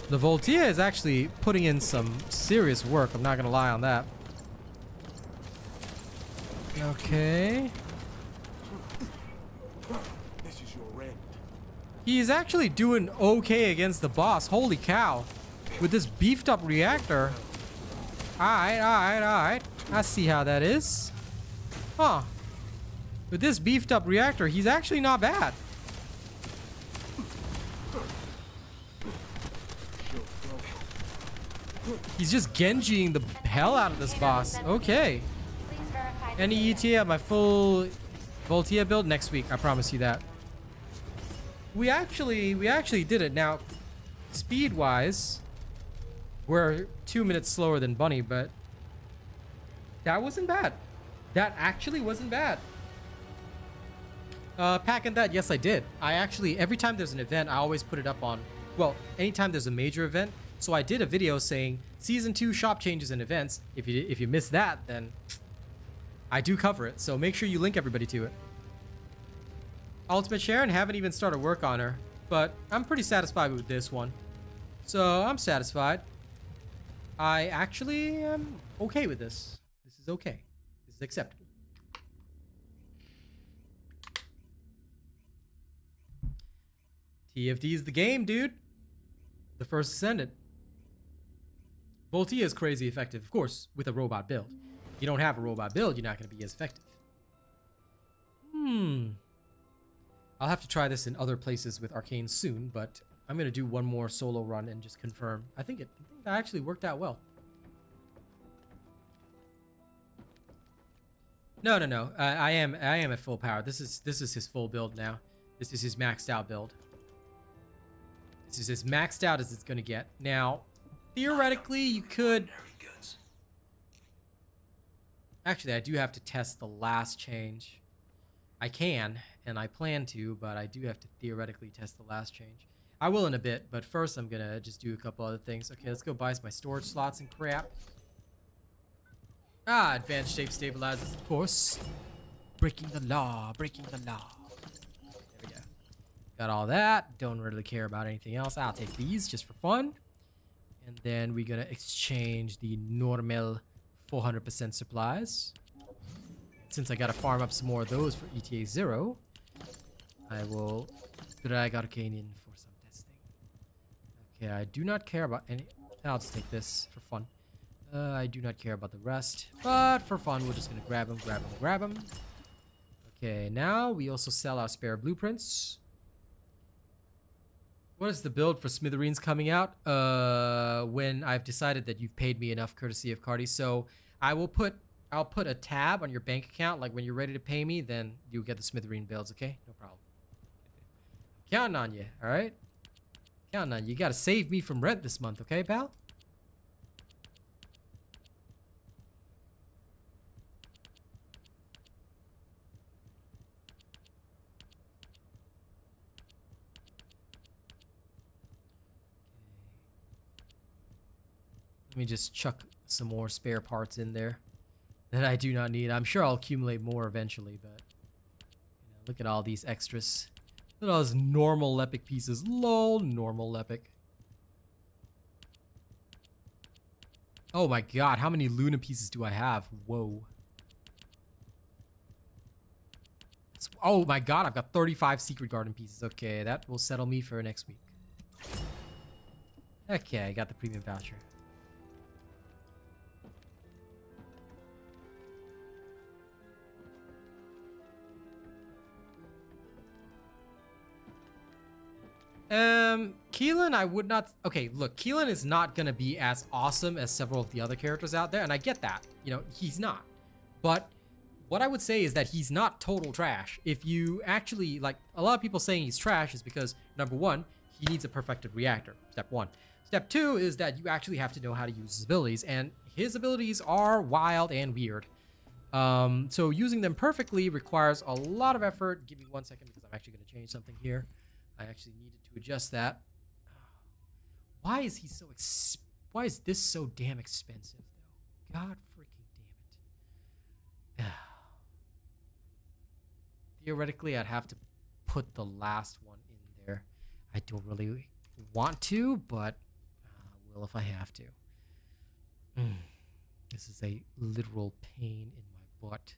The Voltia is actually putting in some serious work. I'm not gonna lie on that. Okay. This is your end. He's actually doing okay against the boss. Holy cow. With this beefed up reactor. Alright, alright, alright. I see how that is. Huh. With this beefed up reactor, he's actually not bad. He's just Genjiing the hell out of this boss. Okay. Please verify the Any data. ETA, my full Voltia build next week. I promise you that. We actually did it. Now, speed-wise, we're 2 minutes slower than Bunny, but that wasn't bad. That actually wasn't bad. Packing that, yes, I did. I actually, every time there's an event, I always put it up on, well, anytime there's a major event. So I did a video saying Season 2 shop changes and events. If you miss that, then I do cover it. So make sure you link everybody to it. Ultimate Sharen, haven't even started work on her, but I'm pretty satisfied with this one. So I'm satisfied. I actually am okay with this. This is okay. This is acceptable. TFD is the game, dude. The First Descendant. Voltia is crazy effective, of course, with a robot build. you don't have a robot build, you're not going to be as effective. I'll have to try this in other places with Arcane soon, but I'm going to do one more solo run and just confirm. I think that actually worked out well. No. I am at full power. This is his full build now. This is his maxed out build. This is as maxed out as it's going to get. Now, theoretically, you could... Actually, I do have to test the last change. I can, and I plan to, but I do have to theoretically test the last change. I will in a bit, but first I'm going to just do a couple other things. Okay, let's go buy my storage slots and crap. Advanced shape stabilizers, of course. Breaking the law, breaking the law. There we go. Got all that. Don't really care about anything else. I'll take these just for fun. And then we're going to exchange the normal 400% supplies. Since I got to farm up some more of those for ETA 0, I will drag Arcane in for some testing. Okay, I do not care about any... I'll just take this for fun. I do not care about the rest, but for fun, we're just going to grab them. Okay, now we also sell our spare blueprints. What is the build for Smithereens coming out? When I've decided that you've paid me enough, courtesy of Cardi. So I'll put a tab on your bank account, like when you're ready to pay me, then you'll get the Smithereen builds, okay? No problem. Counting on you, all right? Counting on you. You got to save me from rent this month, okay, pal? Let me just chuck some more spare parts in there that I do not need. I'm sure I'll accumulate more eventually, but you know, look at all these extras. Look at all those normal Lepic pieces. Lol, normal Lepic. Oh my god, how many Luna pieces do I have? Whoa. Oh my god, I've got 35 Secret Garden pieces. Okay, that will settle me for next week. Okay, I got the premium voucher. Keelan, I would not... Okay, look, Keelan is not gonna be as awesome as several of the other characters out there, and I get that. You know, he's not. But what I would say is that he's not total trash. If you actually, like, a lot of people saying he's trash is because, number one, he needs a perfected reactor. Step one. Step two is that you actually have to know how to use his abilities, and his abilities are wild and weird. So using them perfectly requires a lot of effort. Give me 1 second because I'm actually going to change something here. I actually needed to adjust that. Why is he so why is this so damn expensive though? God freaking damn it. Theoretically, I'd have to put the last one in there. I don't really want to, but I will if I have to. This is a literal pain in my butt.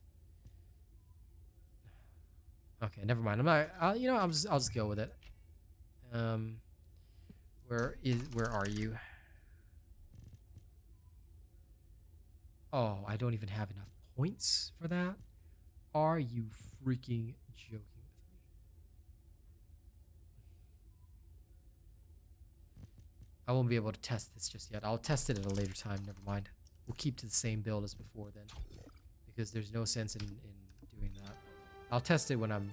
Okay, never mind. I'm not. You know, I'll just go with it. Where are you? Oh, I don't even have enough points for that. Are you freaking joking with me? I won't be able to test this just yet. I'll test it at a later time. Never mind. We'll keep to the same build as before then, because there's no sense in doing that. I'll test it when I'm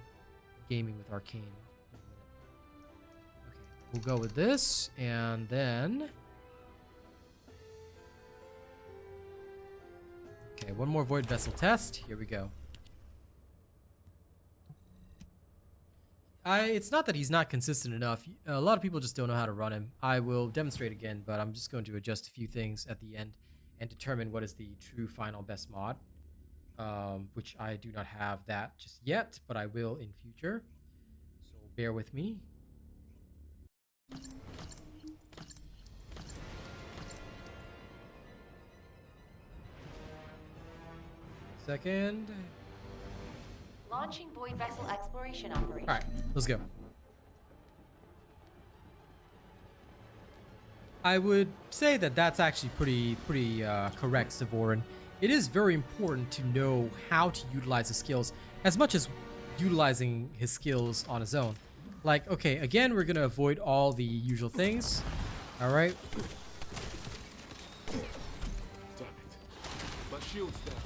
gaming with Arcane. We'll go with this, and then... Okay, one more Void Vessel test. Here we go. It's not that he's not consistent enough. A lot of people just don't know how to run him. I will demonstrate again, but I'm just going to adjust a few things at the end and determine what is the true final best mod. Which I do not have that just yet, but I will in future. So bear with me. Second. Launching Void Vessel Exploration Operation. Alright, let's go. I would say that that's actually pretty correct, Savorin. it is very important to know how to utilize the skills as much as utilizing his skills on his own. Like, okay, again, we're gonna avoid all the usual things. All right. Damn it. My shield's down.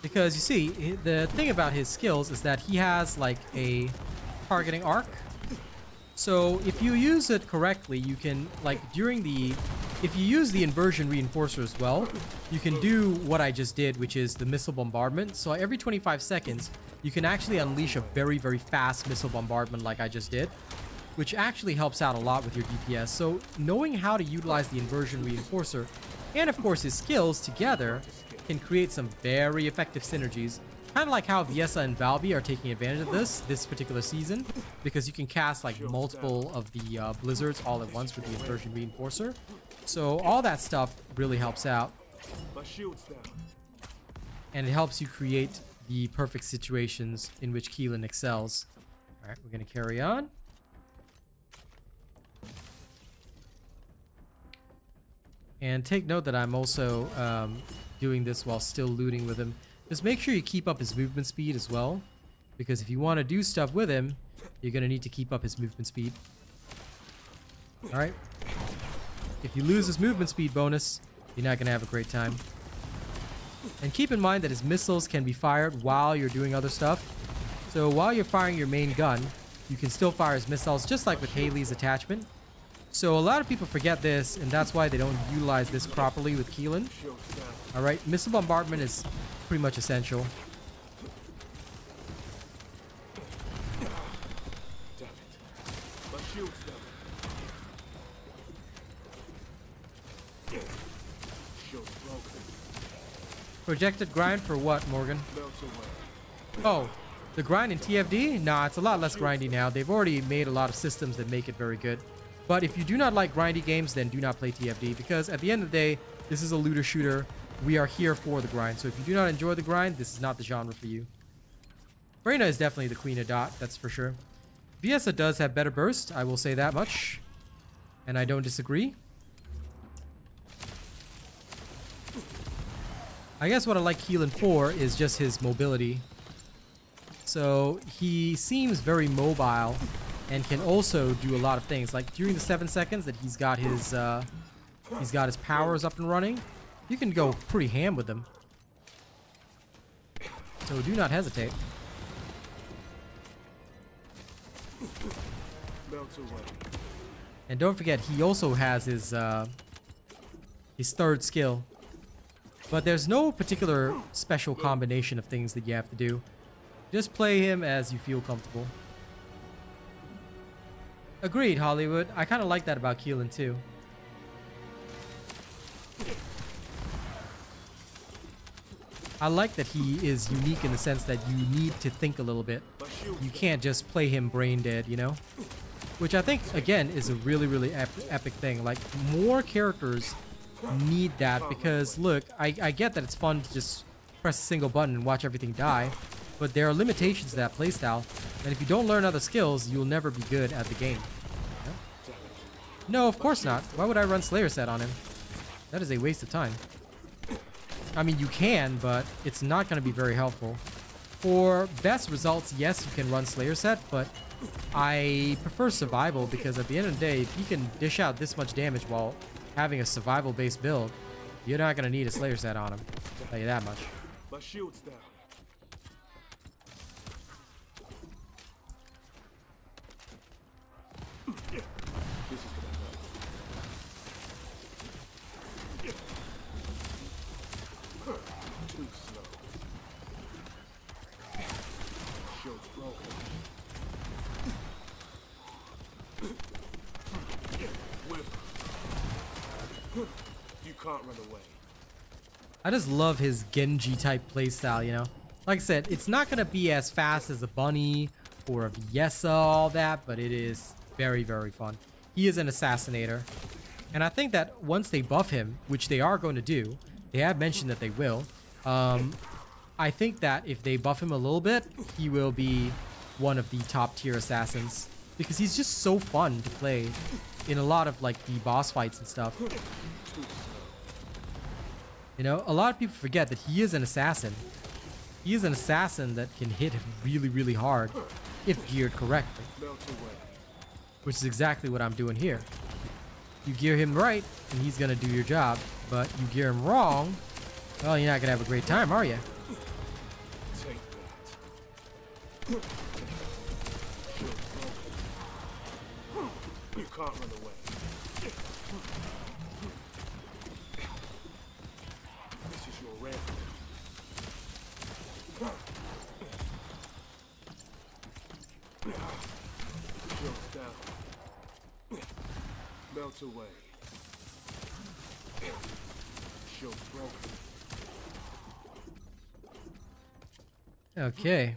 Because you see, the thing about his skills is that he has like a targeting arc. So if you use it correctly, you can, like, if you use the inversion reinforcer as well, you can do what I just did, which is the missile bombardment. So every 25 seconds, you can actually unleash a very, very fast missile bombardment like I just did, which actually helps out a lot with your DPS. So knowing how to utilize the inversion reinforcer and of course his skills together can create some very effective synergies. Kind of like how Viessa and Valby are taking advantage of this particular season, because you can cast like multiple of the blizzards all at once with the inversion reinforcer. So all that stuff really helps out, My shield's down. and it helps you create the perfect situations in which Keelan excels. All right, we're gonna carry on. And take note that I'm also doing this while still looting with him. Just make sure you keep up his movement speed as well, because if you want to do stuff with him, you're going to need to keep up his movement speed. Alright? If you lose his movement speed bonus, you're not going to have a great time. And keep in mind that his missiles can be fired while you're doing other stuff. So while you're firing your main gun, you can still fire his missiles, just like with Haley's attachment. So a lot of people forget this, and that's why they don't utilize this properly with Keelan. Alright, missile bombardment is pretty much essential. Damn it. My shield's down. Shield's broken. Projected grind for what, Morgan? Melts away. Oh, the grind in TFD? Nah, it's a lot less grindy now. They've already made a lot of systems that make it very good. But if you do not like grindy games, then do not play TFD, because at the end of the day, this is a looter shooter. We are here for the grind. So if you do not enjoy the grind, this is not the genre for you. Reyna is definitely the queen of dot, that's for sure. Viessa does have better burst, I will say that much. And I don't disagree. I guess what I like Keelan for is just his mobility. So he seems very mobile and can also do a lot of things. Like during the 7 seconds that he's got his powers up and running, you can go pretty ham with them. So do not hesitate. Melts away. And don't forget, he also has his third skill. But there's no particular special combination of things that you have to do. Just play him as you feel comfortable. Agreed, Hollywood. I kind of like that about Keelan too. I like that he is unique in the sense that you need to think a little bit. You can't just play him brain dead, you know? Which I think, again, is a really, really epic thing. Like, more characters need that because, look, I get that it's fun to just press a single button and watch everything die, but there are limitations to that playstyle, and if you don't learn other skills, you'll never be good at the game. No, of course not. Why would I run Slayer set on him? That is a waste of time. I mean, you can, but it's not going to be very helpful. For best results, yes, you can run Slayer set, but I prefer survival because at the end of the day, if you can dish out this much damage while having a survival-based build, you're not going to need a Slayer set on him. I'll tell you that much. My shield's down. This is gonna hurt. Too slow. Shield's broken. Whip. You can't run away. I just love his Genji type playstyle, you know? Like I said, it's not going to be as fast as a Bunny or a Viessa, all that, but it is very, very fun. He is an assassinator. And I think that once they buff him, which they are going to do, they have mentioned that they will, I think that if they buff him a little bit, he will be one of the top tier assassins. Because he's just so fun to play in a lot of like the boss fights and stuff. You know, a lot of people forget that he is an assassin. He is an assassin that can hit really, really hard if geared correctly. Melt away. Which is exactly what I'm doing here. You gear him right, and he's gonna do your job. But you gear him wrong, well, you're not gonna have a great time, are you? Take that. Shield's broken. You can't run away. This is your reactor. Shield's down. Melt away. Shield's broken. Okay.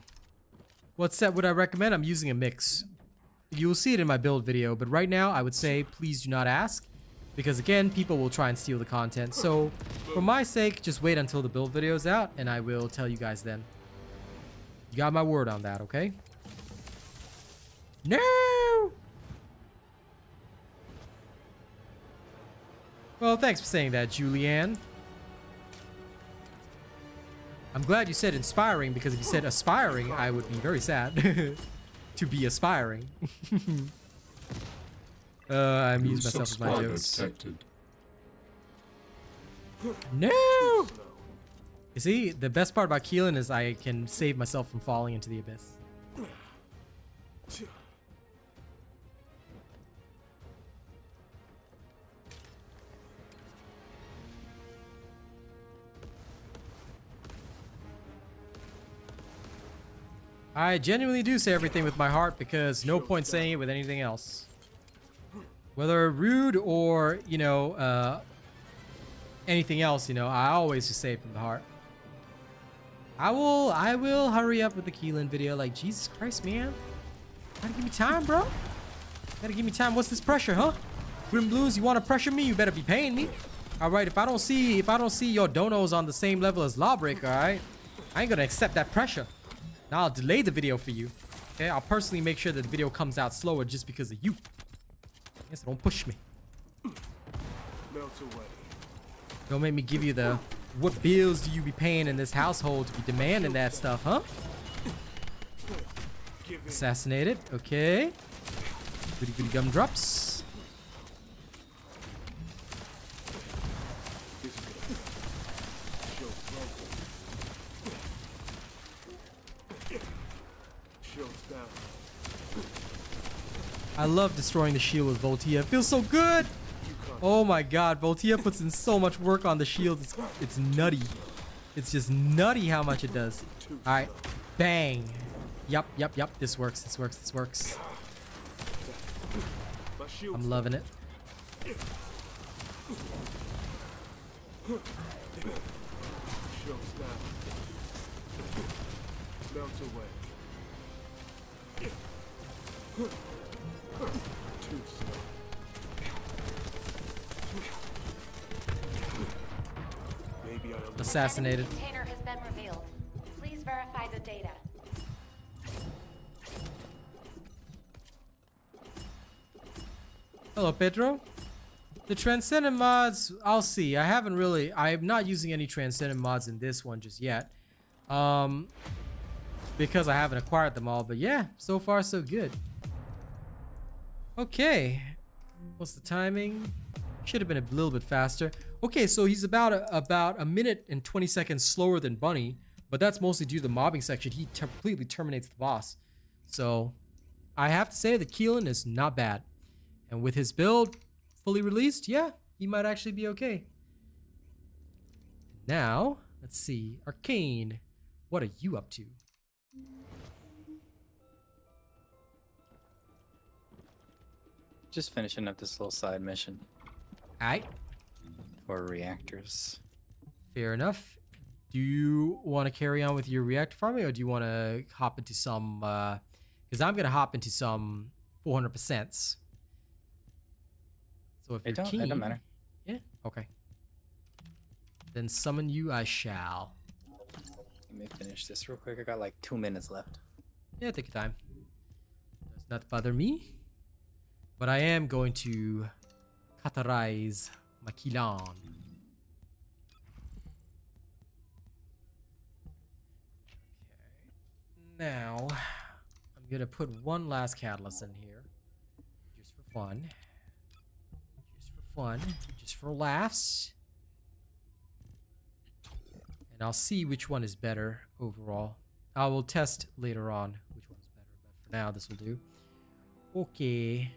What set would I recommend? I'm using a mix. You will see it in my build video, but right now I would say please do not ask. Because again, people will try and steal the content. So for my sake, just wait until the build video is out and I will tell you guys then. You got my word on that, okay? No! Well, thanks for saying that, Julianne. I'm glad you said inspiring, because if you said aspiring, I would be very sad to be aspiring. I amused myself with my jokes. No! You see, the best part about Keelan is I can save myself from falling into the abyss. I genuinely do say everything with my heart because no point saying it with anything else. Whether rude or, you know, anything else, you know, I always just say it from the heart. I will hurry up with the Keelan video. Like, Jesus Christ, man. Gotta give me time, bro. Gotta give me time. What's this pressure, huh? Grim Blues, you wanna pressure me? You better be paying me. Alright, if I don't see your donos on the same level as Lawbreaker, alright? I ain't gonna accept that pressure. Now I'll delay the video for you. Okay, I'll personally make sure that the video comes out slower just because of you. Yes, don't push me. Melt away. Don't make me give you the what bills do you be paying in this household to be demanding that stuff, huh? Assassinated. Okay. Goody goody gumdrops. I love destroying the shield with Voltia. It feels so good. Oh my god, Voltia puts in so much work on the shield. It's nutty. It's just nutty how much it does. All right, bang. Yup. This works. I'm loving it. Melt away. Too slow. Maybe I am Assassinated. Enemy container has been revealed. Please verify the data. Hello, Pedro. The Transcendent mods, I'll see. I'm not using any Transcendent mods in this one just yet. Because I haven't acquired them all, but yeah, so far so good. Okay, what's the timing? Should have been a little bit faster. Okay, so he's about a minute and 20 seconds slower than Bunny, but that's mostly due to the mobbing section. He completely terminates the boss. So I have to say that Keelan is not bad. And with his build fully released, yeah, he might actually be okay. Now, let's see. Arcane, what are you up to? Just finishing up this little side mission Alright, for reactors. fair enough. Do you want to carry on with your reactor farming, or do you want to hop into some, because I'm going to hop into some 400%. So if you're keen... It don't matter. Yeah? Okay. Then summon you I shall. Let me finish this real quick. I got like 2 minutes left. Yeah, take your time. Does not bother me. But I am going to cauterize my Keelan. Now, I'm gonna put one last catalyst in here. Just for fun. Just for fun. Just for laughs. And I'll see which one is better overall. I will test later on which one's better, but for now this will do. Okay.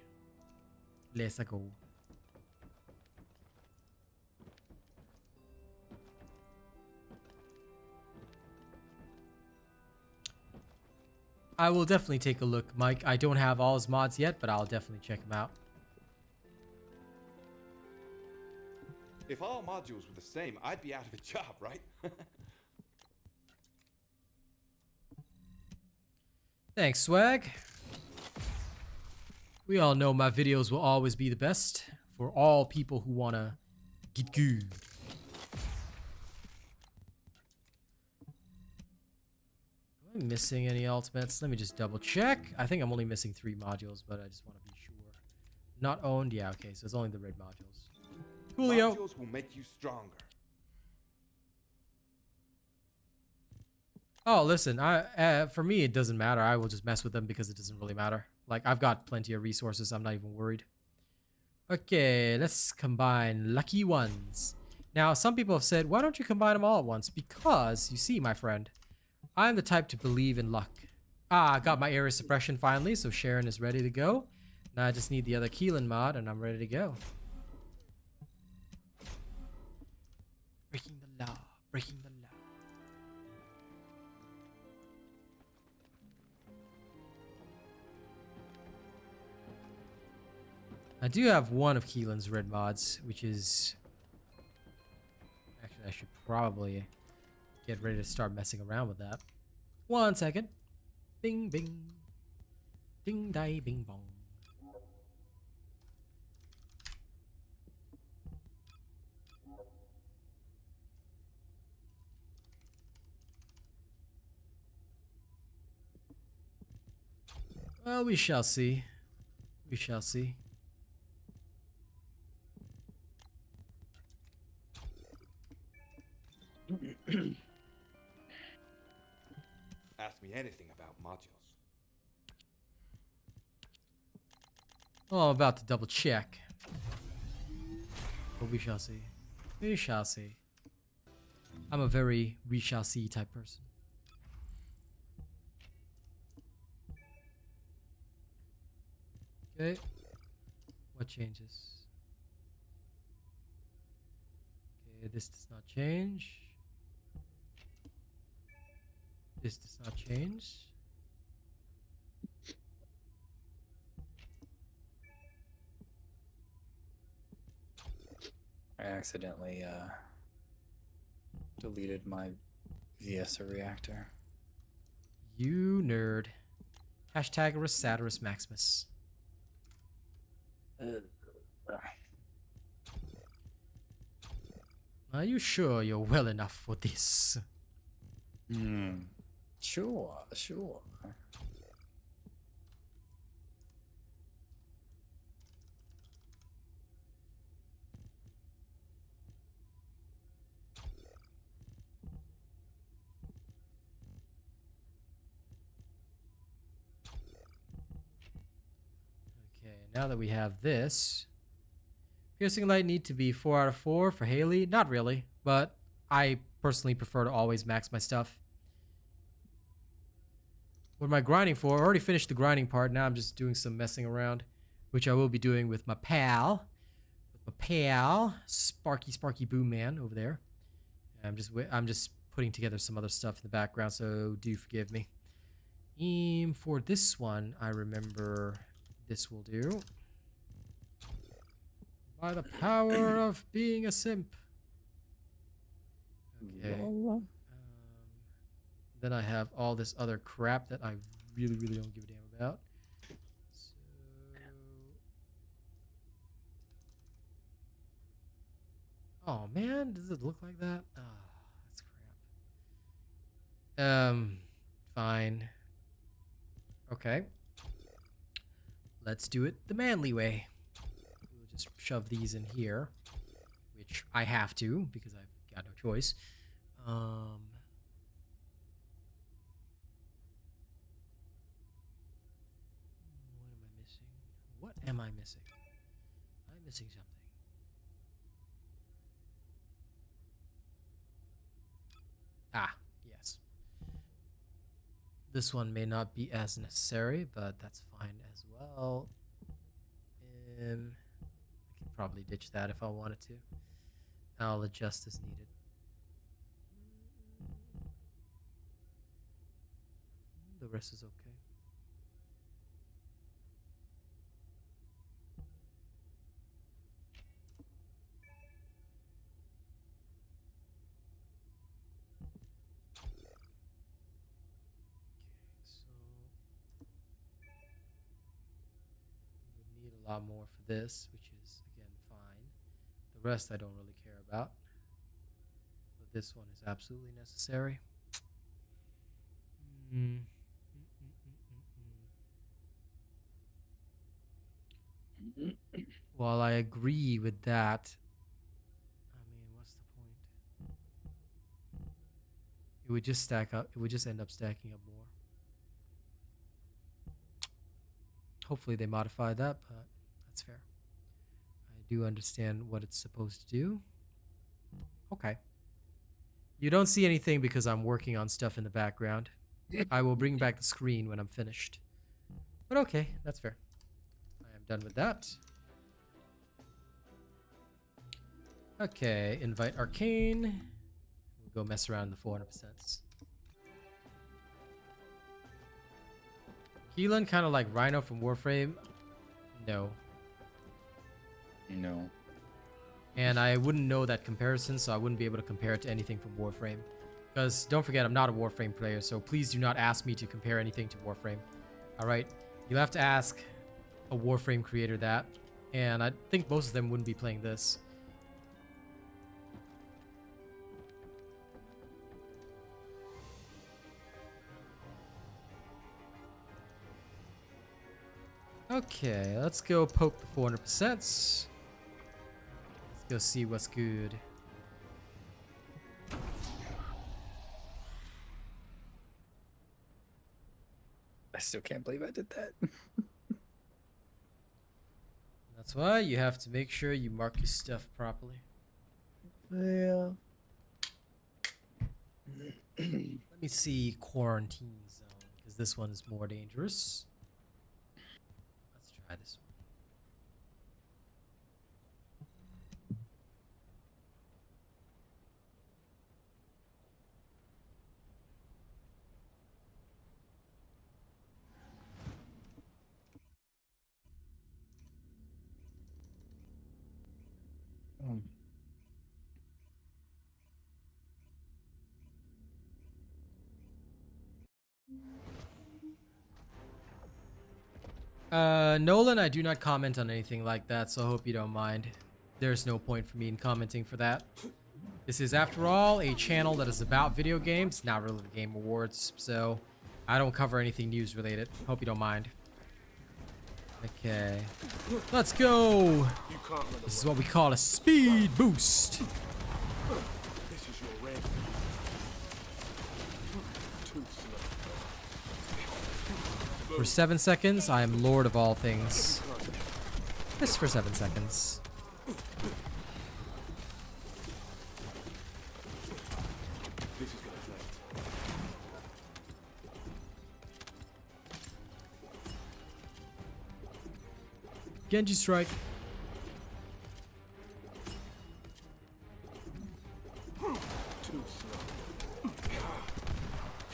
Let's go. I will definitely take a look, Mike. I don't have all his mods yet, but I'll definitely check them out. If all modules were the same, I'd be out of a job, right? Thanks, Swag. We all know my videos will always be the best for all people who want to get good. Am I missing any ultimates? Let me just double check. I think I'm only missing 3 modules, but I just want to be sure. Not owned? Yeah, okay, so it's only the red modules. Coolio. Modules will make you stronger. Oh, listen, for me, it doesn't matter. I will just mess with them because it doesn't really matter. Like, I've got plenty of resources. I'm not even worried. Okay, let's combine lucky ones. Now, some people have said, why don't you combine them all at once? Because, you see, my friend, I'm the type to believe in luck. Ah, I got my area suppression finally, so Sharen is ready to go. Now I just need the other Keelan mod, and I'm ready to go. Breaking the law. Breaking the law. I do have one of Keelan's red mods, which is... Actually, I should probably get ready to start messing around with that. 1 second. Bing, bing. Ding, die, bing, bong. Well, we shall see. We shall see. Ask me anything about modules. Oh, I'm about to double check. But we shall see. We shall see. I'm a very we shall see type person. Okay. What changes? Okay, this does not change. This does not change. I accidentally deleted my VS reactor. You nerd. Hashtag Satirus Maximus. Are you sure you're well enough for this? Sure, sure. Okay, now that we have this, piercing light need to be 4 out of 4 for Haley. Not really, but I personally prefer to always max my stuff. What am I grinding for? I already finished the grinding part. Now I'm just doing some messing around, which I will be doing with my pal. Sparky Boom Man over there. I'm just putting together some other stuff in the background, so do forgive me. For this one, I remember this will do. By the power of being a simp. Okay. Then I have all this other crap that I really don't give a damn about. So... Oh man, does it look like that? Oh, that's crap. Fine. Okay. Let's do it the manly way. We'll just shove these in here, which I have to because I've got no choice. am I missing? I'm missing something. Ah, yes. This one may not be as necessary, but that's fine as well. I can probably ditch that if I wanted to. I'll adjust as needed. The rest is okay. Need a lot more for this, which is again fine. The rest I don't really care about, but this one is absolutely necessary. While I agree with that, I mean, what's the point? It would just stack up. It would just end up stacking up more. Hopefully they modify that, but that's fair. I do understand what it's supposed to do. Okay. You don't see anything because I'm working on stuff in the background. I will bring back the screen when I'm finished. But okay, that's fair. I am done with that. Okay, invite Arcane. We'll go mess around in the 400%. Keelan, kind of like Rhino from Warframe. No. No. And I wouldn't know that comparison, so I wouldn't be able to compare it to anything from Warframe. Because don't forget, I'm not a Warframe player, so please do not ask me to compare anything to Warframe. Alright? You'll have to ask a Warframe creator that. And I think most of them wouldn't be playing this. Okay, let's go poke the 400%. Let's go see what's good. I still can't believe I did that. That's why you have to make sure you mark your stuff properly. Yeah. Let me see quarantine zone, because this one is more dangerous. Let's try this one. Nolan, I do not comment on anything like that, so I hope you don't mind. There's no point for me in commenting for that. This is, after all, a channel that is about video games, not really the Game Awards, so I don't cover anything news related. Hope you don't mind. Okay. Let's go! This is what we call a speed boost. This is your red. Too slow. For 7 seconds, I am Lord of all things. Just for 7 seconds. This is gonna affect. Genji strike. Too slow.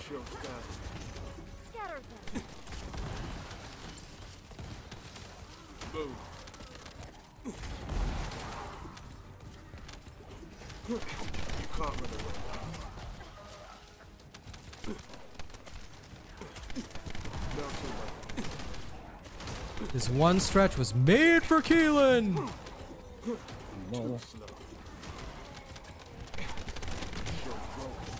Show's down. Scatter them. Boom. You can't run away. Now too late. This one stretch was made for Keelan. Too slow. Show's broken.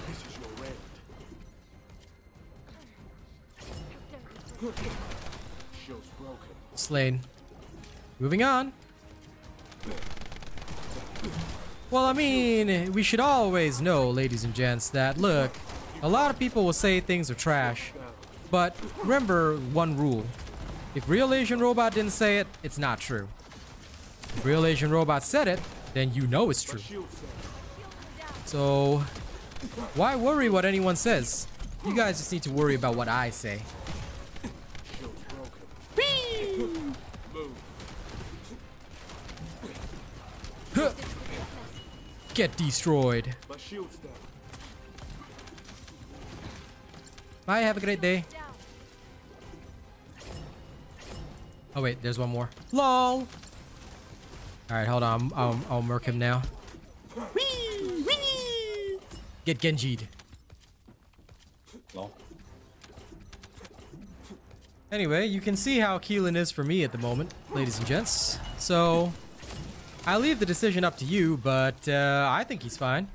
This is your end. Shield's broken. Slain. Moving on. Well, I mean, we should always know, ladies and gents, that look, a lot of people will say things are trash, but remember one rule. If RealAsianRobot didn't say it, it's not true. If RealAsianRobot said it, then you know it's true. So, why worry what anyone says? You guys just need to worry about what I say. Shield's broken. Whee! Move. Huh. Get destroyed. My shield's down. Bye, have a great day. Oh wait, there's one more. LOL! Alright, hold on. I'll murk him now. Whee! Whee! Get Genji'd. Lol. Anyway, you can see how Keelin is for me at the moment, ladies and gents. So, I leave the decision up to you, but I think he's fine.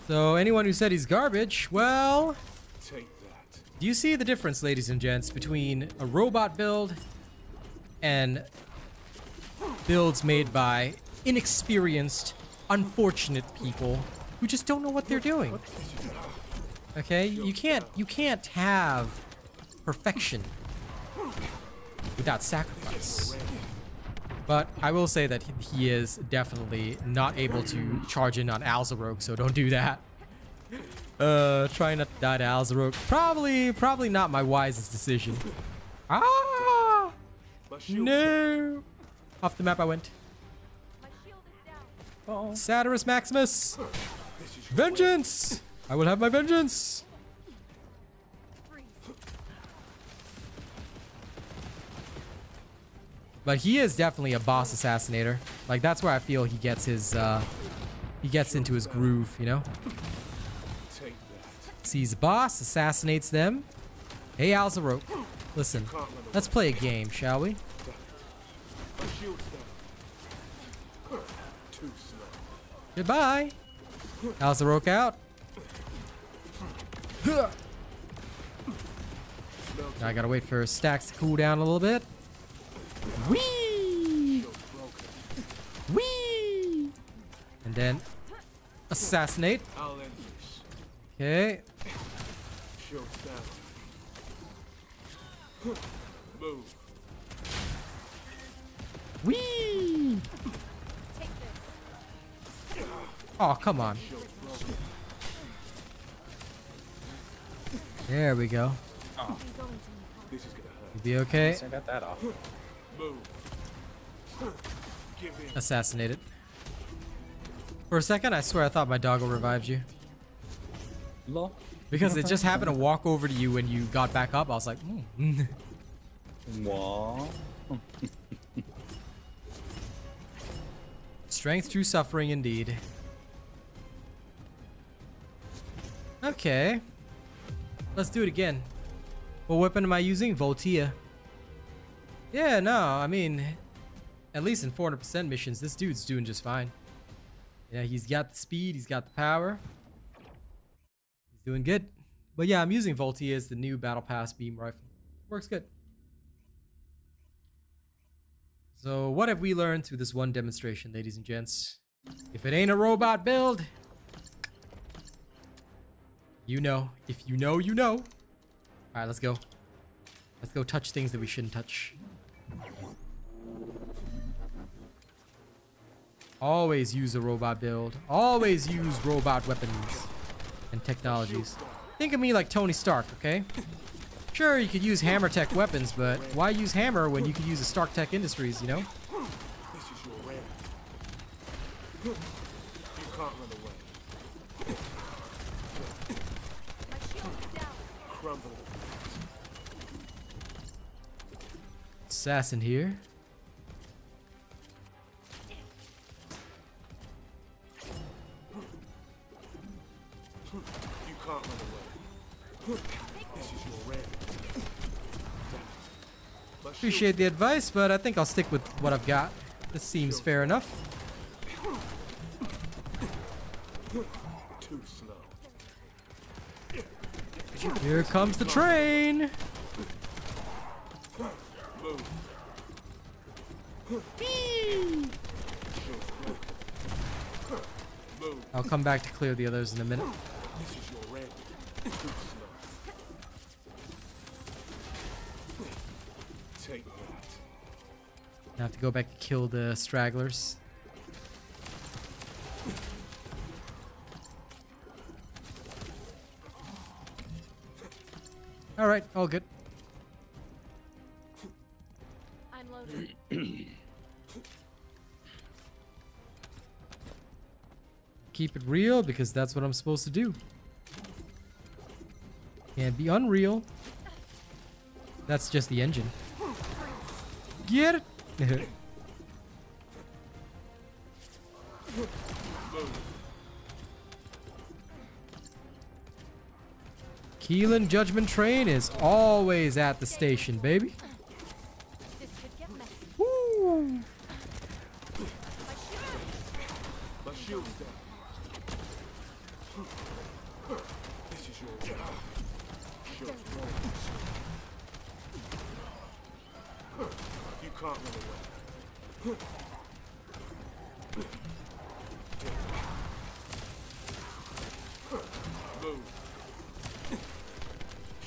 So, anyone who said he's garbage, well, Take that. do you see the difference, ladies and gents, between a robot build and builds made by inexperienced, unfortunate people who just don't know what they're doing? Okay, you can't have perfection without sacrifice. But I will say that he is definitely not able to charge in on Alzarok, so don't do that. Trying not to die to Alzarok. Probably not my wisest decision. Ah! My shield's down. No! Off the map I went. My shield is down. Satirus Maximus! This is your Vengeance! I will have my vengeance! But he is definitely a boss assassinator. Like, that's where I feel he gets his, he gets into his groove, you know? Take that. Sees a boss, assassinates them. Hey, Alzarok. Listen, let's play a game, shall we? My shield's down. Too slow. Goodbye. Alzarok out. Huh. Now I gotta wait for stacks to cool down a little bit. Whee! Shield's broken. Whee! And then assassinate. I'll end this. Okay. Shield's down. Move. Whee! Take this. Oh, come on. Shield's broken. There we go. This is gonna hurt. You'll be okay. So I got that off. Move. Give in. Assassinated. For a second, I swear I thought my doggo revived you. Lol. Because it just happened to walk over to you when you got back up. I was like, Wah. Strength, true suffering indeed. Okay. Let's do it again. What weapon am I using? Voltia. Yeah, no, I mean, at least in 400% missions, this dude's doing just fine. Yeah, he's got the speed, he's got the power. He's doing good. But yeah, I'm using Voltia as the new Battle Pass beam rifle. Works good. So what have we learned through this one demonstration, ladies and gents? If it ain't a robot build, you know. If you know, you know. Alright, let's go. Let's go touch things that we shouldn't touch. Always use a robot build. Always use robot weapons and technologies. Think of me like Tony Stark, okay? Sure, you could use hammer tech weapons, but why use hammer when you could use a Stark Tech Industries, you know? This is your ramp. You can't run away. My shield is down. Crumble. Assassin here. You can't run away. This is your ramp. My shield's Appreciate the advice, but I think I'll stick with what I've got. This seems fair enough. too slow. Here comes the train. I'll come back to clear the others in a minute. This is your red. Too slow. Take that. I have to go back and kill the stragglers. All right, all good. I'm loaded. Keep it real because that's what I'm supposed to do. Can't be unreal. That's just the engine. Get it? Keelan Judgment Train is always at the station, baby. This could get messy. Woo! My shield's down. This is your red. Shield's broken. You can't run away. Move.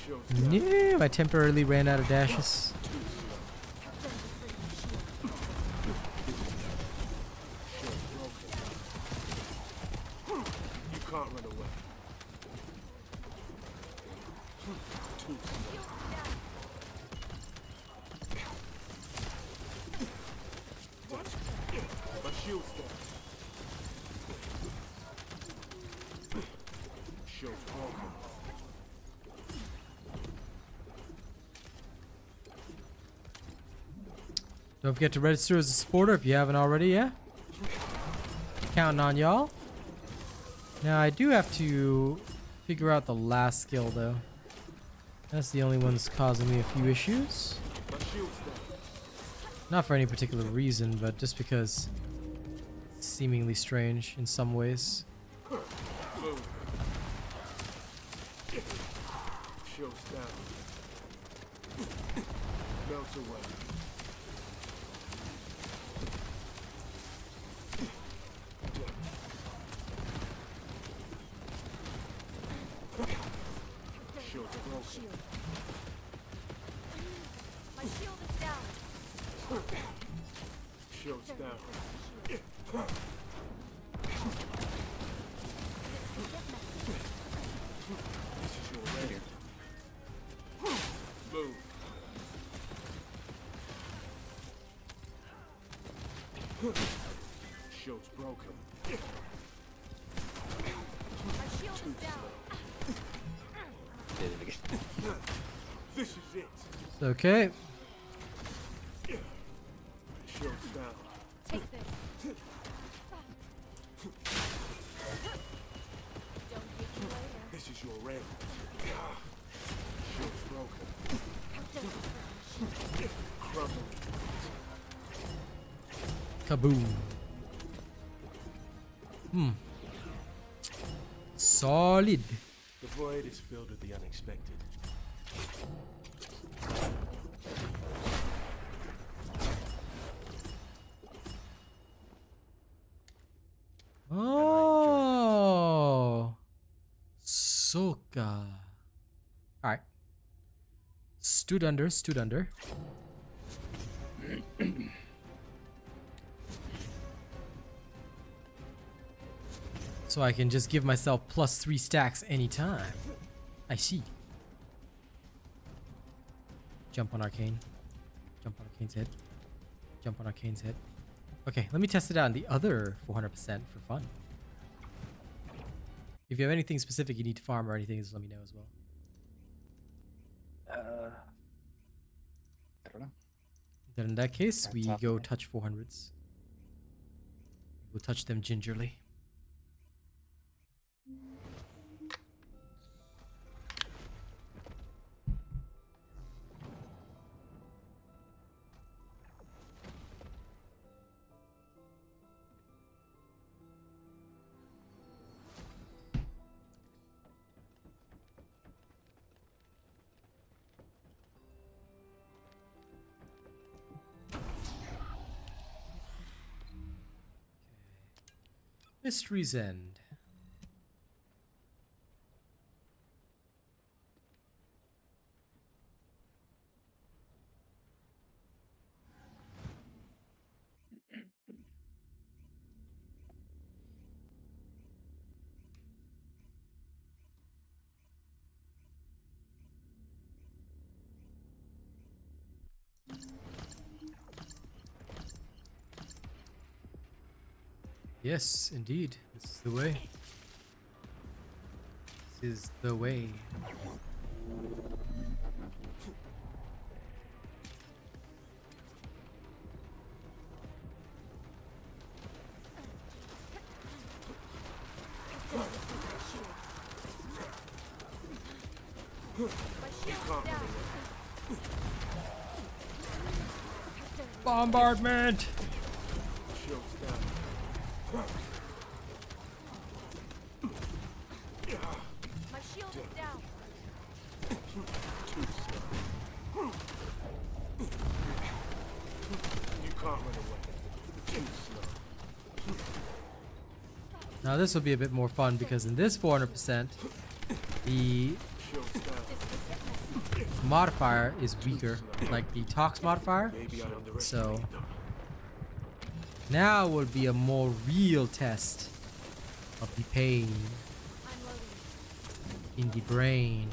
Shield's down. Yeah, I temporarily ran out of dashes. Shield's broken. You can't run away. Too slow. My shield's down. Shield's broken. Don't forget to register as a supporter if you haven't already, yeah? Counting on y'all. Now, I do have to figure out the last skill, though. That's the only one that's causing me a few issues. My shield's down. Not for any particular reason, but just because it's seemingly strange in some ways. Move. Shield's down. Melt away. Shield's broken. My shield is down. Shield's down. This could get messy. This is your red. Move. Shield's broken. My shield is down. Did it again. This is it. It's okay. Shield's down. Take this. Don't hit you later. This is your red. Shield's broken. Crumble. Kaboom. Solid. The void is filled with the unexpected. Oh. Soka. Alright. Stood under, stood under. So I can just give myself +3 stacks anytime. I see. Jump on Arcane. Jump on Arcane's head. Jump on Arcane's head. Okay, let me test it out on the other 400% for fun. If you have anything specific you need to farm or anything, just let me know as well. I don't know. Then in that case, That's we off go my- touch 400s. We'll touch them gingerly. Mystery's End. Yes, indeed. This is the way. This is the way. Bombardment! Shield's down. My shield is down. Too slow. You can't run away. Too slow. Now this will be a bit more fun because in this 400%, the Shield's down. modifier is weaker, like the tox modifier. Maybe I underestimated So them. now will be a more real test of the pain I'm loading. in the brain.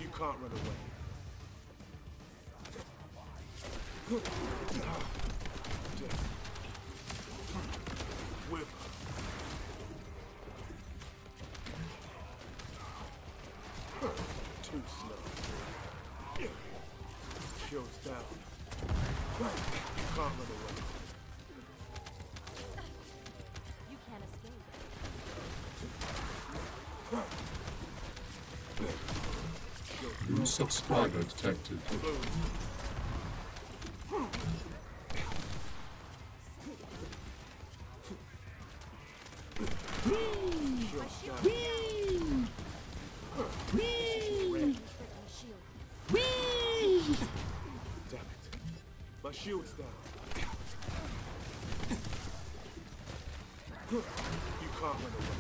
You can't run away. With too slow. Shield's down. You can't run away. You can't escape. New subscriber detected. Damn it. My shield's down. You can't run away.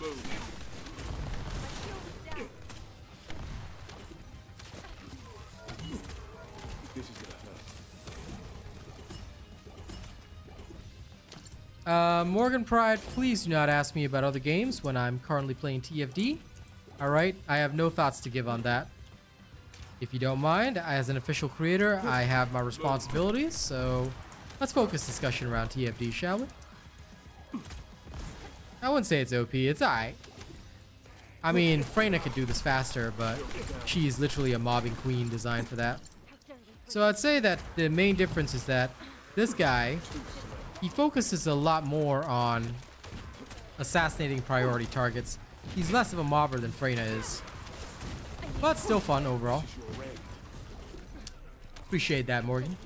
Move. My shield is down. This is gonna hurt. Morgan Pride, please do not ask me about other games when I'm currently playing TFD. Alright, I have no thoughts to give on that. If you don't mind, as an official creator, I have my responsibilities, so let's focus discussion around TFD, shall we? I wouldn't say it's OP, it's alright. I mean, Freyna could do this faster, but she's literally a mobbing queen designed for that. So I'd say that the main difference is that this guy, he focuses a lot more on assassinating priority targets. He's less of a mobber than Freyna is. But still fun overall. Appreciate that, Morgan.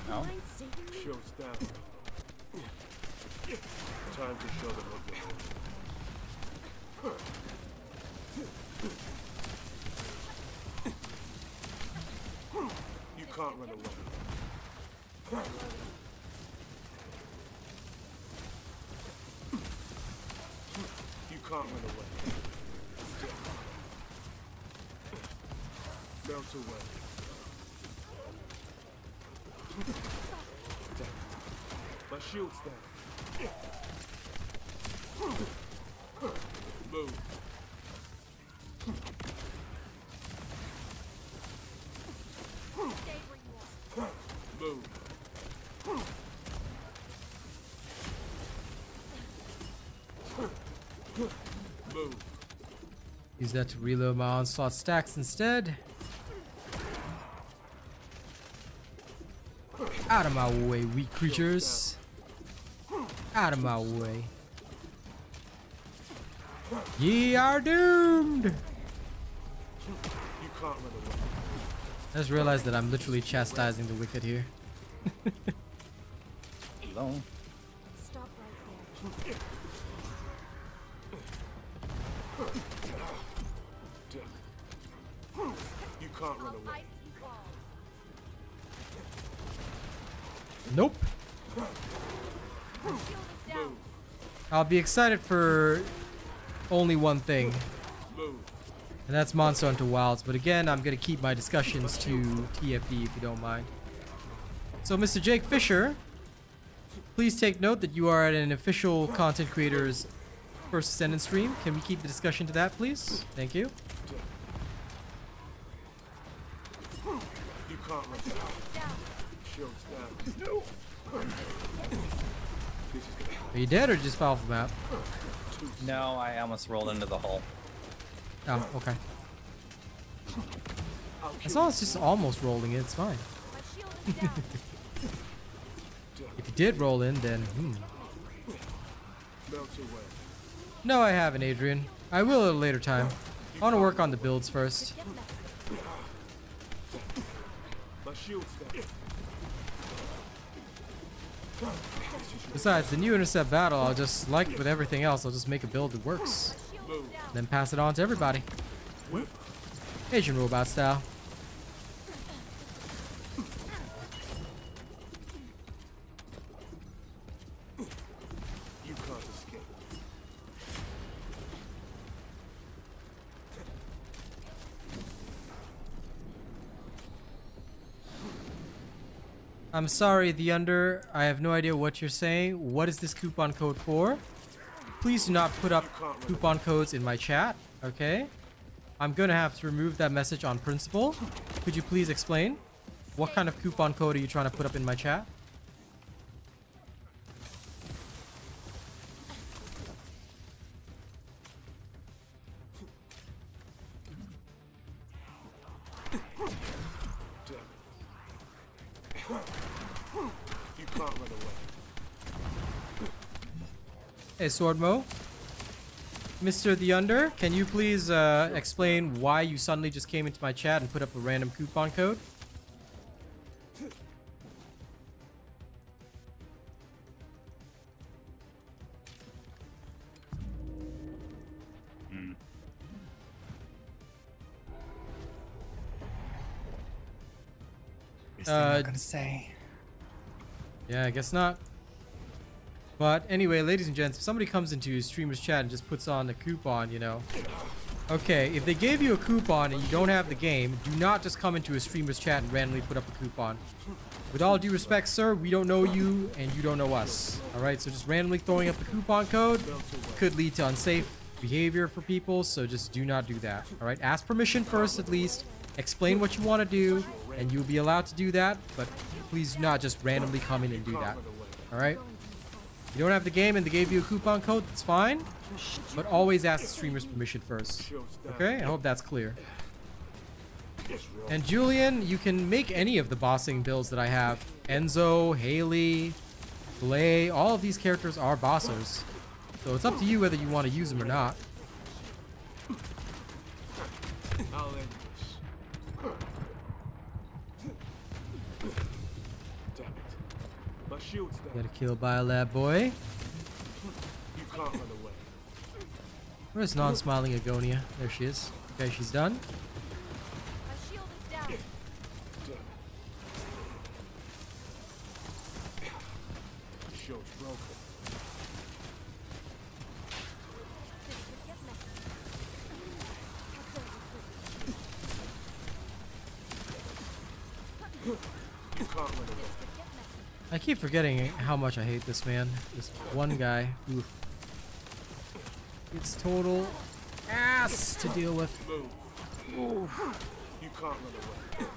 No. Shield's down. Time to show them what they're doing. You can't run away. You can't run away. Melt away. My shield's down. Move. Stay where you are. Move. Move. Use that to reload my onslaught stacks instead. Out of my way, weak creatures. Out of my way. Ye are doomed! You can't run away. I just realized that I'm literally chastising the wicked here. Alone. Stop right there. You can't run away. Nope. I'll be excited for only one thing, Move. and that's Monster Hunter Wilds. But again, I'm gonna keep my discussions to TFD if you don't mind. So, Mr. Jake Fisher, please take note that you are at an official content creator's First Descendant stream. Can we keep the discussion to that, please? Thank you. You can't run away. Shield's down. This is gonna Are you dead or just fell off the map? No, I almost rolled into the hole. Oh, okay. As long as it's just almost rolling it, it's fine. If you did roll in, then melt away. No, I haven't, Adrian. I will at a later time. I want to work on the builds first. My shield's down. Besides, the new intercept battle, I'll just, like with everything else, I'll just make a build that works. Then pass it on to everybody. Asian robot style. You can't escape. I'm sorry, the under. I have no idea what you're saying. What is this coupon code for? Please do not put up coupon codes in my chat, okay? I'm gonna have to remove that message on principle. Could you please explain? What kind of coupon code are you trying to put up in my chat? You can't run away. Hey, Swordmo. Mr. The Under, can you please explain why you suddenly just came into my chat and put up a random coupon code? Guess they're not gonna say. Yeah, I guess not. But anyway, ladies and gents, if somebody comes into streamer's chat and just puts on a coupon, you know. Okay, if they gave you a coupon and you don't have the game, do not just come into a streamer's chat and randomly put up a coupon. With all due respect, sir, we don't know you and you don't know us. Alright, so just randomly throwing up the coupon code could lead to unsafe behavior for people, so just do not do that. Alright, ask permission first at least. Explain what you want to do, and you'll be allowed to do that, but please do not just randomly come in and do that. Alright? You don't have the game and they gave you a coupon code, that's fine. But always ask the streamer's permission first. Okay? I hope that's clear. And Julian, you can make any of the bossing builds that I have. Enzo, Haley, Blay, all of these characters are bossers. So it's up to you whether you want to use them or not. I'll end this. Damn it. My shield's down. Got a kill by a lab boy. You can't run away. Where's non-smiling Agonia? There she is. Okay, she's done. My shield is down. Damn it. Shield's broken. You can't run away. I keep forgetting how much I hate this man. This one guy who it's total ass to deal with. Move. You can't run away.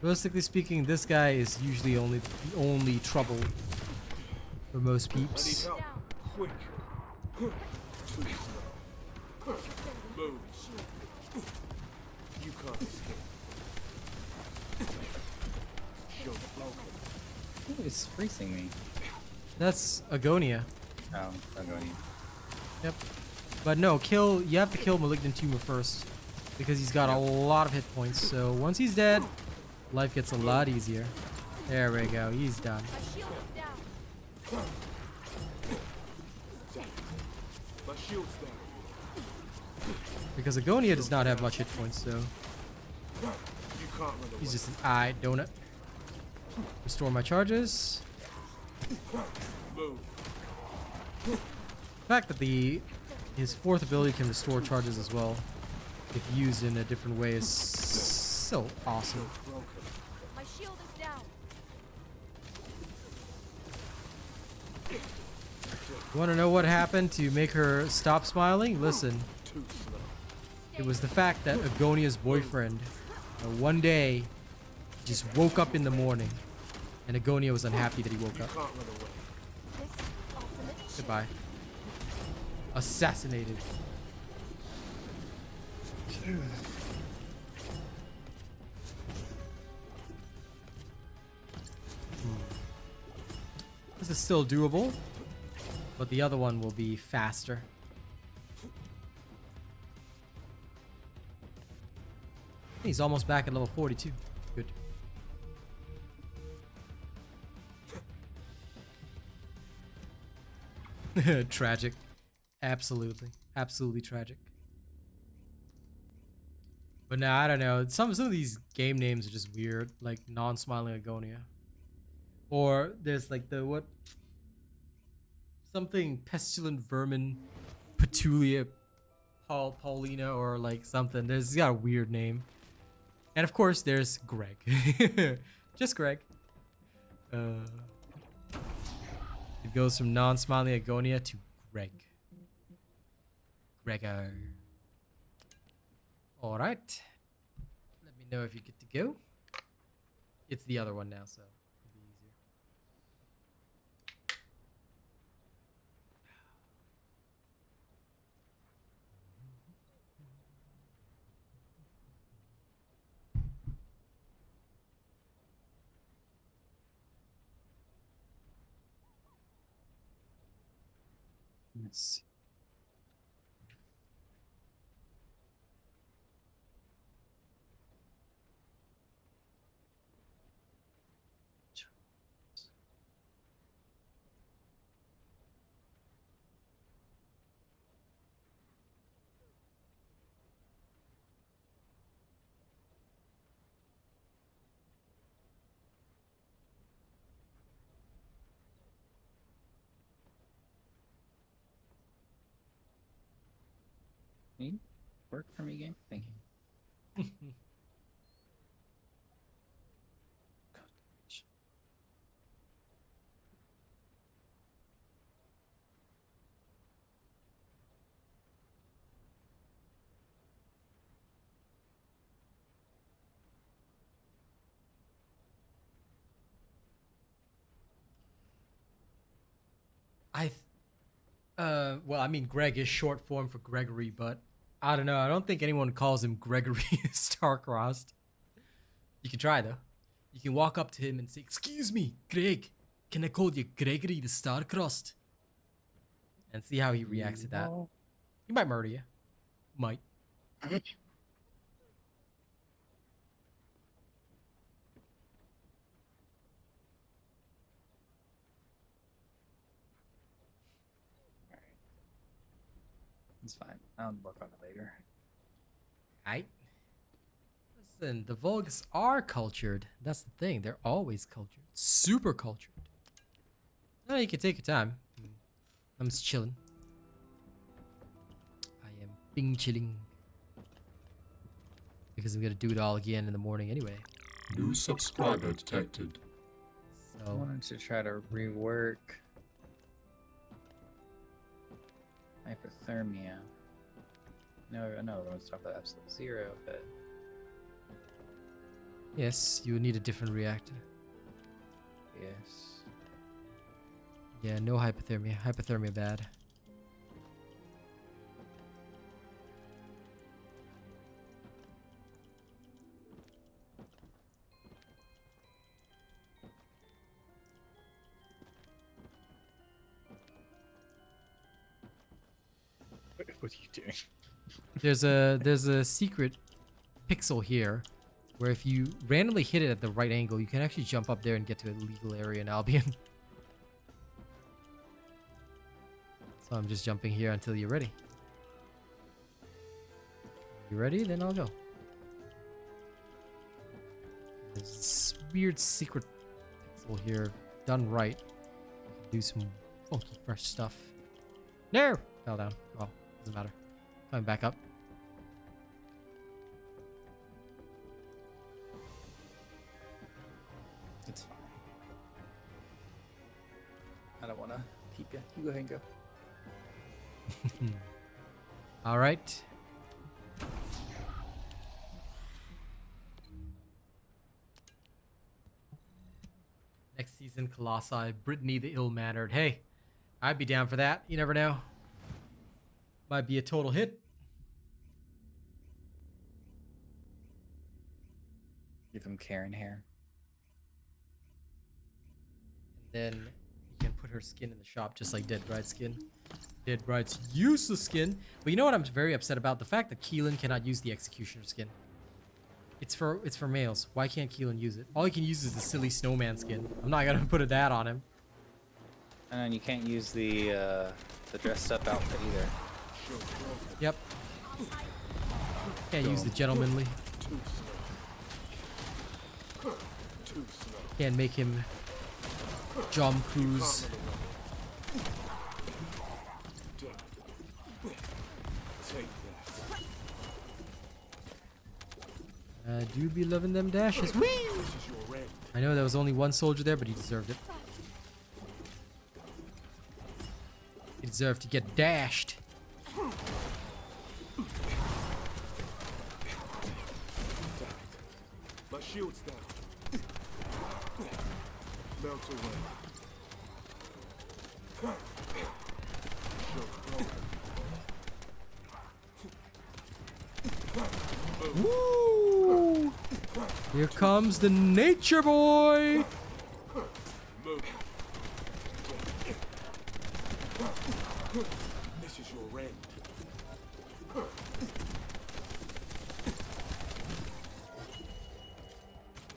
Realistically speaking, this guy is usually the only trouble for most I need peeps. help. Quick. Too slow. Move. You can't escape. Shield's broken. Ooh, it's freezing me. That's Agonia. Oh, I'm going. Yep. But no, you have to kill Malignant Tumor first. because he's got a lot of hit points. So once he's dead, life gets a lot easier. There we go. He's done. My shield is down. My shield's down. Because Agonia does not have much hit points, so You can't run away. he's just an eye donut. Restore my charges. Move. The fact that his fourth ability can restore charges as well, if used in a different way, is so awesome. Broken. My shield is down. You want to know what happened to make her stop smiling? Listen, Too slow. it was the fact that Agonia's boyfriend, one day, just woke up in the morning, and Agonia was unhappy that he woke You up. can't run away. This ultimate Sharen. Goodbye. Assassinated. This is still doable, but the other one will be faster. He's almost back at level 42. Good. Tragic. Absolutely. Absolutely tragic. But now I don't know. Some of these game names are just weird, like non-smiling Agonia. Or there's like the what? Something pestilent vermin, Petulia, Paulina, or like something. There's got a weird name. And of course, there's Greg. Just Greg. It goes from non-smiling Agonia to Greg. Gregor. Alright. Let me know if you get to go. It's the other one now, so it'll be easier. Let's see. Me? Work for me, game? Thank you. Well, I mean, Greg is short form for Gregory, but I don't know. I don't think anyone calls him Gregory Starcrossed. You can try, though. You can walk up to him and say, "Excuse me, Greg, can I call you Gregory the Starcrossed?" And see how he reacts to that. He might murder you. Might. It's fine. I'll work on it later. Aight. Listen, the Vulgus are cultured. That's the thing. They're always cultured. Super cultured. No, you can take your time. I'm just chilling. I am being chilling. Because I'm gonna do it all again in the morning anyway. New subscriber detected. I So wanted to try to rework hypothermia. No, I know everyone's talking about absolute zero, but yes, you need a different reactor. yes. Yeah, no hypothermia. Hypothermia bad. What are you doing? There's a secret pixel here, where if you randomly hit it at the right angle, you can actually jump up there and get to a legal area in Albion. So I'm just jumping here until you're ready. You ready? Then I'll go. There's this weird secret pixel here, done right. I can do some funky, fresh stuff. No! Fell down. Well, doesn't matter. Coming back up. It's fine. I don't want to keep you. You go ahead and go. All right. Next season, Colossi, Brittany the Ill-Mannered. Hey, I'd be down for that. You never know. Might be a total hit. Give him Karen hair. And then you can put her skin in the shop just like Dead Bride's skin. Dead Bride's useless skin. But you know what I'm very upset about? The fact that Keelin cannot use the Executioner skin. It's for males. Why can't Keelin use it? All he can use is the silly snowman skin. I'm not gonna put that on him. And then you can't use the dressed up outfit either. Yep. Can't use the gentlemanly. Can't make him Jom Cruise. I do be loving them dashes. Whee! I know there was only one soldier there, but he deserved it. He deserved to get dashed. My shield's down. Melt away. Woo! Here comes the nature boy. This is your end.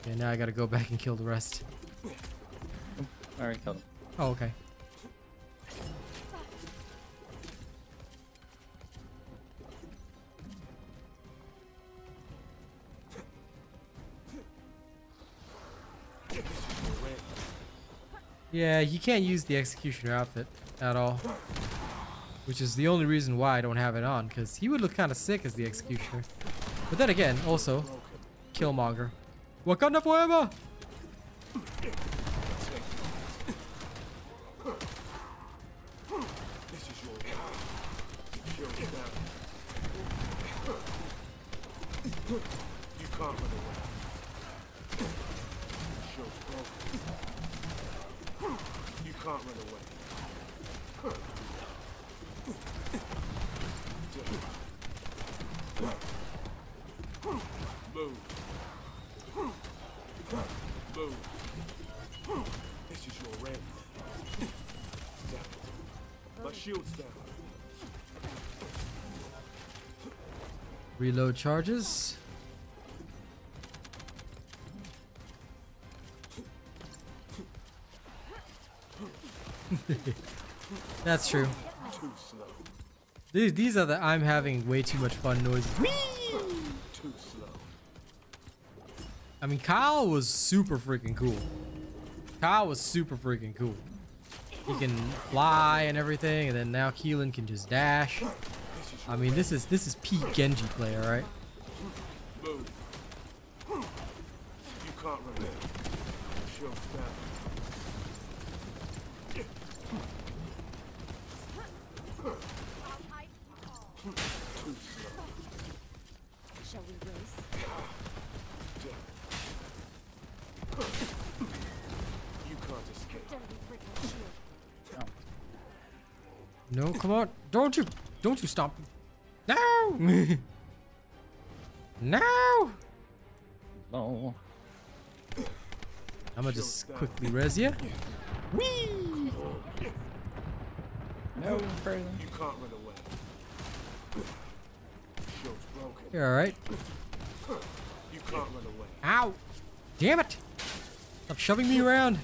Okay, now I gotta go back and kill the rest. I already killed him. Oh, okay. Yeah, you can't use the Executioner outfit at all. Which is the only reason why I don't have it on, because he would look kind of sick as the Executioner. But then again, also, Killmonger. Wakanda forever! This is your end. Shield's down. You can't run away. Shield's broken. You can't run away. Move. Move. This is your end. Down. My shield's down. Reload charges. That's true. Too slow. These are the I'm having way too much fun noises. Whee! Too slow. I mean, Kyle was super freaking cool. Kyle was super freaking cool. He can fly and everything, and then now Keelin can just dash. I mean, this is peak Genji player, right? Move. You can't run away. Shield's down. Too slow. Shall we race? You can't escape. Don't be freaking shield. No, come on. Don't you stomp. No! No! No. I'm gonna just quickly res ya. Whee! No further. You can't run away. Shield's broken. You're alright. Can't run away. Ow! Damn it! Stop shoving me around.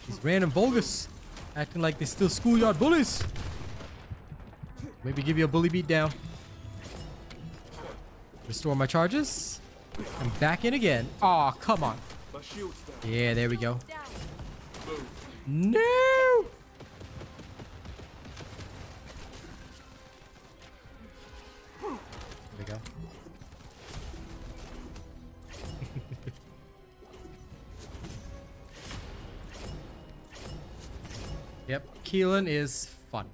These random Vulgus acting like they're still schoolyard bullies. Maybe give you a bully beat down. Restore my charges. I'm back in again. Aw, come on. My shield's down. Yeah, there we go. Move. No! There we go. Yep, Keelan is fun.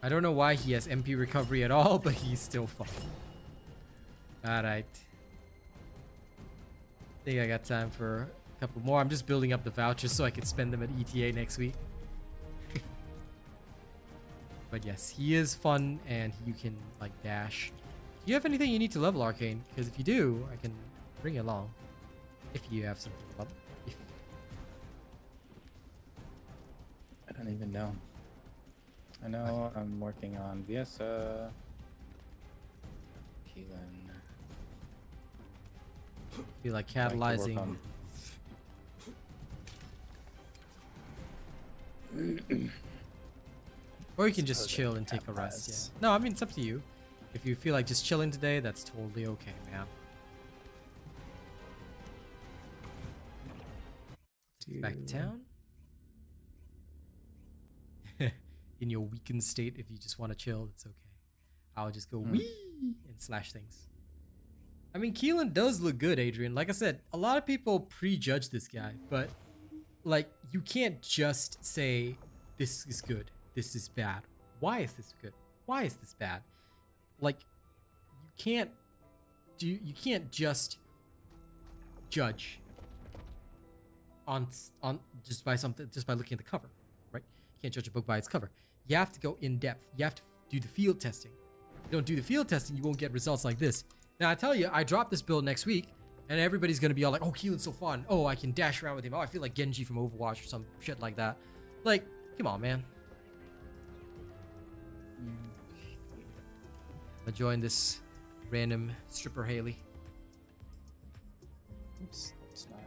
I don't know why he has MP recovery at all, but he's still fun. Alright. I think I got time for a couple more. I'm just building up the vouchers so I can spend them at ETA next week. But yes, he is fun and you can like dash. Do you have anything you need to level, Arcane? Because if you do, I can bring you along. If you have something to level. If... I don't even know. I know I'm working on Viesa. Keelan. Feel like Like to work catalyzing. on- Or you can just Supposed chill and take a rest. catalyze. Yeah. No, I mean, it's up to you. If you feel like just chilling today, that's totally okay, man. Back to town. In your weakened state, if you just want to chill, it's okay. I'll just go wee and slash things. I mean, Keelan does look good, Adrian. Like I said, a lot of people prejudge this guy, but like, you can't just say this is good, this is bad. Why is this good? Why is this bad? Like, you can't just judge on just by looking at the cover, right? You can't judge a book by its cover. You have to go in depth. You have to do the field testing. If you don't do the field testing, you won't get results like this. Now I tell you, I drop this build next week, and everybody's gonna be all like, "Oh, Keelan's so fun. Oh, I can dash around with him. Oh, I feel like Genji from Overwatch or some shit like that." Like, come on, man. I joined this random stripper Haley. Oops, it's not.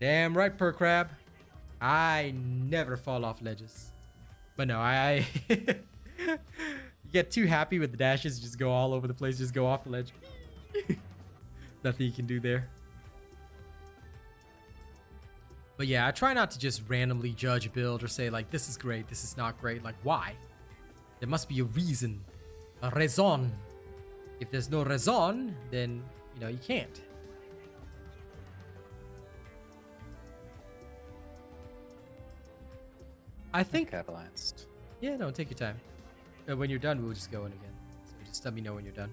Damn right, per crab. I never fall off ledges. But no, I you get too happy with the dashes, you just go all over the place, just go off the ledge. Nothing you can do there. But yeah, I try not to just randomly judge a build or say like, this is great, this is not great. Like, why? There must be a reason, a raison. If there's no raison, then, you know, you can't. I think, Catalyzed. yeah, no, take your time. When you're done, we'll just go in again. So just let me know when you're done.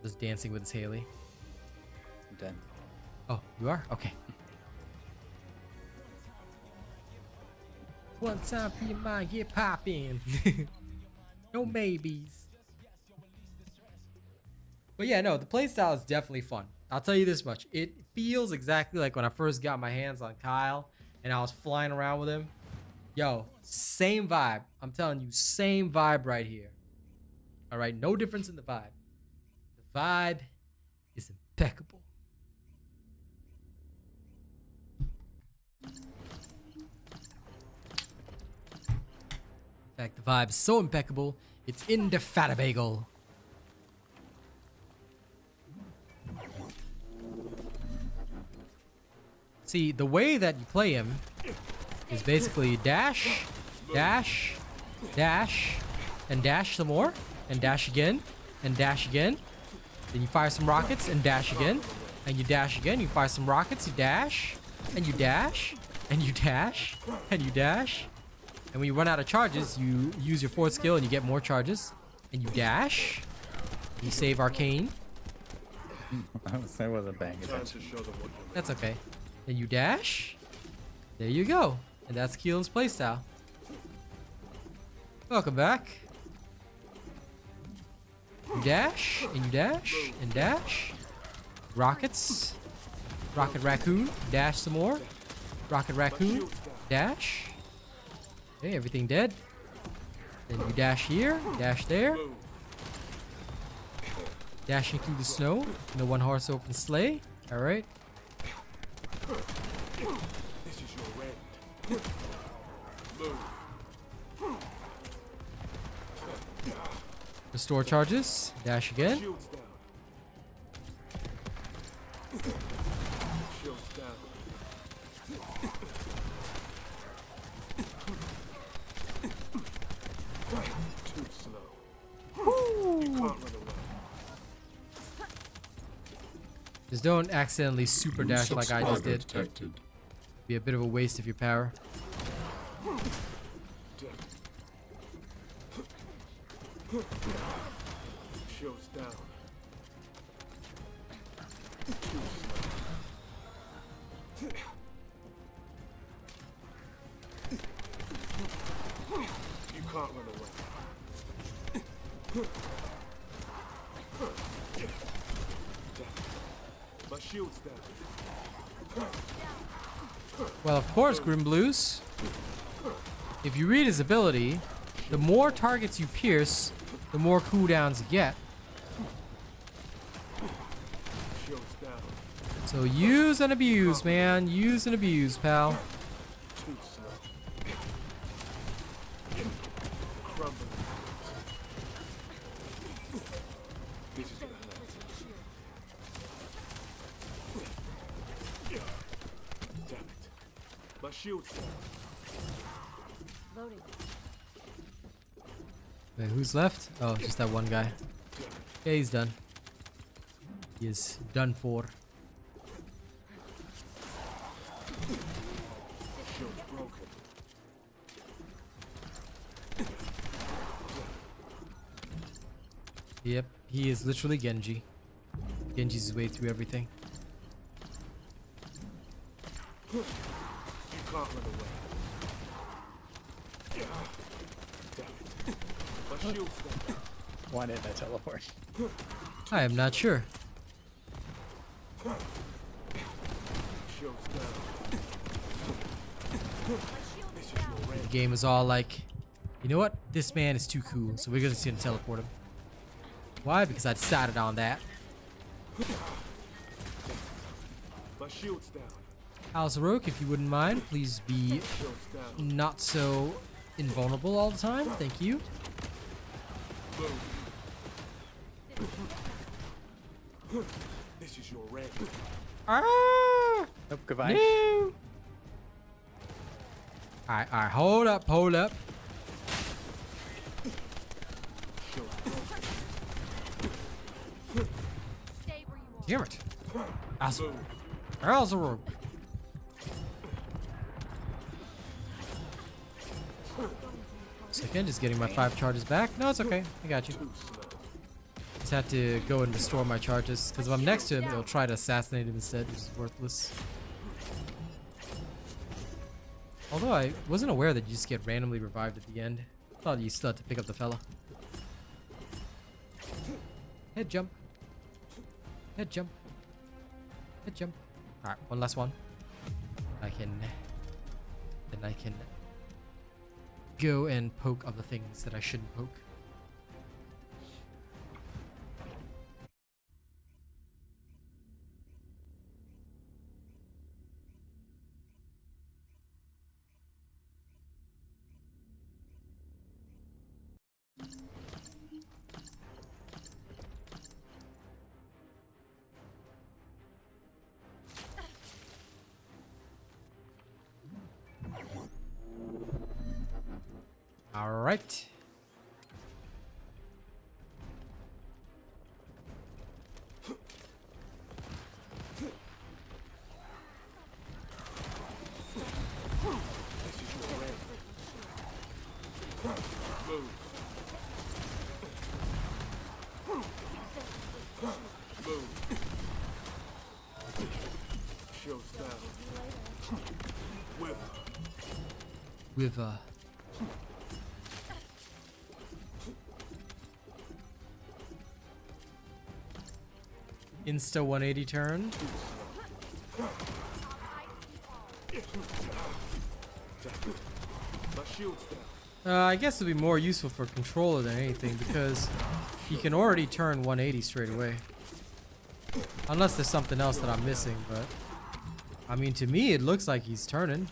Just dancing with his Haley. I'm done. Oh, you are? Okay. One time for your mind, get poppin'. No maybes. But yeah, no, the playstyle is definitely fun. I'll tell you this much. It feels exactly like when I first got my hands on Kyle and I was flying around with him. Yo, same vibe. I'm telling you, same vibe right here. All right, no difference in the vibe. The vibe is impeccable. In fact, the vibe is so impeccable, it's indefatigable. See, the way that you play him is basically dash, dash, dash, and dash some more, and dash again, and dash again. Then you fire some rockets and dash again, and you dash again. You fire some rockets, you dash, and you dash, and you dash, and you dash. And when you run out of charges, you use your fourth skill and you get more charges, and you dash. You save Arcane. I wasn't paying Time attention. to show them what you're That's okay. Then you dash. There you go. And that's Keelan's playstyle. Welcome back. You dash, and you dash, and dash. Rockets. Rocket Raccoon. Dash some more. Rocket Raccoon. Dash. Okay, everything dead. Then you dash here, dash there. Dashing through the snow in a one-horse open sleigh. All right. This is your end. Move. Restore charges. Dash again. Shields down. Shields down. Too slow. You can't run away. Just don't accidentally super dash like I just did. Detected. Be a bit of a waste of your power. Shields down. You can't run away. My shield's down. Well, of course, Grim Blues. If you read his ability, the more targets you pierce, the more cooldowns you get. Shield's down. So use and abuse, man. Use and abuse, pal. Too slow. Crumbling. This is gonna hurt. Damn it. My shield's down. Loading. Wait, who's left? Oh, just that one guy. Yeah, he's done. He is done for. Shield's broken. Yep, he is literally Genji. Genji's his way through everything. You can't run away. Damn it. My shield's down. Why didn't I teleport? I am not sure. Shield's down. This is your The end. game is all like, you know what? This man is too cool, so we're just gonna teleport him. Why? Because I decided on that. My shield's down. Alzaroke, if you wouldn't mind, please be Shield's down. not so invulnerable all the time. Thank you. This is your end. Ah! Oh, goodbye. No! Alright, hold up, hold up. Shield's broken. Stay where you are. Damn it. Alzaroke. Second, just getting my 5 charges back. No, it's okay. I got you. Too slow. Just had to go and restore my charges, because if I'm next to him, they'll try to assassinate him instead, which is worthless. Although I wasn't aware that you just get randomly revived at the end. Thought you still had to pick up the fella. Head jump. Head jump. Head jump. Alright, one last one. Then I can go and poke other things that I shouldn't poke. All right. This is your end. Move. Move. Shield's down. With Insta 180 turn. My shield's down. I guess it'd be more useful for controller than anything because he can already turn 180 straight away. Unless there's something else that I'm missing, but I mean, to me, it looks like he's turning.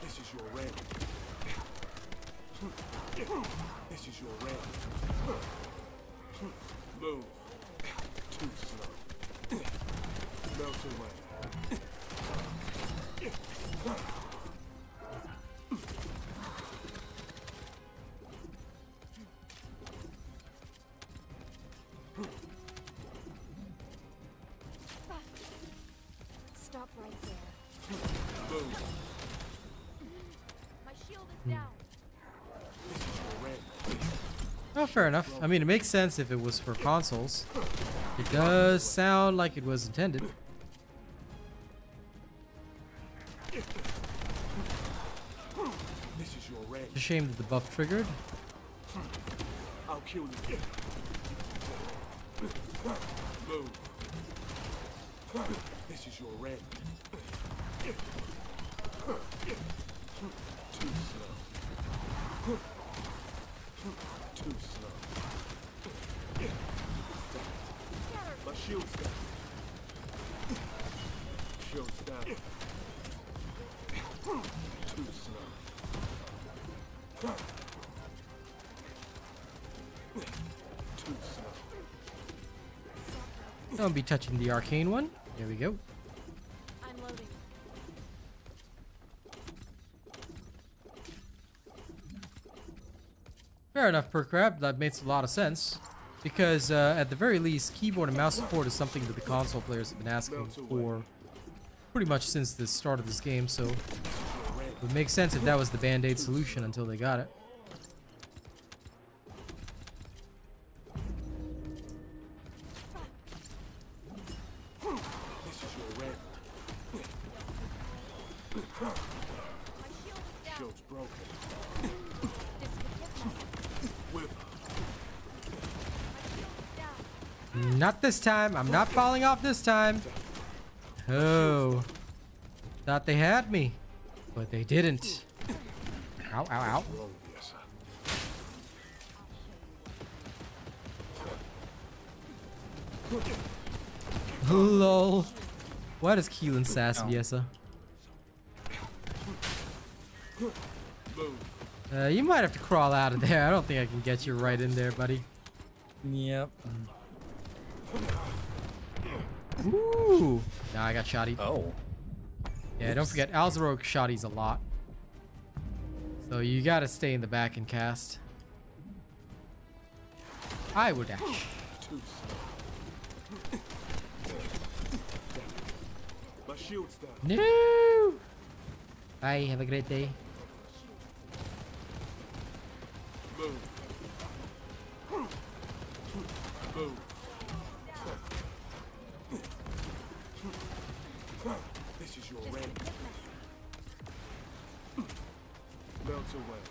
This is your red. This is your red. Move. Too slow. Melt away. Stop right there. Move. My shield is down. This is your red. Oh, fair enough. I mean, it makes sense if it was for consoles. It does sound like it was intended. This is your red. It's a shame that the buff triggered. I'll kill you. Move. This is your red. Too slow. Too slow. My shield's down. Shield's down. Too slow. Too slow. Don't be touching the arcane one. There we go. I'm loading. Fair enough, perk grab. That makes a lot of sense. Because at the very least, keyboard and mouse support is something that the console players have been asking for pretty much since the start of this game, so it would make sense if that was the band-aid solution until they got it. This is your red. My shield is down. Shield's broken. This could get messy. With My shield is down. Not this time. I'm not falling off this time. Oh. Thought they had me, but they didn't. Ow, ow, ow. wrong, yes, Lol. Why does Keelan sass Viesa? Move. You might have to crawl out of there. I don't think I can get you right in there, buddy. Yep. Ooh. Nah, I got shotty. Oh. Yeah, don't forget, Alzaro shotties a lot. So you gotta stay in the back and cast. I would dash. Too slow. My shield's down. No! Bye, have a great day. Move. Move. This is your red. Melt away.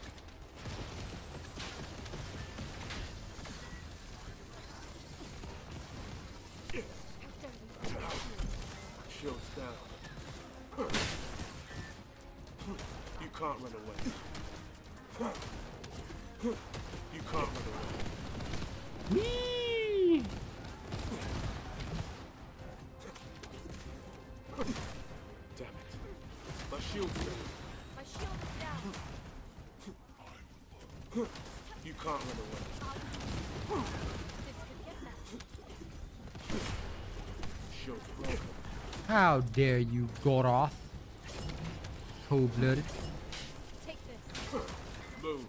Shield's down. You can't run away. You can't run away. Whee! Damn it. My shield's down. My shield is down. You can't run away. This could get messy. Shield's broken. How dare you, Goroth? Cold-blooded. Take this. Move.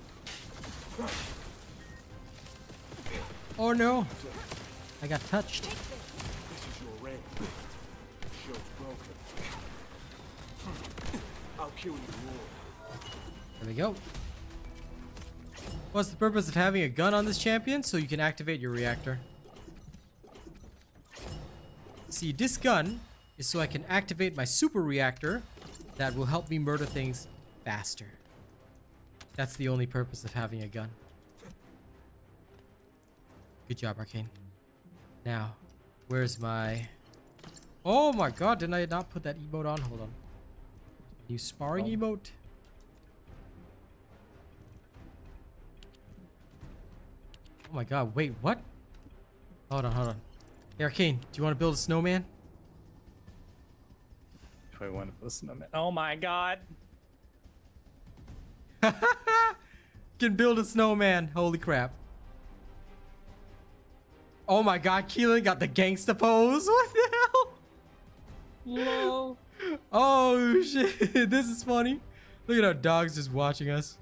Oh no! I got touched. Take this. This is your red. Shield's broken. I'll kill you all. There we go. What's the purpose of having a gun on this champion? So you can activate your reactor. See, this gun is so I can activate my super reactor that will help me murder things faster. That's the only purpose of having a gun. Good job, Arcane. Now, where's my... Oh my god, didn't I not put that emote on? Hold on. New sparring Oh. emote. Oh my god, wait, what? Hold on, hold on. Hey, Arcane, do you want to build a snowman? Do I want to listen to that? Oh my god. Can build a snowman. Holy crap. Oh my god, Keelan got the gangsta pose. What the hell? Lol. Oh shit, this is funny. Look at our dogs just watching us.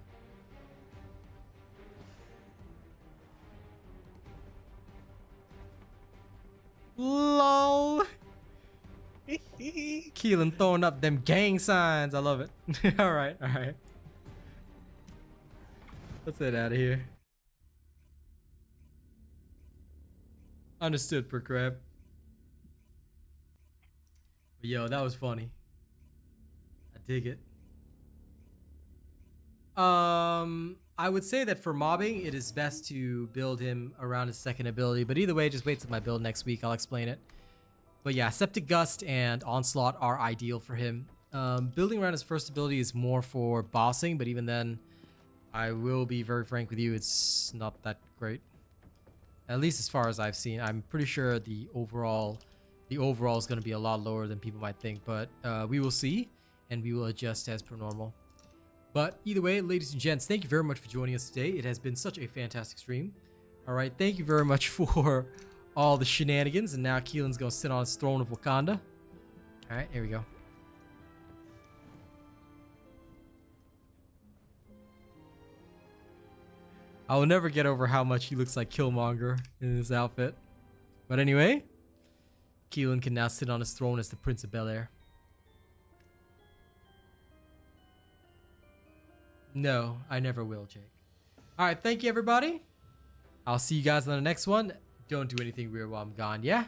LOL. Keelan throwing up them gang signs. I love it. Alright, alright. Let's head out of here. Understood, per crab. But yo, that was funny. I dig it. I would say that for mobbing, it is best to build him around his second ability. But either way, just wait till my build next week. I'll explain it. But yeah, Septic Gust and Onslaught are ideal for him. Building around his first ability is more for bossing, but even then, I will be very frank with you, it's not that great. At least as far as I've seen. I'm pretty sure the overall is going to be a lot lower than people might think, but we will see, and we will adjust as per normal. But either way, ladies and gents, thank you very much for joining us today. It has been such a fantastic stream. All right, thank you very much for all the shenanigans, and now Keelan's going to sit on his throne of Wakanda. All right, here we go. I will never get over how much he looks like Killmonger in this outfit. But anyway, Keelan can now sit on his throne as the Prince of Bel-Air. No, I never will, Jake. Alright, thank you everybody. I'll see you guys on the next one. Don't do anything weird while I'm gone, yeah?